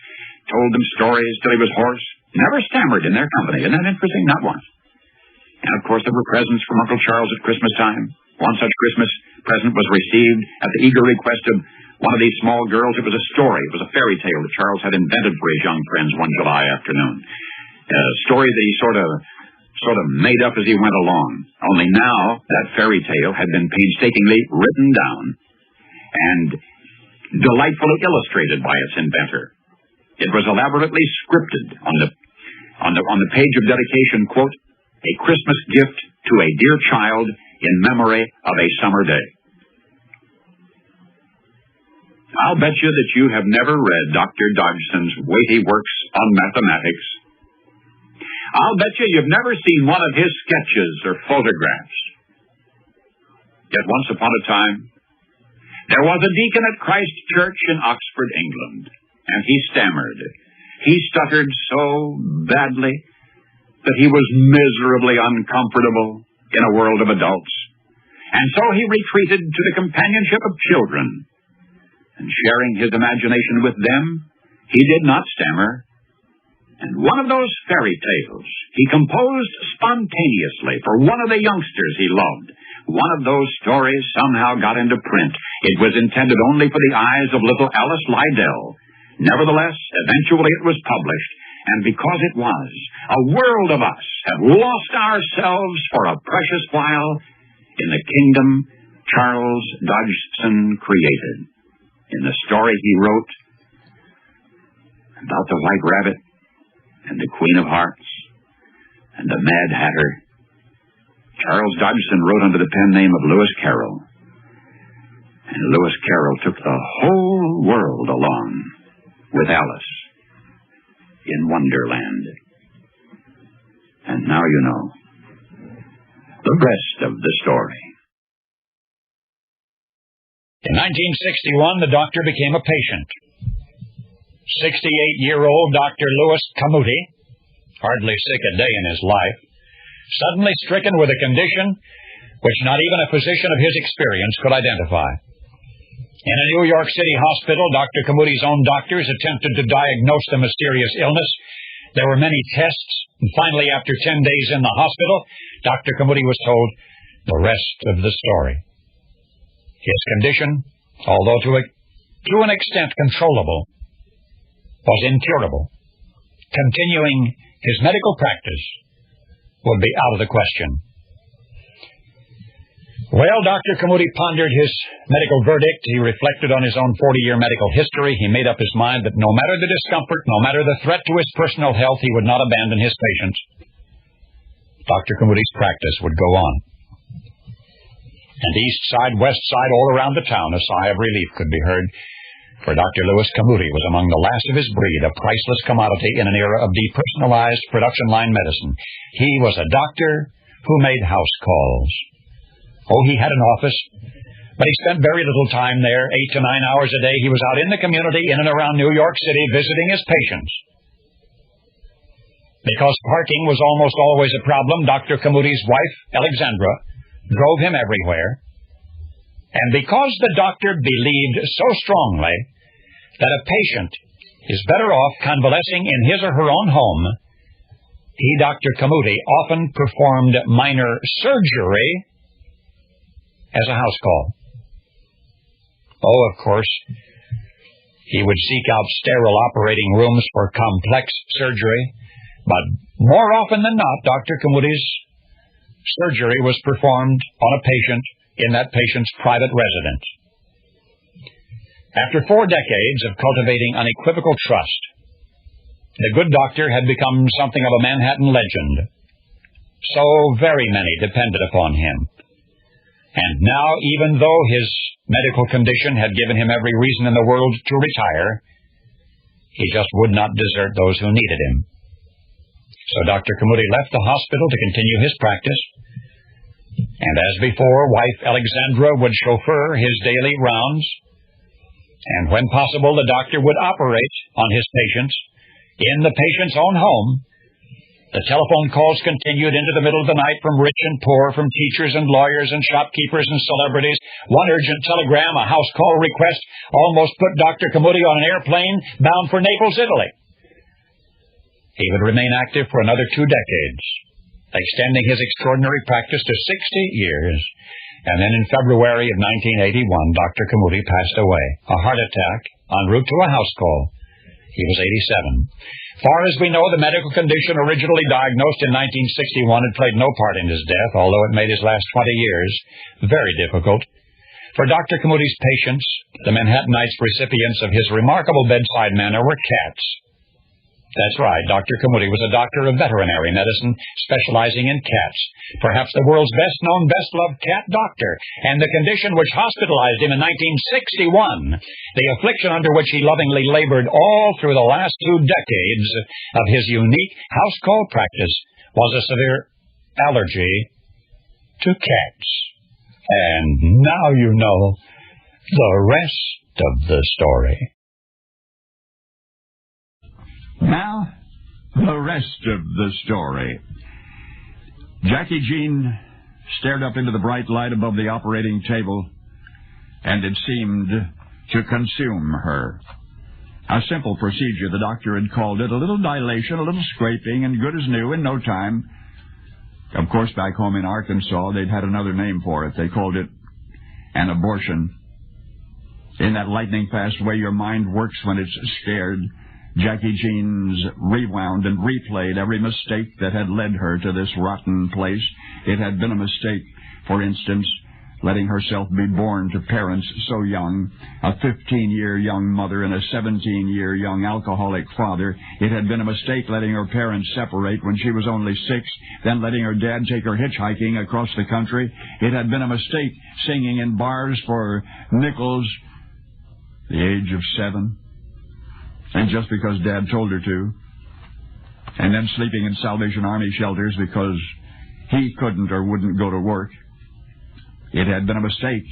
told them stories till he was hoarse, never stammered in their company. Isn't that interesting? Not once. And, of course, there were presents from Uncle Charles at Christmas time. One such Christmas present was received at the eager request of one of these small girls. It was a story. It was a fairy tale that Charles had invented for his young friends one July afternoon. A story that he sort of made up as he went along. Only now that fairy tale had been painstakingly written down and delightfully illustrated by its inventor. It was elaborately scripted on the page of dedication, quote, "A Christmas gift to a dear child in memory of a summer day." I'll bet you that you have never read Dr. Dodgson's weighty works on mathematics. I'll bet you've never seen one of his sketches or photographs. Yet once upon a time, there was a deacon at Christ Church in Oxford, England, and he stammered. He stuttered so badly that he was miserably uncomfortable in a world of adults. And so he retreated to the companionship of children. And sharing his imagination with them, he did not stammer. And one of those fairy tales he composed spontaneously for one of the youngsters he loved. One of those stories somehow got into print. It was intended only for the eyes of little Alice Liddell. Nevertheless, eventually it was published, and because it was, a world of us have lost ourselves for a precious while in the kingdom Charles Dodgson created. In the story he wrote about the White Rabbit and the Queen of Hearts and the Mad Hatter, Charles Dodgson wrote under the pen name of Lewis Carroll. And Lewis Carroll took the whole world along with Alice in Wonderland. And now you know the rest of the story. In 1961, the doctor became a patient. 68-year-old Dr. Louis Camuti, hardly sick a day in his life, suddenly stricken with a condition which not even a physician of his experience could identify. In a New York City hospital, Dr. Camuti's own doctors attempted to diagnose the mysterious illness. There were many tests, and finally, after 10 days in the hospital, Dr. Camuti was told the rest of the story. His condition, although to an extent controllable, was incurable. Continuing his medical practice would be out of the question. Well, Dr. Camuti pondered his medical verdict. He reflected on his own 40-year medical history. He made up his mind that no matter the discomfort, no matter the threat to his personal health, he would not abandon his patients. Dr. Camuti's practice would go on. And east side, west side, all around the town, a sigh of relief could be heard. For Dr. Louis Camuti was among the last of his breed, a priceless commodity in an era of depersonalized production line medicine. He was a doctor who made house calls. Oh, he had an office, But he spent very little time there, 8 to 9 hours a day. He was out in the community, in and around New York City, visiting his patients. Because parking was almost always a problem, Dr. Camuti's wife, Alexandra, drove him everywhere. And because the doctor believed so strongly that a patient is better off convalescing in his or her own home, he, Dr. Camuti, often performed minor surgery as a house call. Oh, of course, he would seek out sterile operating rooms for complex surgery, but more often than not, Dr. Camuti's surgery was performed on a patient in that patient's private residence. After 4 decades of cultivating unequivocal trust, the good doctor had become something of a Manhattan legend. So very many depended upon him. And now, even though his medical condition had given him every reason in the world to retire, he just would not desert those who needed him. So Dr. Camuti left the hospital to continue his practice, and as before, wife Alexandra would chauffeur his daily rounds, and when possible, the doctor would operate on his patients in the patient's own home. The telephone calls continued into the middle of the night from rich and poor, from teachers and lawyers and shopkeepers and celebrities. One urgent telegram, a house call request, almost put Dr. Camuti on an airplane bound for Naples, Italy. He would remain active for another 2 decades, extending his extraordinary practice to 60 years. And then in February of 1981, Dr. Camuti passed away, a heart attack en route to a house call. He was 87. Far as we know, the medical condition originally diagnosed in 1961 had played no part in his death, although it made his last 20 years very difficult. For Dr. Camuti's patients, the Manhattanites recipients of his remarkable bedside manner, were cats. That's right, Dr. Camuti was a doctor of veterinary medicine, specializing in cats. Perhaps the world's best-known, best-loved cat doctor, and the condition which hospitalized him in 1961, the affliction under which he lovingly labored all through the last 2 decades of his unique house call practice, was a severe allergy to cats. And now you know the rest of the story. Now, the rest of the story. Jackie Jean stared up into the bright light above the operating table, and it seemed to consume her. A simple procedure, the doctor had called it, a little dilation, a little scraping, and good as new in no time. Of course, back home in Arkansas, they'd had another name for it. They called it an abortion. In that lightning-fast way your mind works when it's scared, Jackie Jean's rewound and replayed every mistake that had led her to this rotten place. It had been a mistake, for instance, letting herself be born to parents so young, a 15-year young mother and a 17-year young alcoholic father. It had been a mistake letting her parents separate when she was only 6, then letting her dad take her hitchhiking across the country. It had been a mistake singing in bars for nickels, the age of 7. And just because Dad told her to. And then sleeping in Salvation Army shelters because he couldn't or wouldn't go to work. It had been a mistake,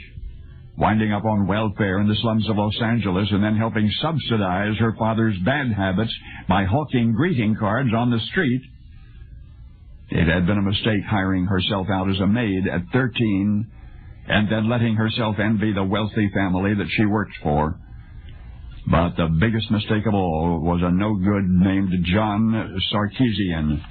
winding up on welfare in the slums of Los Angeles and then helping subsidize her father's bad habits by hawking greeting cards on the street. It had been a mistake hiring herself out as a maid at 13 and then letting herself envy the wealthy family that she worked for. But the biggest mistake of all was a no-good named John Sarkeesian.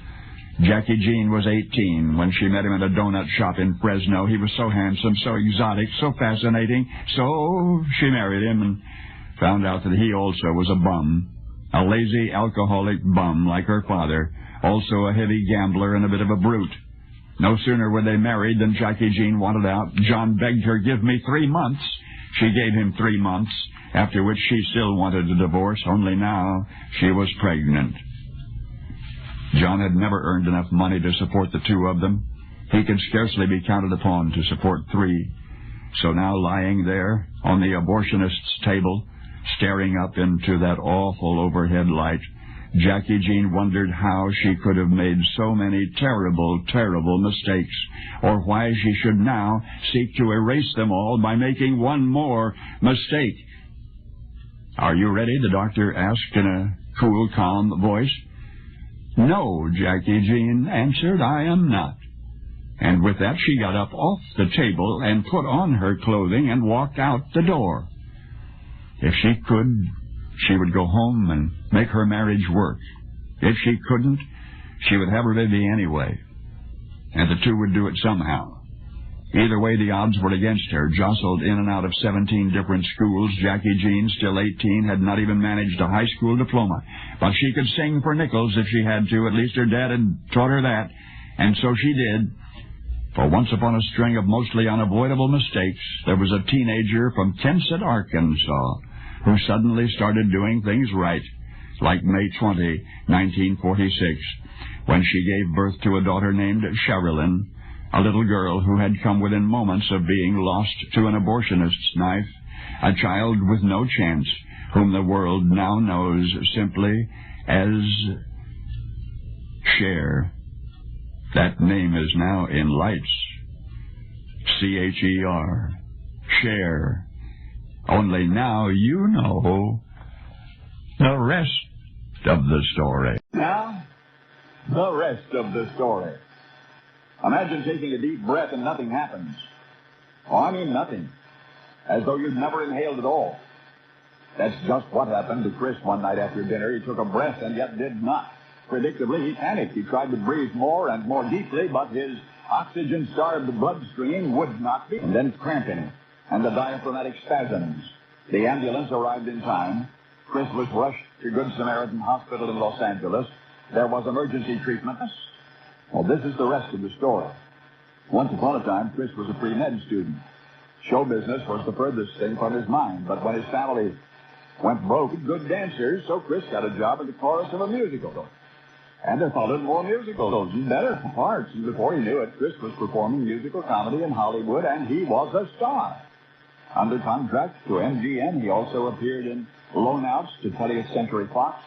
Jackie Jean was 18 when she met him at a donut shop in Fresno. He was so handsome, so exotic, so fascinating. So she married him and found out that he also was a bum. A lazy, alcoholic bum like her father. Also a heavy gambler and a bit of a brute. No sooner were they married than Jackie Jean wanted out. John begged her, "Give me 3 months." She gave him 3 months, after which she still wanted a divorce, only now she was pregnant. John had never earned enough money to support the 2 of them. He could scarcely be counted upon to support 3. So now lying there on the abortionist's table, staring up into that awful overhead light, Jackie Jean wondered how she could have made so many terrible, terrible mistakes, or why she should now seek to erase them all by making one more mistake. "Are you ready?" the doctor asked in a cool, calm voice. "No," Jackie Jean answered, "I am not." And with that, she got up off the table and put on her clothing and walked out the door. If she could, she would go home and make her marriage work. If she couldn't, she would have her baby anyway. And the two would do it somehow. Either way, the odds were against her. Jostled in and out of 17 different schools, Jackie Jean, still 18, had not even managed a high school diploma. But she could sing for nickels if she had to. At least her dad had taught her that. And so she did. For once upon a string of mostly unavoidable mistakes, there was a teenager from Kensett, Arkansas, who suddenly started doing things right, like May 20, 1946, when she gave birth to a daughter named Sherilyn, a little girl who had come within moments of being lost to an abortionist's knife, a child with no chance, whom the world now knows simply as Cher. That name is now in lights. Cher. Cher. Only now you know the rest of the story. Now, the rest of the story. Imagine taking a deep breath and nothing happens. Oh, I mean nothing. As though you'd never inhaled at all. That's just what happened to Chris one night after dinner. He took a breath and yet did not. Predictably, he panicked. He tried to breathe more and more deeply, but his oxygen-starved bloodstream would not be. And then cramping and the diaphragmatic spasms. The ambulance arrived in time. Chris was rushed to Good Samaritan Hospital in Los Angeles. There was emergency treatment. Well, this is the rest of the story. Once upon a time, Chris was a pre-med student. Show business was the furthest thing from his mind, but when his family went broke, good dancers, so Chris got a job in the chorus of a musical. And there followed more musicals and better parts. And before he knew it, Chris was performing musical comedy in Hollywood, and he was a star. Under contract to MGM, he also appeared in loan-outs to 20th Century Fox.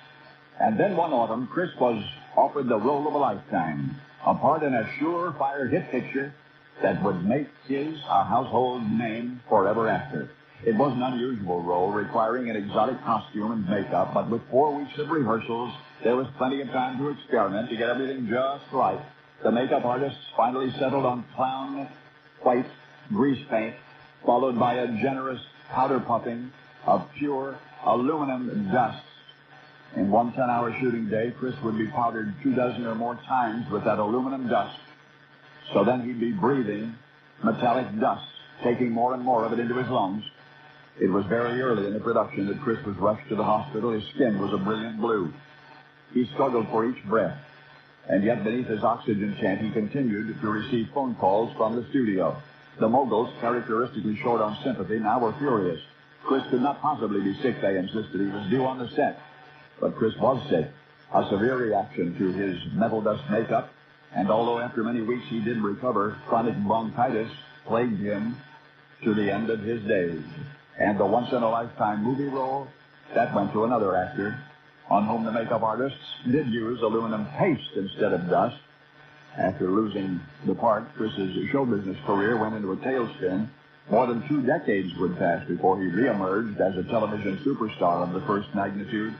And then one autumn, Chris was offered the role of a lifetime, a part in a surefire hit picture that would make his a household name forever after. It was an unusual role, requiring an exotic costume and makeup, but with 4 weeks of rehearsals, there was plenty of time to experiment to get everything just right. The makeup artists finally settled on clown white grease paint, followed by a generous powder puffing of pure aluminum dust. In one 10-hour shooting day, Chris would be powdered 24 or more times with that aluminum dust. So then he'd be breathing metallic dust, taking more and more of it into his lungs. It was very early in the production that Chris was rushed to the hospital. His skin was a brilliant blue. He struggled for each breath, and yet beneath his oxygen chant, he continued to receive phone calls from the studio. The moguls, characteristically short on sympathy, now were furious. Chris could not possibly be sick, they insisted. He was due on the set. But Chris was sick, a severe reaction to his metal dust makeup, and although after many weeks he did recover, chronic bronchitis plagued him to the end of his days. And the once-in-a-lifetime movie role, that went to another actor, on whom the makeup artists did use aluminum paste instead of dust. After losing the part, Chris's show business career went into a tailspin. More than 2 decades would pass before he reemerged as a television superstar of the first magnitude.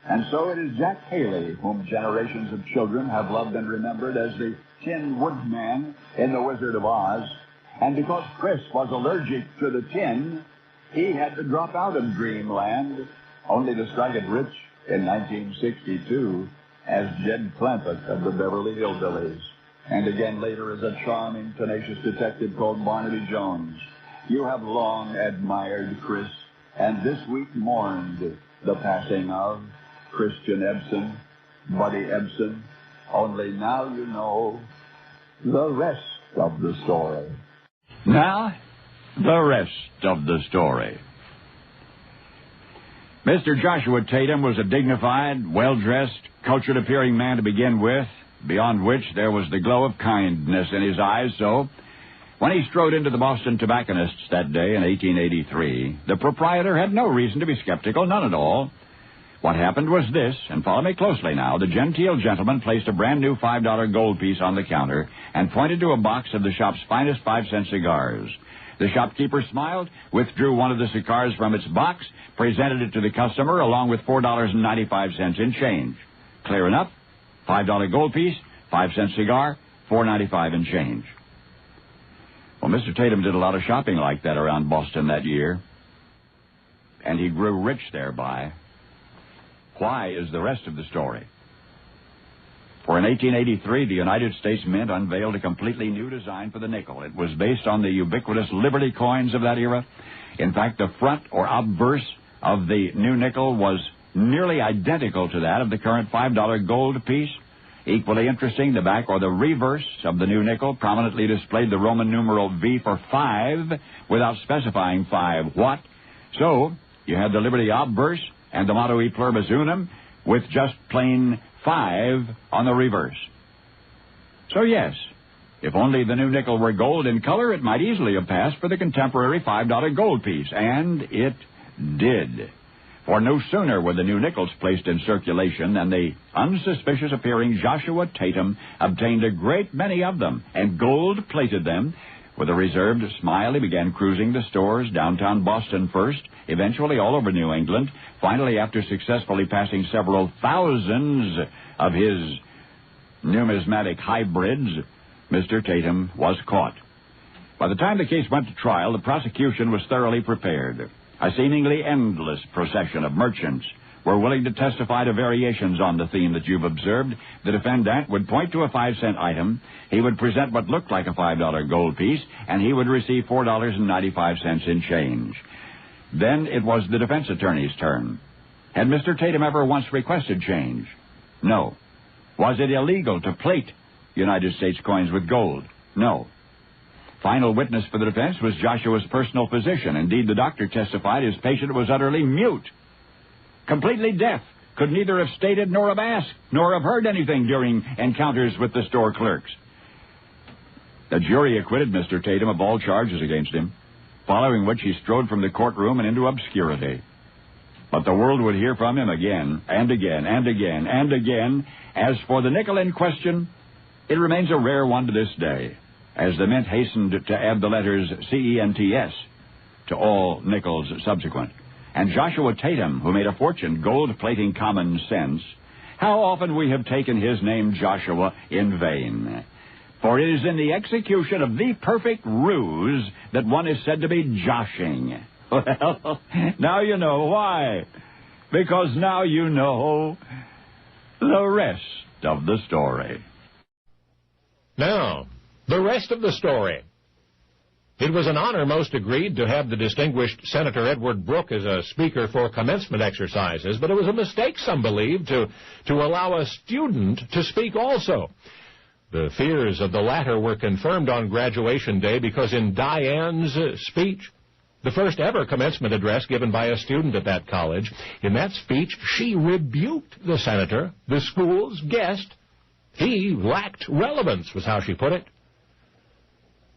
And so it is Jack Haley, whom generations of children have loved and remembered as the Tin Woodman in The Wizard of Oz. And because Chris was allergic to the tin, he had to drop out of Dreamland, only to strike it rich in 1962 as Jed Clampett of the Beverly Hillbillies, and again later as a charming, tenacious detective called Barnaby Jones. You have long admired Chris, and this week mourned the passing of Christian Ebsen, Buddy Ebsen. Only now you know the rest of the story. Now, the rest of the story. Mr. Joshua Tatum was a dignified, well-dressed, cultured-appearing man to begin with, beyond which there was the glow of kindness in his eyes. So, when he strode into the Boston Tobacconists that day in 1883, the proprietor had no reason to be skeptical, none at all. What happened was this, and follow me closely now. The genteel gentleman placed a brand-new $5 gold piece on the counter and pointed to a box of the shop's finest 5-cent cigars. The shopkeeper smiled, withdrew one of the cigars from its box, presented it to the customer along with $4.95 in change. Clear enough? $5 gold piece, 5-cent cigar, $4.95 in change. Well, Mr. Tatum did a lot of shopping like that around Boston that year, and he grew rich thereby. Why is the rest of the story. For in 1883, the United States Mint unveiled a completely new design for the nickel. It was based on the ubiquitous Liberty coins of that era. In fact, the front or obverse of the new nickel was nearly identical to that of the current $5 gold piece. Equally interesting, the back or the reverse of the new nickel prominently displayed the Roman numeral V for 5 without specifying 5 what. So, you had the Liberty obverse and the motto E pluribus unum with just plain 5 on the reverse. So yes, if only the new nickel were gold in color, it might easily have passed for the contemporary $5 gold piece, and it did. For no sooner were the new nickels placed in circulation than the unsuspicious appearing Joshua Tatum obtained a great many of them and gold-plated them. With a reserved smile, he began cruising the stores, downtown Boston first, eventually all over New England. Finally, after successfully passing several thousands of his numismatic hybrids, Mr. Tatum was caught. By the time the case went to trial, the prosecution was thoroughly prepared. A seemingly endless procession of merchants were willing to testify to variations on the theme that you've observed. The defendant would point to a 5-cent item, he would present what looked like a $5 gold piece, and he would receive $4.95 in change. Then it was the defense attorney's turn. Had Mr. Tatum ever once requested change? No. Was it illegal to plate United States coins with gold? No. Final witness for the defense was Joshua's personal physician. Indeed, the doctor testified his patient was utterly mute, completely deaf, could neither have stated nor have asked, nor have heard anything during encounters with the store clerks. The jury acquitted Mr. Tatum of all charges against him, following which he strode from the courtroom and into obscurity. But the world would hear from him again, and again, and again, and again. As for the nickel in question, it remains a rare one to this day, as the Mint hastened to add the letters CENTS to all nickels subsequent. And Joshua Tatum, who made a fortune gold-plating common sense, how often we have taken his name Joshua in vain. For it is in the execution of the perfect ruse that one is said to be joshing. Well, now you know why. Because now you know the rest of the story. Now, the rest of the story. It was an honor, most agreed, to have the distinguished Senator Edward Brooke as a speaker for commencement exercises, but it was a mistake, some believed, to allow a student to speak also. The fears of the latter were confirmed on graduation day because in Diane's speech, the first ever commencement address given by a student at that college, in that speech she rebuked the senator, the school's guest. He lacked relevance, was how she put it.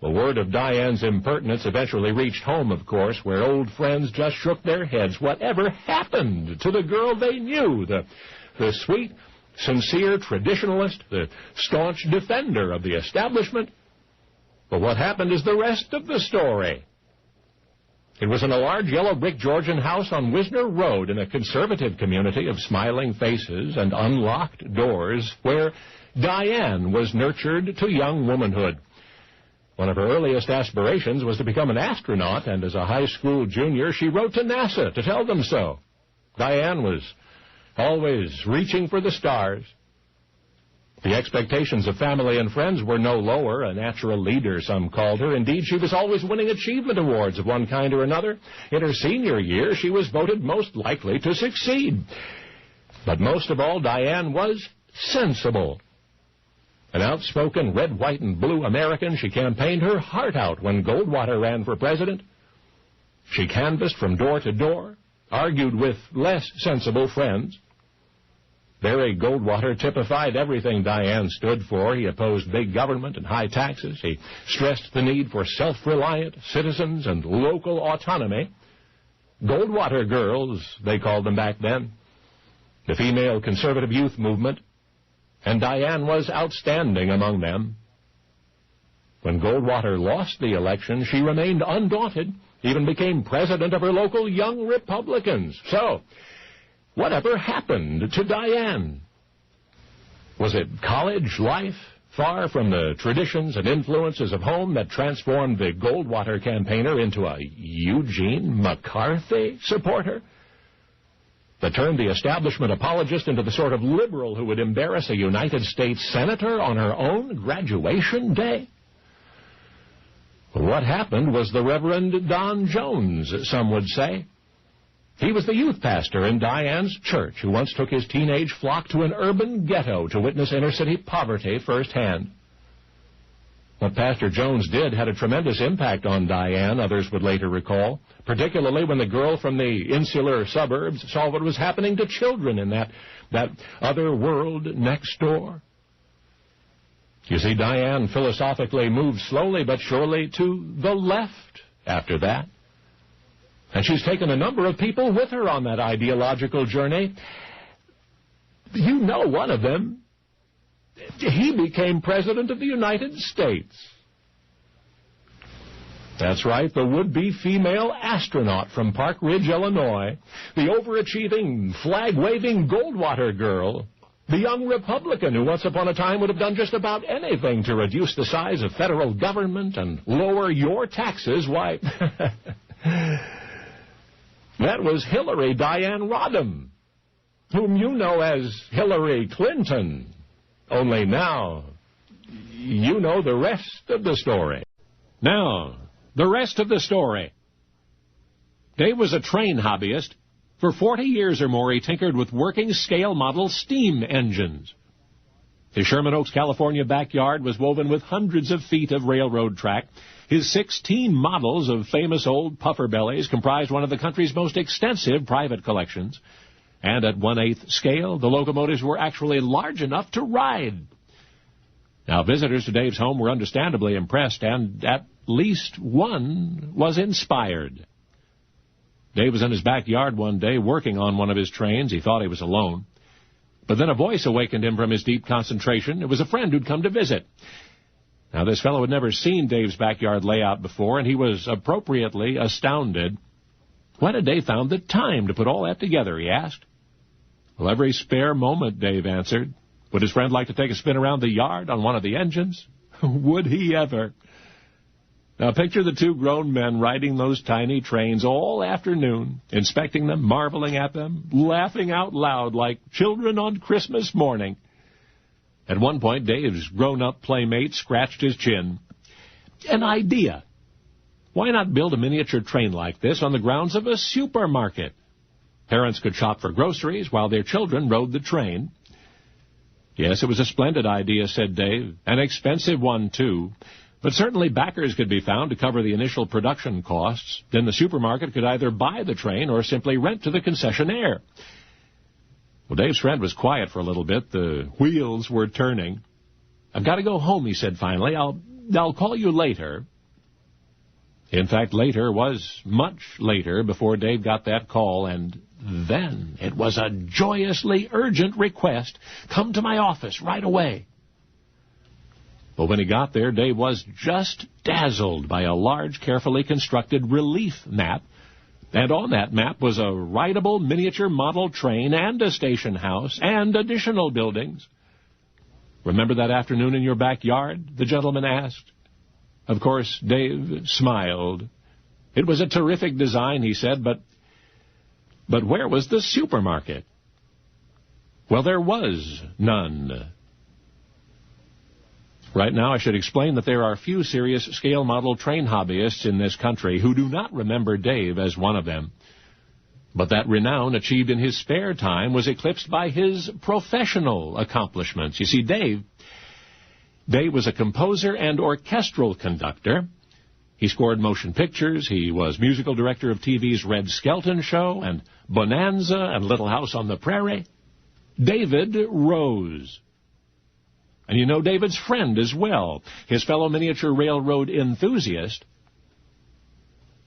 The word of Diane's impertinence eventually reached home, of course, where old friends just shook their heads. Whatever happened to the girl they knew, the sweet, sincere traditionalist, the staunch defender of the establishment? But what happened is the rest of the story. It was in a large yellow brick Georgian house on Wisner Road in a conservative community of smiling faces and unlocked doors where Diane was nurtured to young womanhood. One of her earliest aspirations was to become an astronaut, and as a high school junior, she wrote to NASA to tell them so. Diane was always reaching for the stars. The expectations of family and friends were no lower, a natural leader, some called her. Indeed, she was always winning achievement awards of one kind or another. In her senior year, she was voted most likely to succeed. But most of all, Diane was sensible. An outspoken red, white, and blue American, she campaigned her heart out when Goldwater ran for president. She canvassed from door to door, argued with less sensible friends. Barry Goldwater typified everything Diane stood for. He opposed big government and high taxes. He stressed the need for self-reliant citizens and local autonomy. Goldwater girls, they called them back then. the female conservative youth movement, and Diane was outstanding among them. When Goldwater lost the election, she remained undaunted, even became president of her local Young Republicans. So, whatever happened to Diane? Was it college life, far from the traditions and influences of home, that transformed the Goldwater campaigner into a Eugene McCarthy supporter? That turned the establishment apologist into the sort of liberal who would embarrass a United States senator on her own graduation day? What happened was the Reverend Don Jones, some would say. He was the youth pastor in Diane's church who once took his teenage flock to an urban ghetto to witness inner-city poverty firsthand. What Pastor Jones did had a tremendous impact on Diane, others would later recall, particularly when the girl from the insular suburbs saw what was happening to children in that other world next door. You see, Diane philosophically moved slowly but surely to the left after that. And she's taken a number of people with her on that ideological journey. You know one of them. He became President of the United States. That's right, the would-be female astronaut from Park Ridge, Illinois, the overachieving, flag-waving Goldwater girl, the young Republican who once upon a time would have done just about anything to reduce the size of federal government and lower your taxes. Why, that was Hillary Diane Rodham, whom you know as Hillary Clinton. Only now, you know the rest of the story. Now, the rest of the story. Dave was a train hobbyist. For 40 years or more, he tinkered with working scale model steam engines. His Sherman Oaks, California backyard was woven with hundreds of feet of railroad track. His 16 models of famous old puffer bellies comprised one of the country's most extensive private collections. And at 1/8 scale, the locomotives were actually large enough to ride. Now, visitors to Dave's home were understandably impressed, and at least one was inspired. Dave was in his backyard one day working on one of his trains. He thought he was alone. But then a voice awakened him from his deep concentration. It was a friend who'd come to visit. Now, this fellow had never seen Dave's backyard layout before, and he was appropriately astounded. When had Dave found the time to put all that together, he asked. Well, every spare moment, Dave answered. Would his friend like to take a spin around the yard on one of the engines? Would he ever? Now, picture the two grown men riding those tiny trains all afternoon, inspecting them, marveling at them, laughing out loud like children on Christmas morning. At one point, Dave's grown-up playmate scratched his chin. An idea. Why not build a miniature train like this on the grounds of a supermarket? Parents could shop for groceries while their children rode the train. Yes, it was a splendid idea, said Dave. An expensive one, too. But certainly backers could be found to cover the initial production costs. Then the supermarket could either buy the train or simply rent to the concessionaire. Well, Dave's friend was quiet for a little bit. The wheels were turning. I've got to go home, he said finally. I'll call you later. In fact, later was much later before Dave got that call, and then it was a joyously urgent request. Come to my office right away. But when he got there, Dave was just dazzled by a large, carefully constructed relief map. And on that map was a rideable miniature model train and a station house and additional buildings. Remember that afternoon in your backyard? The gentleman asked. Of course, Dave smiled. It was a terrific design, he said, but where was the supermarket? Well, there was none. Right now, I should explain that there are few serious scale model train hobbyists in this country who do not remember Dave as one of them. But that renown achieved in his spare time was eclipsed by his professional accomplishments. You see, Dave was a composer and orchestral conductor. He scored motion pictures. He was musical director of TV's Red Skelton Show and Bonanza and Little House on the Prairie. David Rose. And you know David's friend as well, his fellow miniature railroad enthusiast,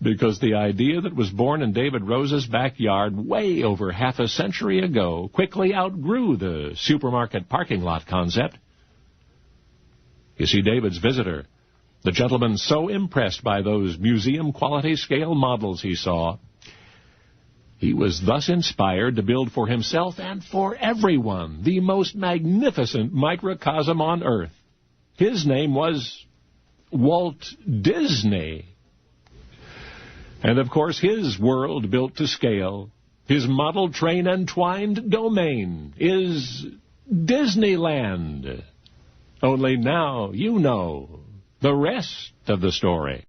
because the idea that was born in David Rose's backyard way over half a century ago quickly outgrew the supermarket parking lot concept. You see, David's visitor, the gentleman so impressed by those museum-quality scale models he saw, he was thus inspired to build for himself and for everyone the most magnificent microcosm on Earth. His name was Walt Disney. And, of course, his world built to scale, his model train entwined domain, is Disneyland. Only now you know the rest of the story.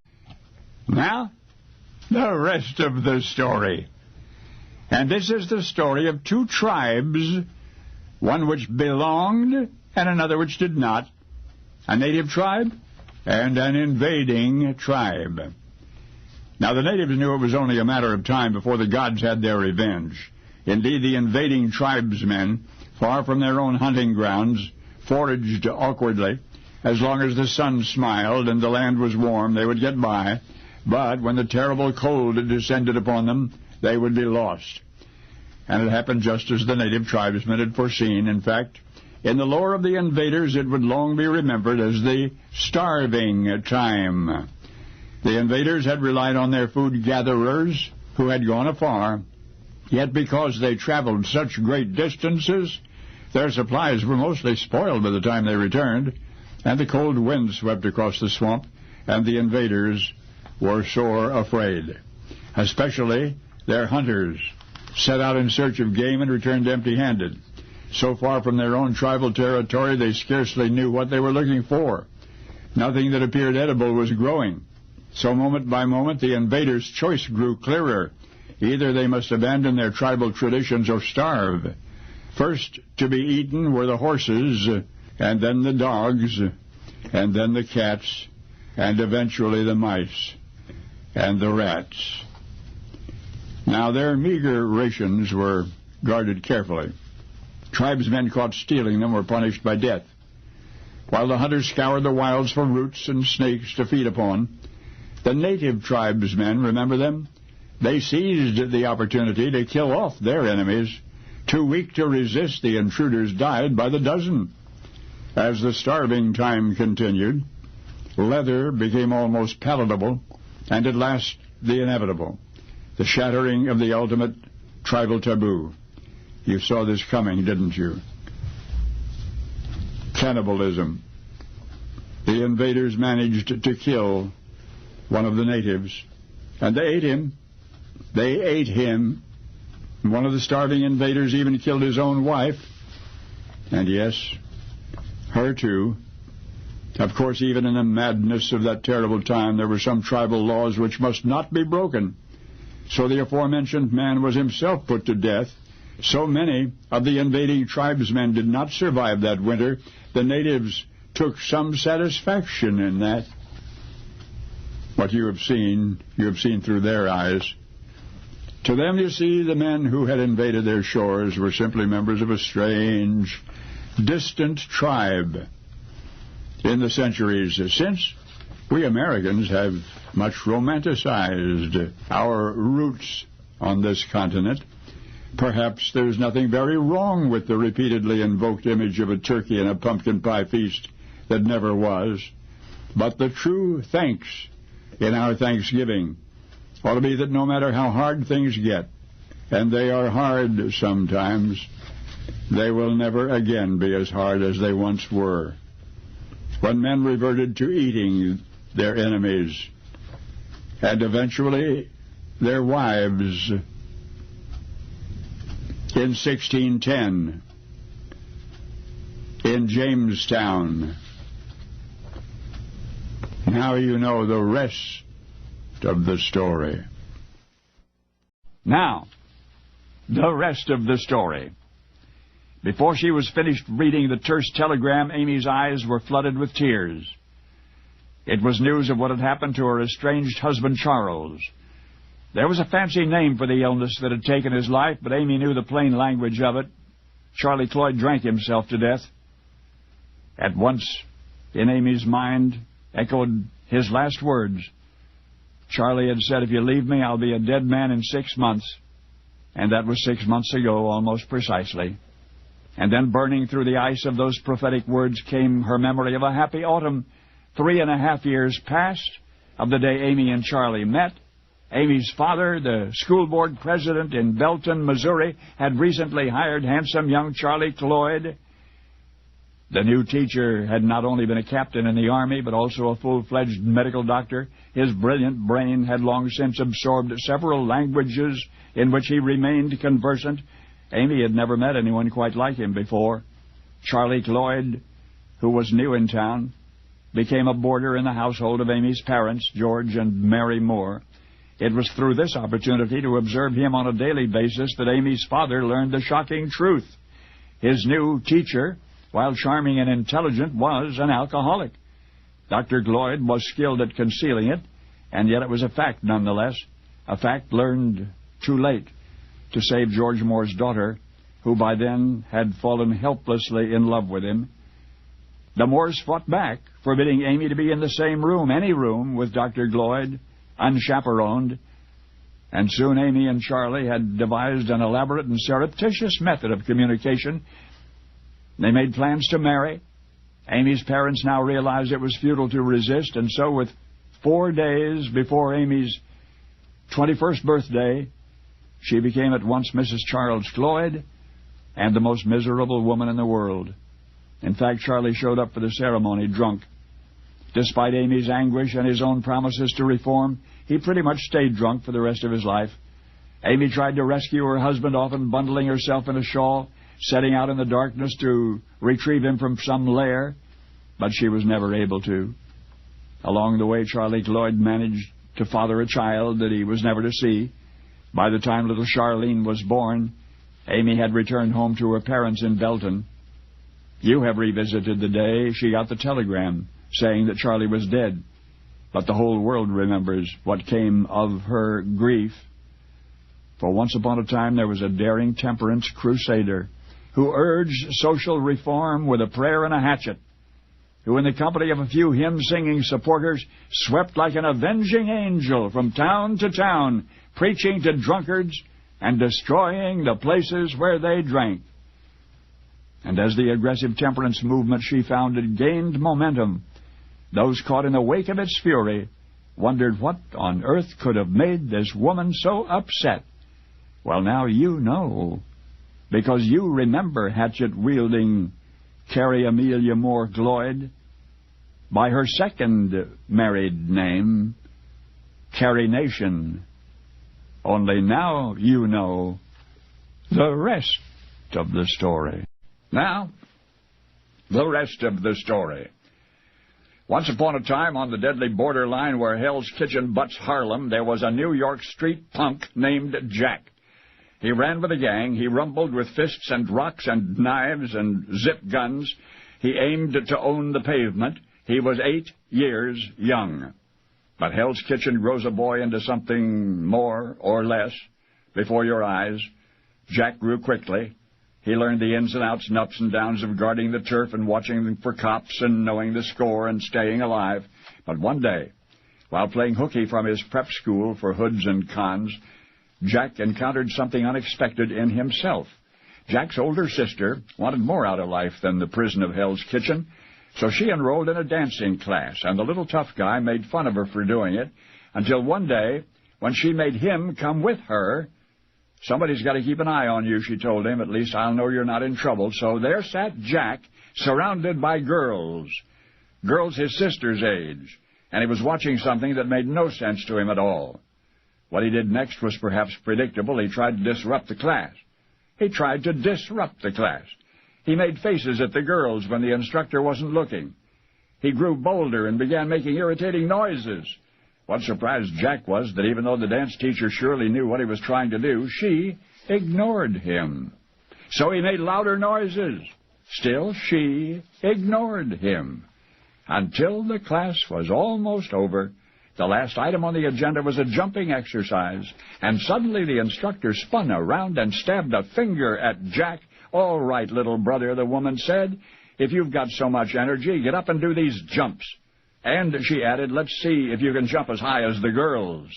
Now, the rest of the story. And this is the story of two tribes, one which belonged and another which did not, a native tribe and an invading tribe. Now, the natives knew it was only a matter of time before the gods had their revenge. Indeed, the invading tribesmen, far from their own hunting grounds, foraged awkwardly. As long as the sun smiled and the land was warm, they would get by. But when the terrible cold had descended upon them, they would be lost. And it happened just as the native tribesmen had foreseen. In fact, in the lore of the invaders, it would long be remembered as the starving time. The invaders had relied on their food gatherers who had gone afar, yet because they traveled such great distances, their supplies were mostly spoiled by the time they returned, and the cold wind swept across the swamp, and the invaders were sore afraid. Especially their hunters set out in search of game and returned empty-handed. So far from their own tribal territory, they scarcely knew what they were looking for. Nothing that appeared edible was growing. So moment by moment, the invaders' choice grew clearer. Either they must abandon their tribal traditions or starve. First to be eaten were the horses, and then the dogs, and then the cats, and eventually the mice, and the rats. Now, their meager rations were guarded carefully. Tribesmen caught stealing them were punished by death. While the hunters scoured the wilds for roots and snakes to feed upon, the native tribesmen, remember them? They seized the opportunity to kill off their enemies. Too weak to resist, the intruders died by the dozen. As the starving time continued, leather became almost palatable, and at last the inevitable, the shattering of the ultimate tribal taboo. You saw this coming, didn't you? Cannibalism. The invaders managed to kill one of the natives, and they ate him. They ate him. One of the starving invaders even killed his own wife, and yes, her too. Of course, even in the madness of that terrible time, there were some tribal laws which must not be broken. So the aforementioned man was himself put to death. So many of the invading tribesmen did not survive that winter. The natives took some satisfaction in that. What you have seen through their eyes. To them, you see, the men who had invaded their shores were simply members of a strange, distant tribe. In the centuries since, we Americans have much romanticized our roots on this continent. Perhaps there's nothing very wrong with the repeatedly invoked image of a turkey and a pumpkin pie feast that never was. But the true thanks in our Thanksgiving ought to be that no matter how hard things get, and they are hard sometimes, they will never again be as hard as they once were. When men reverted to eating their enemies, and eventually their wives. In 1610, in Jamestown. Now you know the rest of the story. Now, the rest of the story. Before she was finished reading the terse telegram, Amy's eyes were flooded with tears. It was news of what had happened to her estranged husband, Charles. There was a fancy name for the illness that had taken his life, but Amy knew the plain language of it. Charlie Cloyd drank himself to death. At once, in Amy's mind, echoed his last words, Charlie had said, "If you leave me, I'll be a dead man in 6 months." And that was 6 months ago, almost precisely. And then burning through the ice of those prophetic words came her memory of a happy autumn, 3.5 years past, of the day Amy and Charlie met. Amy's father, the school board president in Belton, Missouri, had recently hired handsome young Charlie Cloyd. The new teacher had not only been a captain in the Army, but also a full-fledged medical doctor. His brilliant brain had long since absorbed several languages in which he remained conversant. Amy had never met anyone quite like him before. Charlie Cloyd, who was new in town, became a boarder in the household of Amy's parents, George and Mary Moore. It was through this opportunity to observe him on a daily basis that Amy's father learned the shocking truth. His new teacher, while charming and intelligent, was an alcoholic. Dr. Cloyd was skilled at concealing it, and yet it was a fact nonetheless, a fact learned too late to save George Moore's daughter, who by then had fallen helplessly in love with him. The Moores fought back, forbidding Amy to be in the same room, any room, with Dr. Cloyd, unchaperoned, and soon Amy and Charlie had devised an elaborate and surreptitious method of communication. They made plans to marry. Amy's parents now realized it was futile to resist, and so with 4 days before Amy's 21st birthday, she became at once Mrs. Charles Cloyd and the most miserable woman in the world. In fact, Charlie showed up for the ceremony drunk. Despite Amy's anguish and his own promises to reform, he pretty much stayed drunk for the rest of his life. Amy tried to rescue her husband, often bundling herself in a shawl, setting out in the darkness to retrieve him from some lair, but she was never able to. Along the way, Charlie Cloyd managed to father a child that he was never to see. By the time little Charlene was born, Amy had returned home to her parents in Belton. You have revisited the day she got the telegram saying that Charlie was dead, but the whole world remembers what came of her grief. For once upon a time there was a daring temperance crusader who urged social reform with a prayer and a hatchet, who in the company of a few hymn-singing supporters swept like an avenging angel from town to town, preaching to drunkards and destroying the places where they drank. And as the aggressive temperance movement she founded gained momentum, those caught in the wake of its fury wondered what on earth could have made this woman so upset. Well, now you know, because you remember hatchet-wielding Carrie Amelia Moore Cloyd by her second married name, Carrie Nation. Only now you know the rest of the story. Now, the rest of the story. Once upon a time, on the deadly borderline where Hell's Kitchen butts Harlem, there was a New York street punk named Jack. He ran with a gang. He rumbled with fists and rocks and knives and zip guns. He aimed to own the pavement. He was 8 years young. But Hell's Kitchen grows a boy into something more or less before your eyes. Jack grew quickly. He learned the ins and outs and ups and downs of guarding the turf and watching for cops and knowing the score and staying alive. But one day, while playing hooky from his prep school for hoods and cons, Jack encountered something unexpected in himself. Jack's older sister wanted more out of life than the prison of Hell's Kitchen, so she enrolled in a dancing class, and the little tough guy made fun of her for doing it, until one day, when she made him come with her. "Somebody's got to keep an eye on you," she told him. "At least I'll know you're not in trouble." So there sat Jack, surrounded by girls his sister's age, and he was watching something that made no sense to him at all. What he did next was perhaps predictable. He tried to disrupt the class. He made faces at the girls when the instructor wasn't looking. He grew bolder and began making irritating noises. What surprised Jack was that even though the dance teacher surely knew what he was trying to do, she ignored him. So he made louder noises. Still, she ignored him. Until the class was almost over, the last item on the agenda was a jumping exercise, and suddenly the instructor spun around and stabbed a finger at Jack. "All right, little brother," the woman said. "If you've got so much energy, get up and do these jumps." And she added, let's see if you can jump as high as the girls.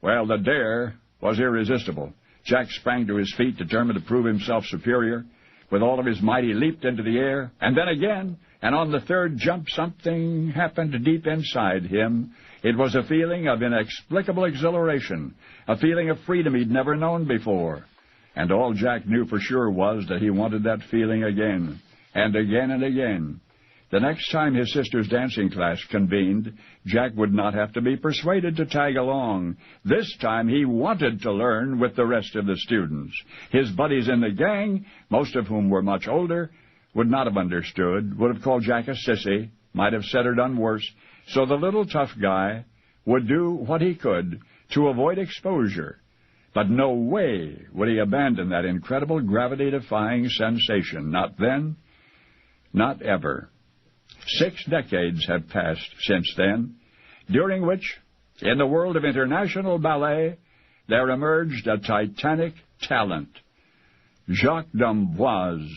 Well, the dare was irresistible. Jack sprang to his feet, determined to prove himself superior. With all of his might, he leaped into the air, and then again, and on the third jump, something happened deep inside him. It was a feeling of inexplicable exhilaration, a feeling of freedom he'd never known before. And all Jack knew for sure was that he wanted that feeling again, and again and again. The next time his sister's dancing class convened, Jack would not have to be persuaded to tag along. This time he wanted to learn with the rest of the students. His buddies in the gang, most of whom were much older, would not have understood, would have called Jack a sissy, might have said or done worse. So the little tough guy would do what he could to avoid exposure. But no way would he abandon that incredible gravity-defying sensation. Not then, not ever. 6 decades have passed since then, during which, in the world of international ballet, there emerged a titanic talent. Jacques d'Amboise,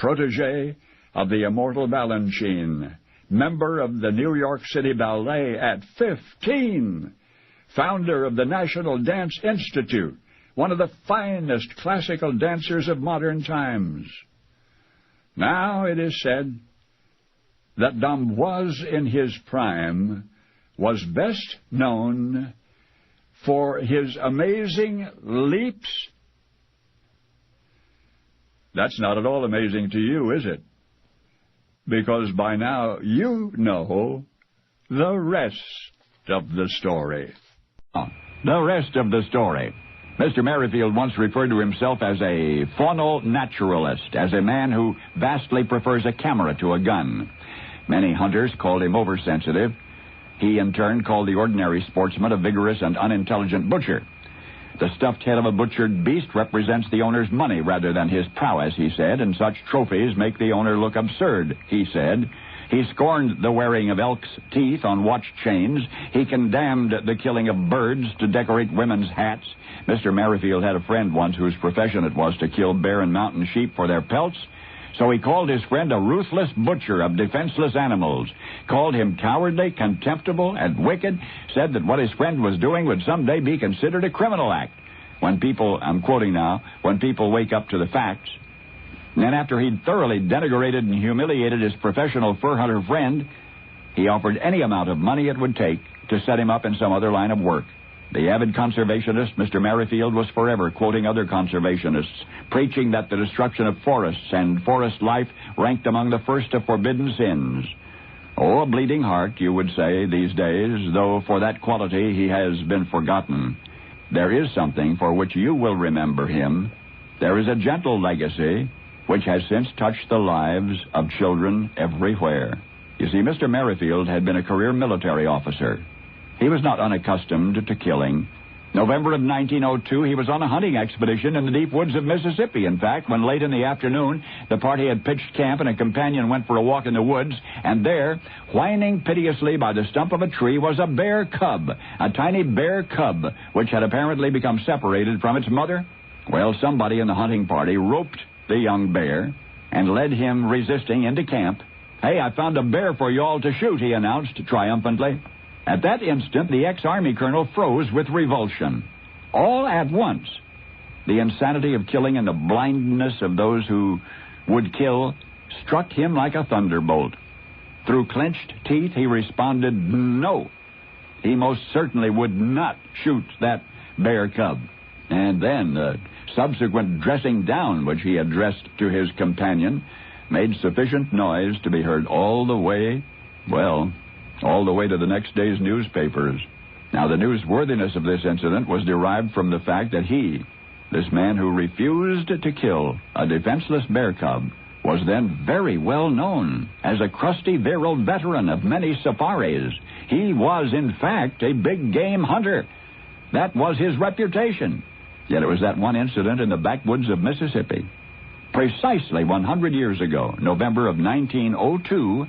protégé of the immortal Balanchine, member of the New York City Ballet at 15, founder of the National Dance Institute, one of the finest classical dancers of modern times. Now it is said that d'Amboise in his prime was best known for his amazing leaps. That's not at all amazing to you, is it? Because by now you know the rest of the story. The rest of the story. Mr. Merrifield once referred to himself as a faunal naturalist, as a man who vastly prefers a camera to a gun. Many hunters called him oversensitive. He, in turn, called the ordinary sportsman a vigorous and unintelligent butcher. The stuffed head of a butchered beast represents the owner's money rather than his prowess, he said, and such trophies make the owner look absurd, he said. He scorned the wearing of elk's teeth on watch chains. He condemned the killing of birds to decorate women's hats. Mr. Merrifield had a friend once whose profession it was to kill bear and mountain sheep for their pelts. So he called his friend a ruthless butcher of defenseless animals, called him cowardly, contemptible, and wicked, said that what his friend was doing would someday be considered a criminal act. When people, I'm quoting now, when people wake up to the facts. And then after he'd thoroughly denigrated and humiliated his professional fur hunter friend, he offered any amount of money it would take to set him up in some other line of work. The avid conservationist, Mr. Merrifield, was forever quoting other conservationists, preaching that the destruction of forests and forest life ranked among the first of forbidden sins. Oh, a bleeding heart, you would say, these days, though for that quality he has been forgotten. There is something for which you will remember him. There is a gentle legacy which has since touched the lives of children everywhere. You see, Mr. Merrifield had been a career military officer. He was not unaccustomed to killing. November of 1902, he was on a hunting expedition in the deep woods of Mississippi. In fact, when late in the afternoon, the party had pitched camp and a companion went for a walk in the woods, and there, whining piteously by the stump of a tree, was a bear cub, a tiny bear cub, which had apparently become separated from its mother. Well, somebody in the hunting party roped the young bear and led him resisting into camp. "Hey, I found a bear for you all to shoot," he announced triumphantly. At that instant, the ex-Army colonel froze with revulsion. All at once, the insanity of killing and the blindness of those who would kill struck him like a thunderbolt. Through clenched teeth, he responded, no. He most certainly would not shoot that bear cub. And then the subsequent dressing down which he addressed to his companion made sufficient noise to be heard all the way to the next day's newspapers. Now, the newsworthiness of this incident was derived from the fact that he, this man who refused to kill a defenseless bear cub, was then very well known as a crusty, virile veteran of many safaris. He was, in fact, a big game hunter. That was his reputation. Yet it was that one incident in the backwoods of Mississippi, precisely 100 years ago, November of 1902,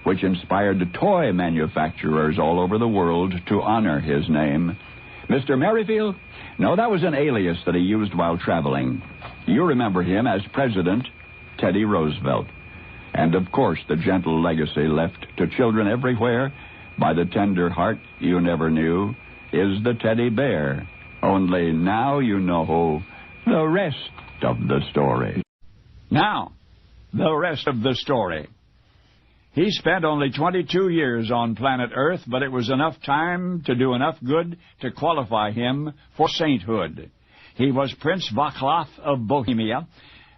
which inspired toy manufacturers all over the world to honor his name. Mr. Merrifield? No, that was an alias that he used while traveling. You remember him as President Teddy Roosevelt. And, of course, the gentle legacy left to children everywhere by the tender heart you never knew is the teddy bear. Only now you know the rest of the story. Now, the rest of the story. He spent only 22 years on planet Earth, but it was enough time to do enough good to qualify him for sainthood. He was Prince Václav of Bohemia,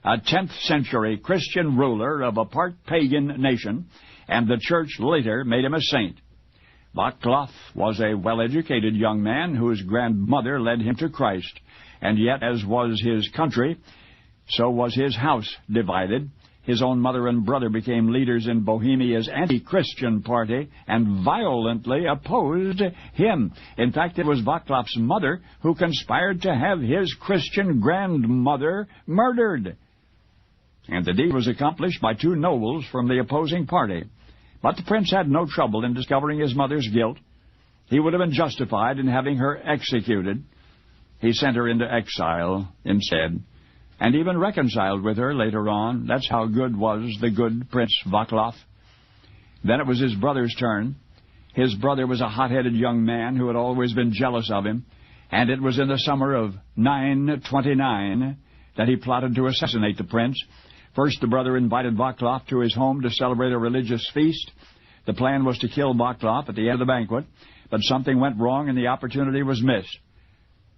a 10th century Christian ruler of a part pagan nation, and the church later made him a saint. Václav was a well-educated young man whose grandmother led him to Christ, and yet, as was his country, so was his house divided. His own mother and brother became leaders in Bohemia's anti-Christian party and violently opposed him. In fact, it was Václav's mother who conspired to have his Christian grandmother murdered. And the deed was accomplished by two nobles from the opposing party. But the prince had no trouble in discovering his mother's guilt. He would have been justified in having her executed. He sent her into exile instead, and even reconciled with her later on. That's how good was the good Prince Václav. Then it was his brother's turn. His brother was a hot-headed young man who had always been jealous of him, and it was in the summer of 929 that he plotted to assassinate the prince. First, the brother invited Václav to his home to celebrate a religious feast. The plan was to kill Václav at the end of the banquet, but something went wrong and the opportunity was missed.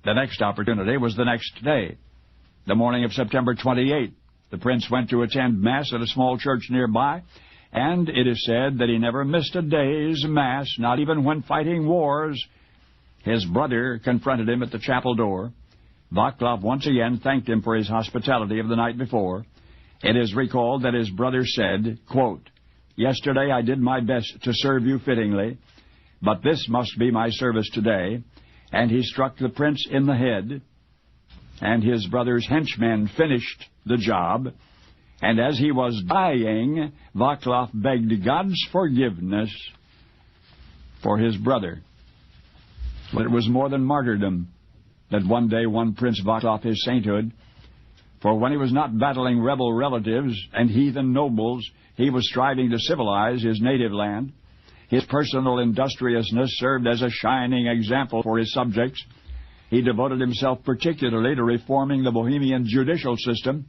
The next opportunity was the next day. The morning of September 28th, the prince went to attend Mass at a small church nearby, and it is said that he never missed a day's Mass, not even when fighting wars. His brother confronted him at the chapel door. Václav once again thanked him for his hospitality of the night before. It is recalled that his brother said, quote, "Yesterday I did my best to serve you fittingly, but this must be my service today." And he struck the prince in the head, and his brother's henchmen finished the job. And as he was dying, Václav begged God's forgiveness for his brother. But it was more than martyrdom that one day won Prince Václav his sainthood. For when he was not battling rebel relatives and heathen nobles, he was striving to civilize his native land. His personal industriousness served as a shining example for his subjects. He devoted himself particularly to reforming the Bohemian judicial system.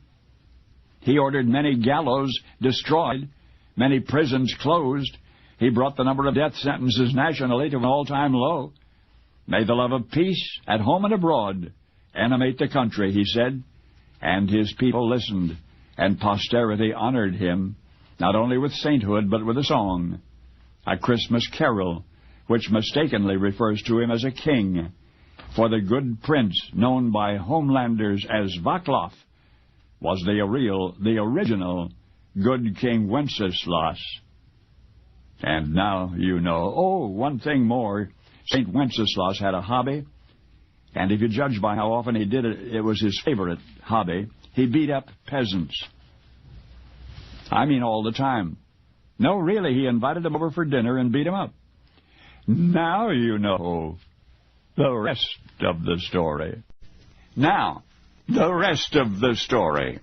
He ordered many gallows destroyed, many prisons closed. He brought the number of death sentences nationally to an all-time low. "May the love of peace, at home and abroad, animate the country," he said. And his people listened, and posterity honored him, not only with sainthood, but with a song, a Christmas carol, which mistakenly refers to him as a king. For the good prince, known by homelanders as Václav, was the original good King Wenceslas. And now you know. Oh, one thing more. St. Wenceslas had a hobby, and if you judge by how often he did it, it was his favorite hobby. He beat up peasants. I mean all the time. No, really, he invited them over for dinner and beat them up. Now you know the rest of the story. Now, the rest of the story.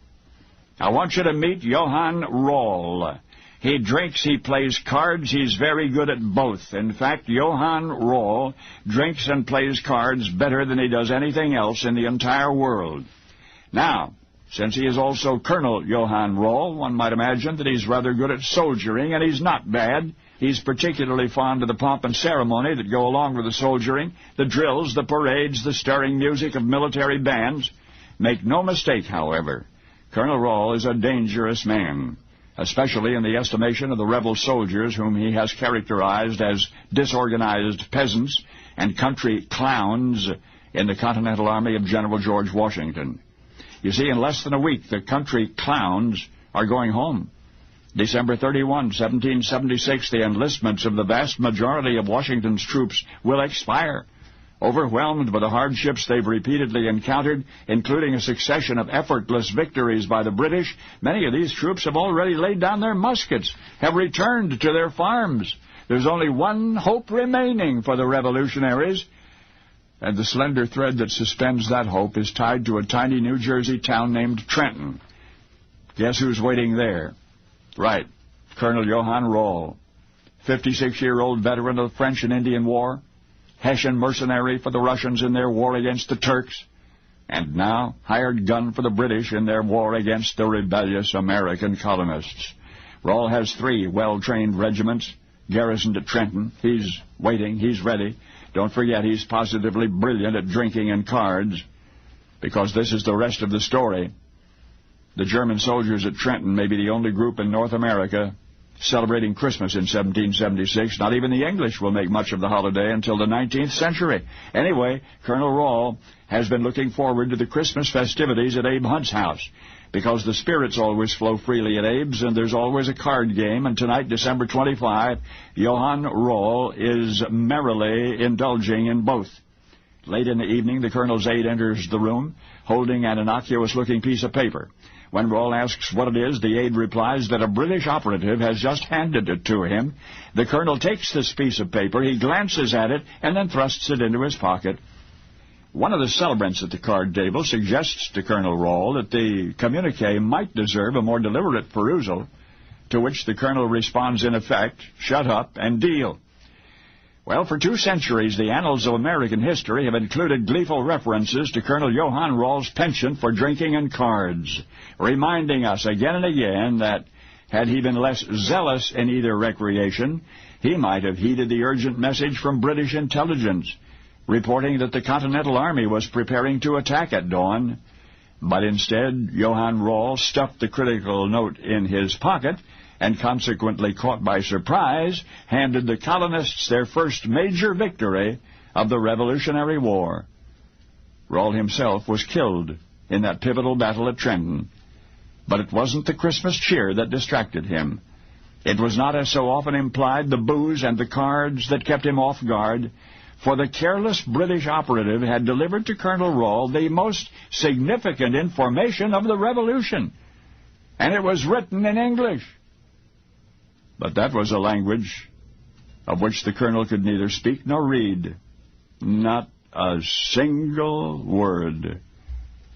I want you to meet Johann Roll. He drinks, he plays cards, he's very good at both. In fact, Johann Roll drinks and plays cards better than he does anything else in the entire world. Now, since he is also Colonel Johann Roll, one might imagine that he's rather good at soldiering, and he's not bad. He's particularly fond of the pomp and ceremony that go along with the soldiering, the drills, the parades, the stirring music of military bands. Make no mistake, however, Colonel Roll is a dangerous man, especially in the estimation of the rebel soldiers whom he has characterized as disorganized peasants and country clowns in the Continental Army of General George Washington. You see, in less than a week, the country clowns are going home. December 31, 1776, the enlistments of the vast majority of Washington's troops will expire. Overwhelmed by the hardships they've repeatedly encountered, including a succession of effortless victories by the British, many of these troops have already laid down their muskets, have returned to their farms. There's only one hope remaining for the revolutionaries, and the slender thread that suspends that hope is tied to a tiny New Jersey town named Trenton. Guess who's waiting there? Right. Colonel Johann Rall, 56-year-old veteran of the French and Indian War, Hessian mercenary for the Russians in their war against the Turks, and now hired gun for the British in their war against the rebellious American colonists. Rall has 3 well-trained regiments garrisoned at Trenton. He's waiting. He's ready. Don't forget, he's positively brilliant at drinking and cards, because this is the rest of the story. The German soldiers at Trenton may be the only group in North America celebrating Christmas in 1776. Not even the English will make much of the holiday until the 19th century. Anyway, Colonel Rall has been looking forward to the Christmas festivities at Abe Hunt's house, because the spirits always flow freely at Abe's, and there's always a card game, and tonight, December 25, Johann Rall is merrily indulging in both. Late in the evening, the colonel's aide enters the room, holding an innocuous-looking piece of paper. When Rall asks what it is, the aide replies that a British operative has just handed it to him. The colonel takes this piece of paper, he glances at it, and then thrusts it into his pocket. One of the celebrants at the card table suggests to Colonel Rall that the communique might deserve a more deliberate perusal, to which the colonel responds in effect, "Shut up and deal." Well, for 2 centuries, the annals of American history have included gleeful references to Colonel Johann Rall's penchant for drinking and cards, reminding us again and again that, had he been less zealous in either recreation, he might have heeded the urgent message from British intelligence, reporting that the Continental Army was preparing to attack at dawn. But instead, Johann Rall stuffed the critical note in his pocket, and consequently caught by surprise, handed the colonists their first major victory of the Revolutionary War. Rall himself was killed in that pivotal battle at Trenton. But it wasn't the Christmas cheer that distracted him. It was not, as so often implied, the booze and the cards that kept him off guard, for the careless British operative had delivered to Colonel Rall the most significant information of the Revolution, and it was written in English. But that was a language of which the colonel could neither speak nor read. Not a single word.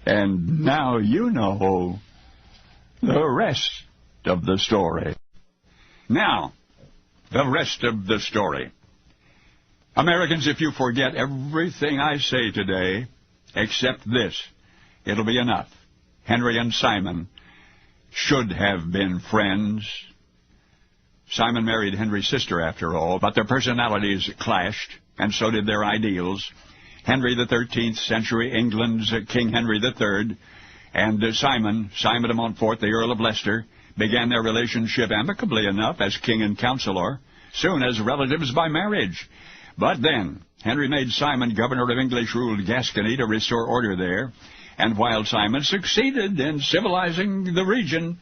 And now you know the rest of the story. Now, the rest of the story. Americans, if you forget everything I say today, except this, it'll be enough. Henry and Simon should have been friends. Simon married Henry's sister, after all, but their personalities clashed, and so did their ideals. Henry the 13th century England's King Henry III, and Simon de Montfort, the Earl of Leicester, began their relationship amicably enough as king and councillor, soon as relatives by marriage. But then Henry made Simon governor of English-ruled Gascony to restore order there, and while Simon succeeded in civilizing the region,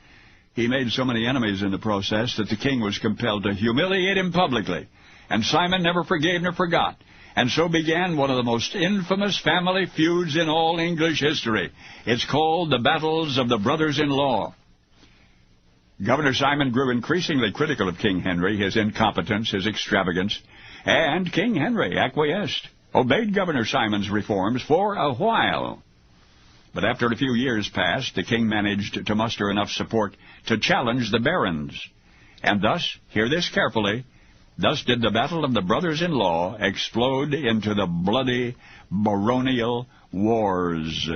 he made so many enemies in the process that the king was compelled to humiliate him publicly, and Simon never forgave nor forgot, and so began one of the most infamous family feuds in all English history. It's called the Battles of the Brothers-in-Law. Governor Simon grew increasingly critical of King Henry, his incompetence, his extravagance, and King Henry acquiesced, obeyed Governor Simon's reforms for a while. But after a few years passed, the king managed to muster enough support to challenge the barons. And thus, hear this carefully, thus did the Battle of the Brothers-in-Law explode into the bloody baronial wars.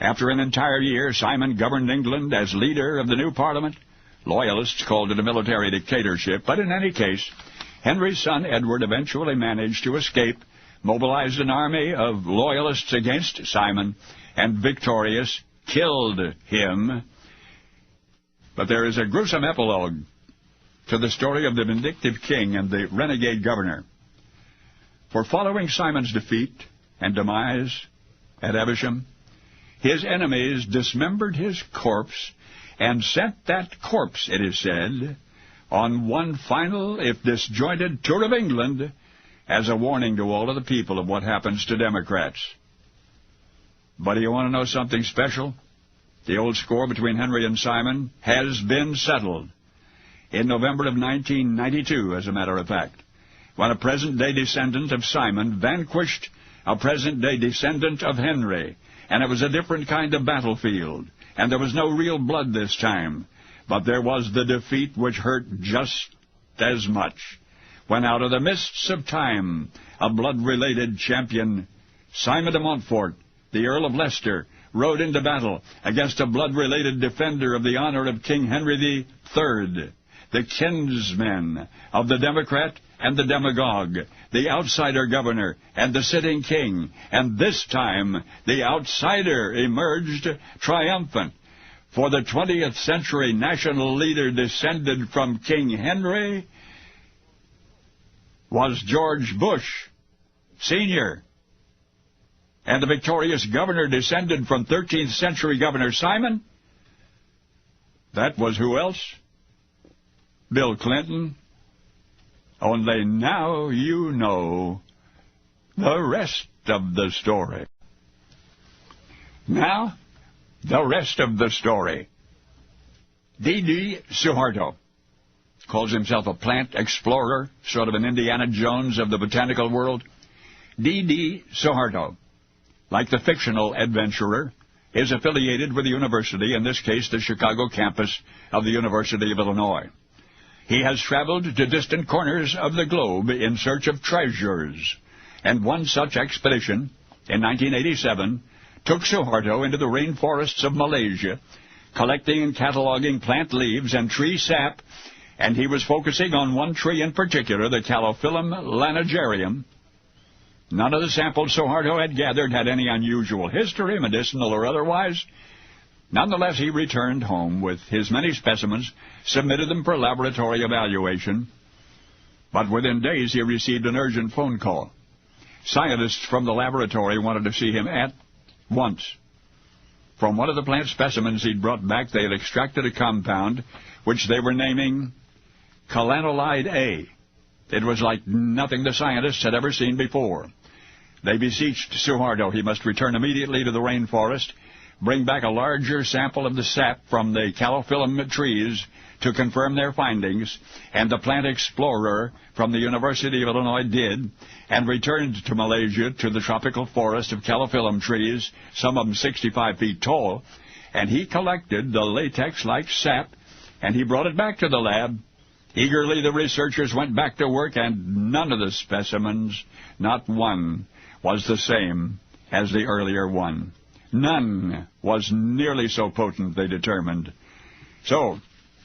After an entire year, Simon governed England as leader of the new Parliament. Loyalists called it a military dictatorship, but in any case, Henry's son Edward eventually managed to escape, mobilized an army of loyalists against Simon, and victorious, killed him. But there is a gruesome epilogue to the story of the vindictive king and the renegade governor. For following Simon's defeat and demise at Evesham, his enemies dismembered his corpse and sent that corpse, it is said, on one final, if disjointed, tour of England as a warning to all of the people of what happens to Democrats. But do you want to know something special? The old score between Henry and Simon has been settled. In November of 1992, as a matter of fact, when a present-day descendant of Simon vanquished a present-day descendant of Henry, and it was a different kind of battlefield, and there was no real blood this time. But there was the defeat which hurt just as much, when out of the mists of time, a blood-related champion, Simon de Montfort, the Earl of Leicester, rode into battle against a blood-related defender of the honor of King Henry III, the kinsmen of the Democrat and the demagogue, the outsider governor and the sitting king, and this time the outsider emerged triumphant. For the 20th century national leader descended from King Henry was George Bush, Sr., and the victorious governor descended from 13th century Governor Simon. That was who else? Bill Clinton. Only now you know the rest of the story. Now, the rest of the story. D.D. Suharto calls himself a plant explorer, sort of an Indiana Jones of the botanical world. D.D. Suharto, like the fictional adventurer, is affiliated with the university, in this case the Chicago campus of the University of Illinois. He has traveled to distant corners of the globe in search of treasures, and one such expedition, in 1987, took Suharto into the rainforests of Malaysia, collecting and cataloging plant leaves and tree sap, and he was focusing on one tree in particular, the Calophyllum lanigerium. None of the samples Suharto had gathered had any unusual history, medicinal or otherwise. Nonetheless, he returned home with his many specimens, submitted them for laboratory evaluation, but within days he received an urgent phone call. Scientists from the laboratory wanted to see him at once. From one of the plant specimens he'd brought back, they had extracted a compound which they were naming Calanolide A. It was like nothing the scientists had ever seen before. They beseeched Suharto he must return immediately to the rainforest, bring back a larger sample of the sap from the Calophyllum trees to confirm their findings, and the plant explorer from the University of Illinois did, and returned to Malaysia to the tropical forest of Calophyllum trees, some of them 65 feet tall, and he collected the latex-like sap, and he brought it back to the lab. Eagerly the researchers went back to work, and none of the specimens, not one, was the same as the earlier one. None was nearly so potent, they determined. So,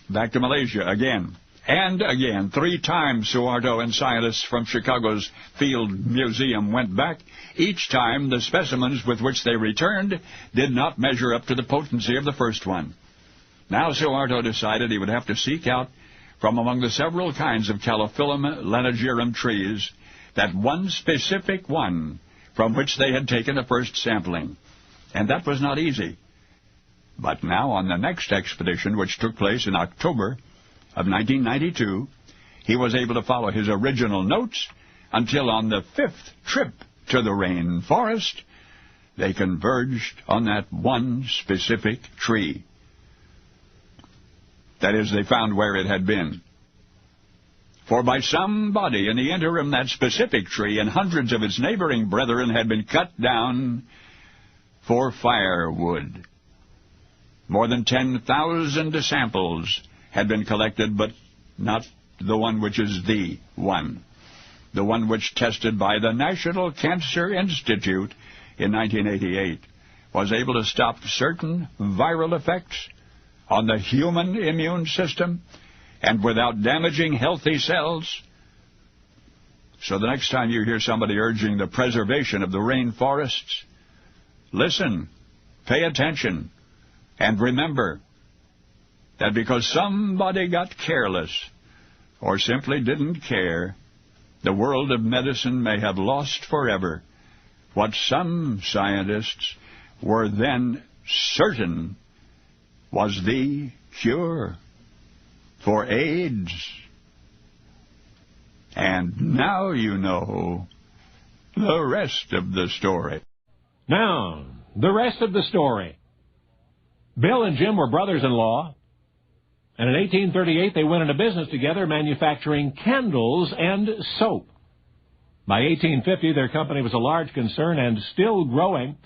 back to Malaysia again. And again, 3 times Suharto and scientists from Chicago's Field Museum went back. Each time, the specimens with which they returned did not measure up to the potency of the first one. Now Suharto decided he would have to seek out, from among the several kinds of Calophyllum lanigerium trees, that one specific one from which they had taken the first sampling. And that was not easy. But now, on the next expedition, which took place in October of 1992, he was able to follow his original notes until on the 5th trip to the rainforest, they converged on that one specific tree. That is, they found where it had been. For by somebody in the interim, that specific tree and hundreds of its neighboring brethren had been cut down for firewood. More than 10,000 samples had been collected, but not the one which is the one which, tested by the National Cancer Institute in 1988, was able to stop certain viral effects on the human immune system and without damaging healthy cells. So the next time you hear somebody urging the preservation of the rainforests, listen, pay attention, and remember that because somebody got careless or simply didn't care, the world of medicine may have lost forever what some scientists were then certain was the cure for AIDS. And now you know the rest of the story. Now, the rest of the story. Bill and Jim were brothers-in-law, and in 1838 they went into business together manufacturing candles and soap. By 1850, their company was a large concern and still growing.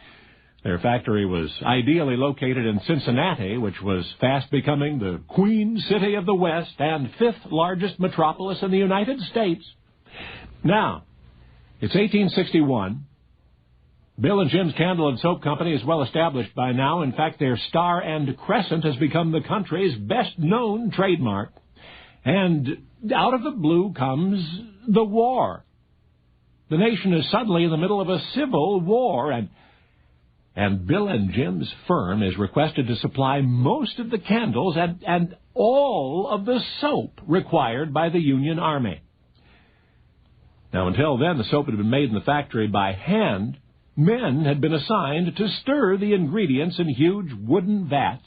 Their factory was ideally located in Cincinnati, which was fast becoming the Queen City of the West and fifth largest metropolis in the United States. Now, it's 1861. Bill and Jim's Candle and Soap Company is well established by now. In fact, their star and crescent has become the country's best-known trademark. And out of the blue comes the war. The nation is suddenly in the middle of a civil war, and Bill and Jim's firm is requested to supply most of the candles and all of the soap required by the Union Army. Now, until then, the soap had been made in the factory by hand. Men had been assigned to stir the ingredients in huge wooden vats.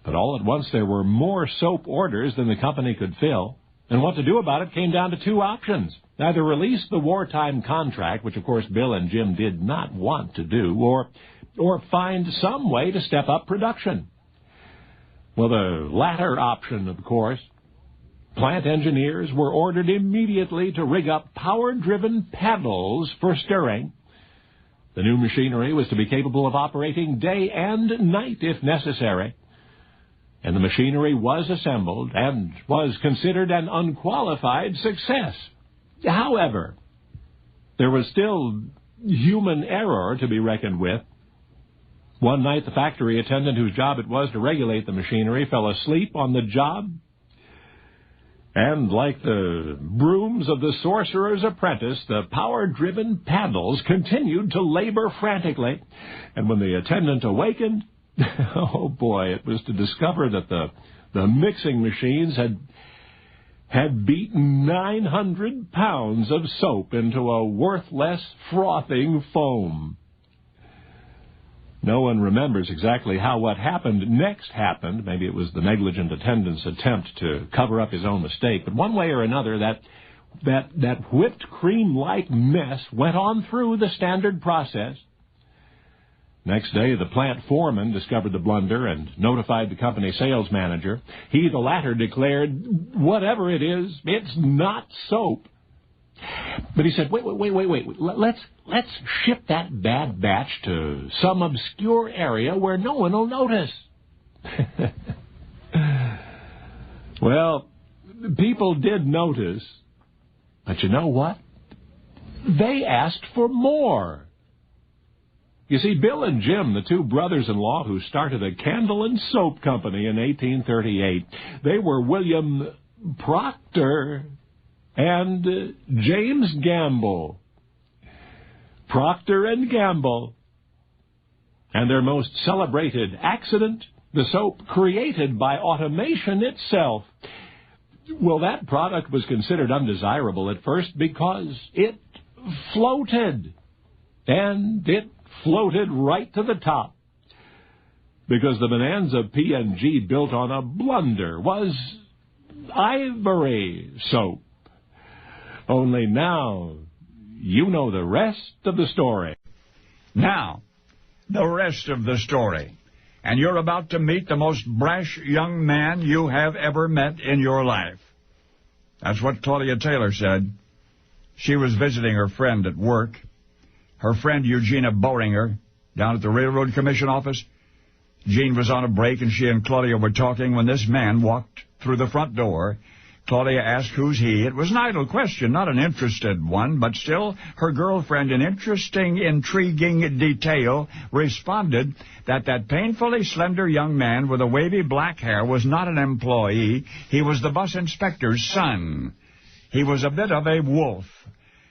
But all at once there were more soap orders than the company could fill, and what to do about it came down to two options. Either release the wartime contract, which of course Bill and Jim did not want to do, or find some way to step up production. Well, the latter option, of course. Plant engineers were ordered immediately to rig up power-driven paddles for stirring. The new machinery was to be capable of operating day and night if necessary. And the machinery was assembled and was considered an unqualified success. However, there was still human error to be reckoned with. One night, the factory attendant whose job it was to regulate the machinery fell asleep on the job. And like the brooms of the sorcerer's apprentice, the power-driven paddles continued to labor frantically. And when the attendant awakened, oh boy, it was to discover that the mixing machines had beaten 900 pounds of soap into a worthless, frothing foam. No one remembers exactly how what happened next happened. Maybe it was the negligent attendant's attempt to cover up his own mistake. But one way or another, that whipped cream-like mess went on through the standard process. Next day, the plant foreman discovered the blunder and notified the company sales manager. He, the latter, declared, whatever it is, it's not soap. But he said, wait. Let's ship that bad batch to some obscure area where no one will notice. Well, people did notice. But you know what? They asked for more. You see, Bill and Jim, the two brothers-in-law who started a candle and soap company in 1838, they were William Proctor and James Gamble. Procter and Gamble. And their most celebrated accident, the soap created by automation itself. Well, that product was considered undesirable at first because it floated. And it floated right to the top. Because the Bonanza P&G built on a blunder was ivory soap. Only now, you know the rest of the story. Now, the rest of the story. And you're about to meet the most brash young man you have ever met in your life. That's what Claudia Taylor said. She was visiting her friend at work. Her friend Eugenia Boehringer, down at the Railroad Commission office. Jean was on a break, and she and Claudia were talking when this man walked through the front door. Claudia asked, who's he? It was an idle question, not an interested one, but still her girlfriend, in interesting, intriguing detail, responded that painfully slender young man with the wavy black hair was not an employee. He was the bus inspector's son. He was a bit of a wolf.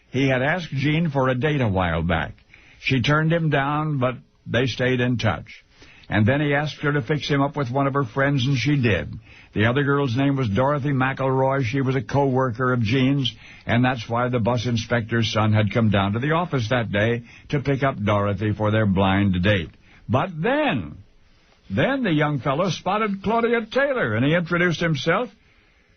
He had asked Jean for a date a while back. She turned him down, but they stayed in touch. And then he asked her to fix him up with one of her friends, and she did. The other girl's name was Dorothy McElroy. She was a co-worker of Jean's, and that's why the bus inspector's son had come down to the office that day to pick up Dorothy for their blind date. But then the young fellow spotted Claudia Taylor, and he introduced himself.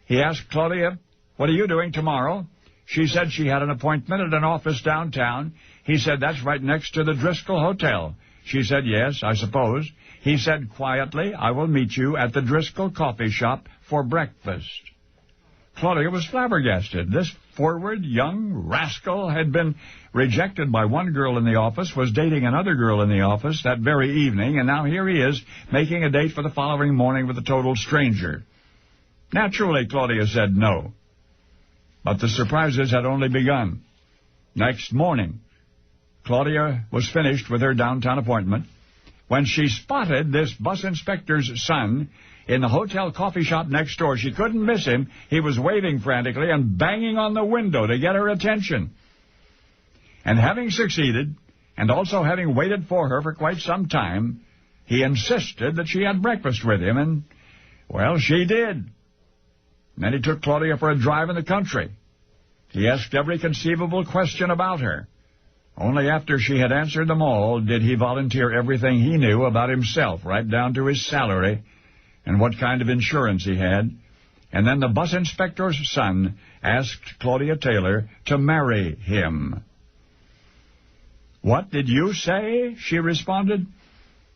He asked Claudia, what are you doing tomorrow? She said she had an appointment at an office downtown. He said, that's right next to the Driscoll Hotel. She said, yes, I suppose. He said quietly, I will meet you at the Driscoll coffee shop for breakfast. Claudia was flabbergasted. This forward young rascal had been rejected by one girl in the office, was dating another girl in the office that very evening, and now here he is making a date for the following morning with a total stranger. Naturally, Claudia said no. But the surprises had only begun. Next morning, Claudia was finished with her downtown appointment when she spotted this bus inspector's son in the hotel coffee shop next door. She couldn't miss him. He was waving frantically and banging on the window to get her attention. And having succeeded, and also having waited for her for quite some time, he insisted that she had breakfast with him, and, well, she did. And then he took Claudia for a drive in the country. He asked every conceivable question about her. Only after she had answered them all did he volunteer everything he knew about himself, right down to his salary and what kind of insurance he had. And then the bus inspector's son asked Claudia Taylor to marry him. "What did you say?" she responded.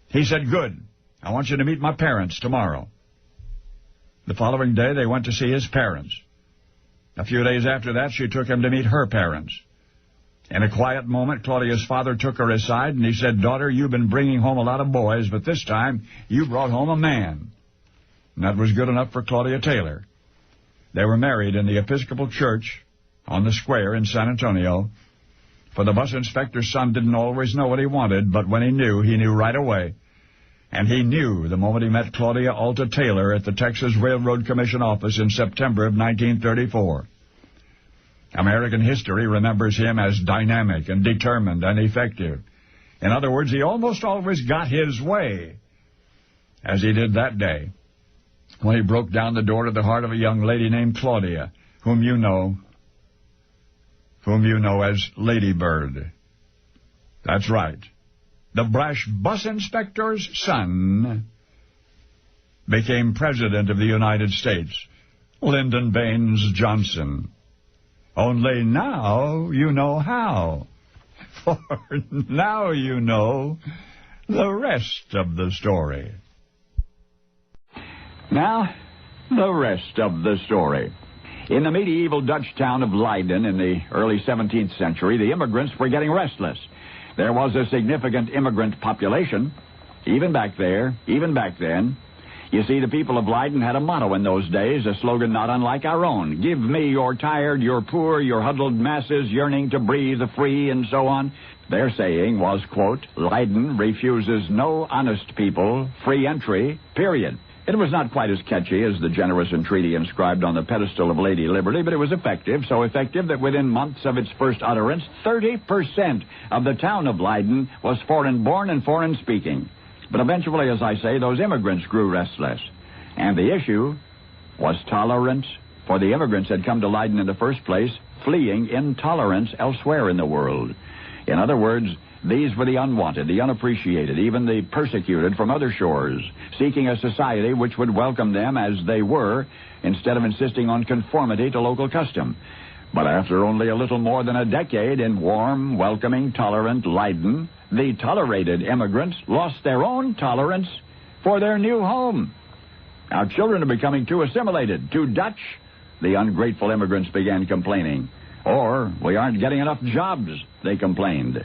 He said, "Good. I want you to meet my parents tomorrow." The following day, they went to see his parents. A few days after that, she took him to meet her parents. In a quiet moment, Claudia's father took her aside, and he said, "Daughter, you've been bringing home a lot of boys, but this time you brought home a man." And that was good enough for Claudia Taylor. They were married in the Episcopal Church on the square in San Antonio. For the bus inspector's son didn't always know what he wanted, but when he knew right away. And he knew the moment he met Claudia Alta Taylor at the Texas Railroad Commission office in September of 1934. American history remembers him as dynamic and determined and effective. In other words, he almost always got his way, as he did that day, when he broke down the door to the heart of a young lady named Claudia, whom you know as Lady Bird. That's right. The brash bus inspector's son became President of the United States, Lyndon Baines Johnson. Only now you know how. For now you know the rest of the story. Now, the rest of the story. In the medieval Dutch town of Leiden in the early 17th century, the immigrants were getting restless. There was a significant immigrant population, even back then. You see, the people of Leiden had a motto in those days, a slogan not unlike our own. Give me your tired, your poor, your huddled masses yearning to breathe free, and so on. Their saying was, quote, Leiden refuses no honest people free entry, period. It was not quite as catchy as the generous entreaty inscribed on the pedestal of Lady Liberty, but it was effective, so effective that within months of its first utterance, 30% of the town of Leiden was foreign-born and foreign-speaking. But eventually, as I say, those immigrants grew restless. And the issue was tolerance, for the immigrants had come to Leiden in the first place, fleeing intolerance elsewhere in the world. In other words, these were the unwanted, the unappreciated, even the persecuted from other shores, seeking a society which would welcome them as they were, instead of insisting on conformity to local custom. But after only a little more than a decade in warm, welcoming, tolerant Leiden, the tolerated immigrants lost their own tolerance for their new home. Our children are becoming too assimilated, too Dutch, the ungrateful immigrants began complaining. Or, we aren't getting enough jobs, they complained.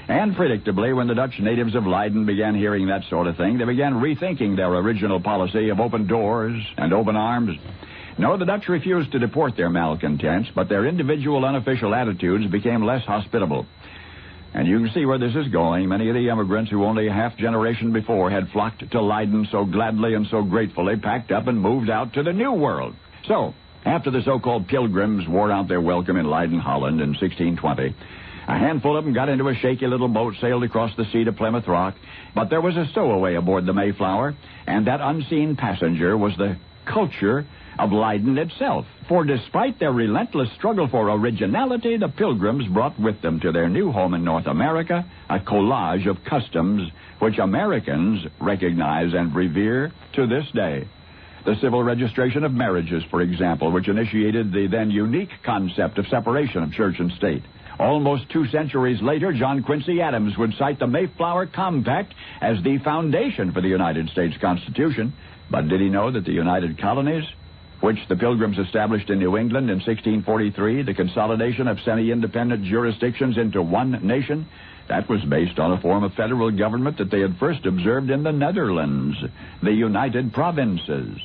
And predictably, when the Dutch natives of Leiden began hearing that sort of thing, they began rethinking their original policy of open doors and open arms. No, the Dutch refused to deport their malcontents, but their individual unofficial attitudes became less hospitable. And you can see where this is going. Many of the immigrants who only a half-generation before had flocked to Leiden so gladly and so gratefully packed up and moved out to the New World. So, after the so-called pilgrims wore out their welcome in Leiden, Holland in 1620, a handful of them got into a shaky little boat, sailed across the sea to Plymouth Rock, but there was a stowaway aboard the Mayflower, and that unseen passenger was the culture of Leiden itself. For despite their relentless struggle for originality, the Pilgrims brought with them to their new home in North America a collage of customs which Americans recognize and revere to this day. The civil registration of marriages, for example, which initiated the then unique concept of separation of church and state. Almost 2 centuries later, John Quincy Adams would cite the Mayflower Compact as the foundation for the United States Constitution. But did he know that the United Colonies which the Pilgrims established in New England in 1643, the consolidation of semi-independent jurisdictions into one nation, that was based on a form of federal government that they had first observed in the Netherlands, the United Provinces.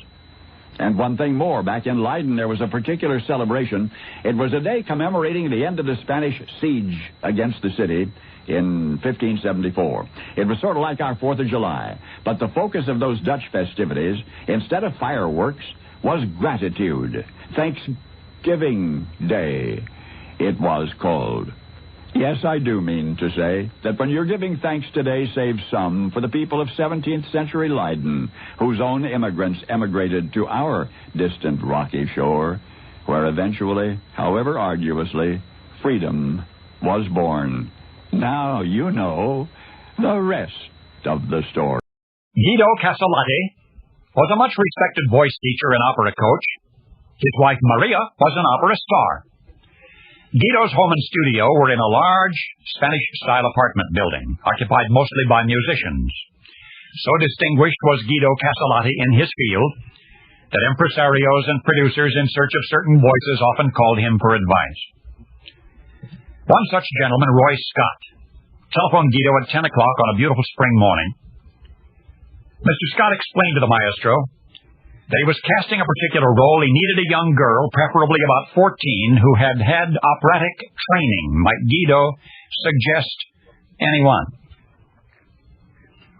And one thing more, back in Leiden there was a particular celebration. It was a day commemorating the end of the Spanish siege against the city in 1574. It was sort of like our 4th of July, but the focus of those Dutch festivities, instead of fireworks, was gratitude. Thanksgiving Day, it was called. Yes, I do mean to say that when you're giving thanks today, save some for the people of 17th century Leiden, whose own immigrants emigrated to our distant rocky shore, where eventually, however arduously, freedom was born. Now you know the rest of the story. Guido Castellati was a much-respected voice teacher and opera coach. His wife Maria was an opera star. Guido's home and studio were in a large Spanish-style apartment building, occupied mostly by musicians. So distinguished was Guido Castellati in his field that impresarios and producers in search of certain voices often called him for advice. One such gentleman, Roy Scott, telephoned Guido at 10 o'clock on a beautiful spring morning. Mr. Scott explained to the maestro that he was casting a particular role. He needed a young girl, preferably about 14, who had had operatic training. Might Guido suggest anyone?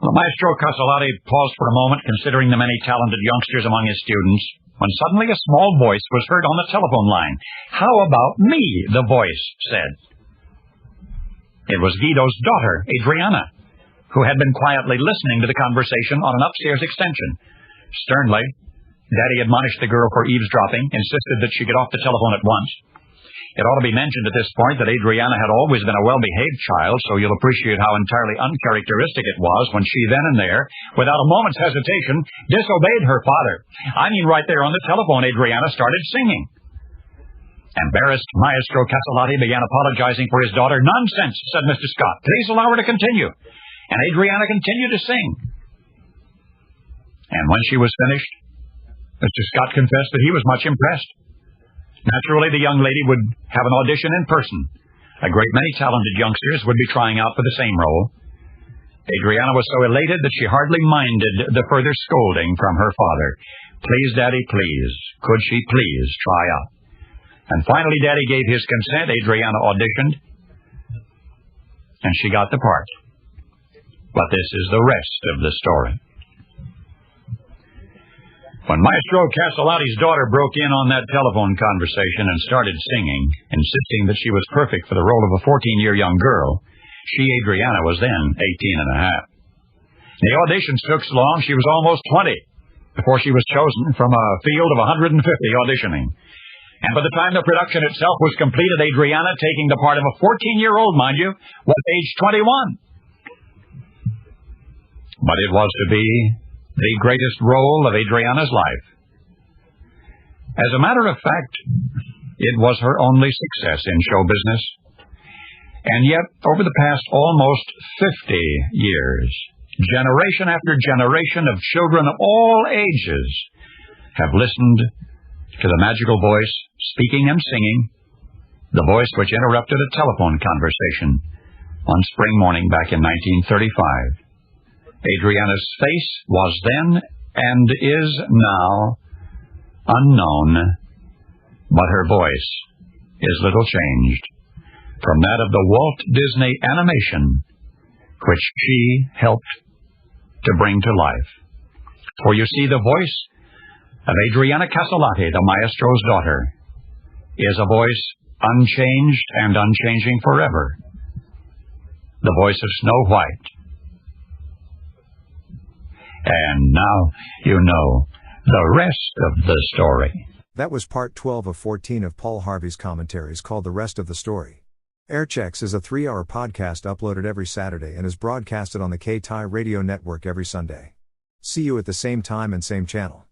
Well, Maestro Castellati paused for a moment, considering the many talented youngsters among his students, when suddenly a small voice was heard on the telephone line. "How about me?" the voice said. It was Guido's daughter, Adriana, who had been quietly listening to the conversation on an upstairs extension. Sternly, Daddy admonished the girl for eavesdropping, insisted that she get off the telephone at once. It ought to be mentioned at this point that Adriana had always been a well-behaved child, so you'll appreciate how entirely uncharacteristic it was when she then and there, without a moment's hesitation, disobeyed her father. I mean, right there on the telephone, Adriana started singing. Embarrassed, Maestro Castellati began apologizing for his daughter. "Nonsense," said Mr. Scott. "Please allow her to continue." And Adriana continued to sing. And when she was finished, Mr. Scott confessed that he was much impressed. Naturally, the young lady would have an audition in person. A great many talented youngsters would be trying out for the same role. Adriana was so elated that she hardly minded the further scolding from her father. "Please, Daddy, please. Could she please try out?" And finally, Daddy gave his consent. Adriana auditioned, and she got the part. But this is the rest of the story. When Maestro Castellati's daughter broke in on that telephone conversation and started singing, insisting that she was perfect for the role of a 14-year young girl, she, Adriana, was then 18 and a half. The auditions took so long she was almost 20 before she was chosen from a field of 150 auditioning. And by the time the production itself was completed, Adriana, taking the part of a 14-year-old, mind you, was age 21. But it was to be the greatest role of Adriana's life. As a matter of fact, it was her only success in show business. And yet, over the past almost 50 years, generation after generation of children of all ages have listened to the magical voice, speaking and singing, the voice which interrupted a telephone conversation one spring morning back in 1935. Adriana's face was then and is now unknown, but her voice is little changed from that of the Walt Disney animation, which she helped to bring to life. For you see, the voice of Adriana Castellati, the maestro's daughter, is a voice unchanged and unchanging forever. The voice of Snow White. And now you know the rest of the story. That was part 12 of 14 of Paul Harvey's commentaries called The Rest of the Story. Airchecks is a 3-hour podcast uploaded every Saturday and is broadcasted on the K-Tai radio network every Sunday. See you at the same time and same channel.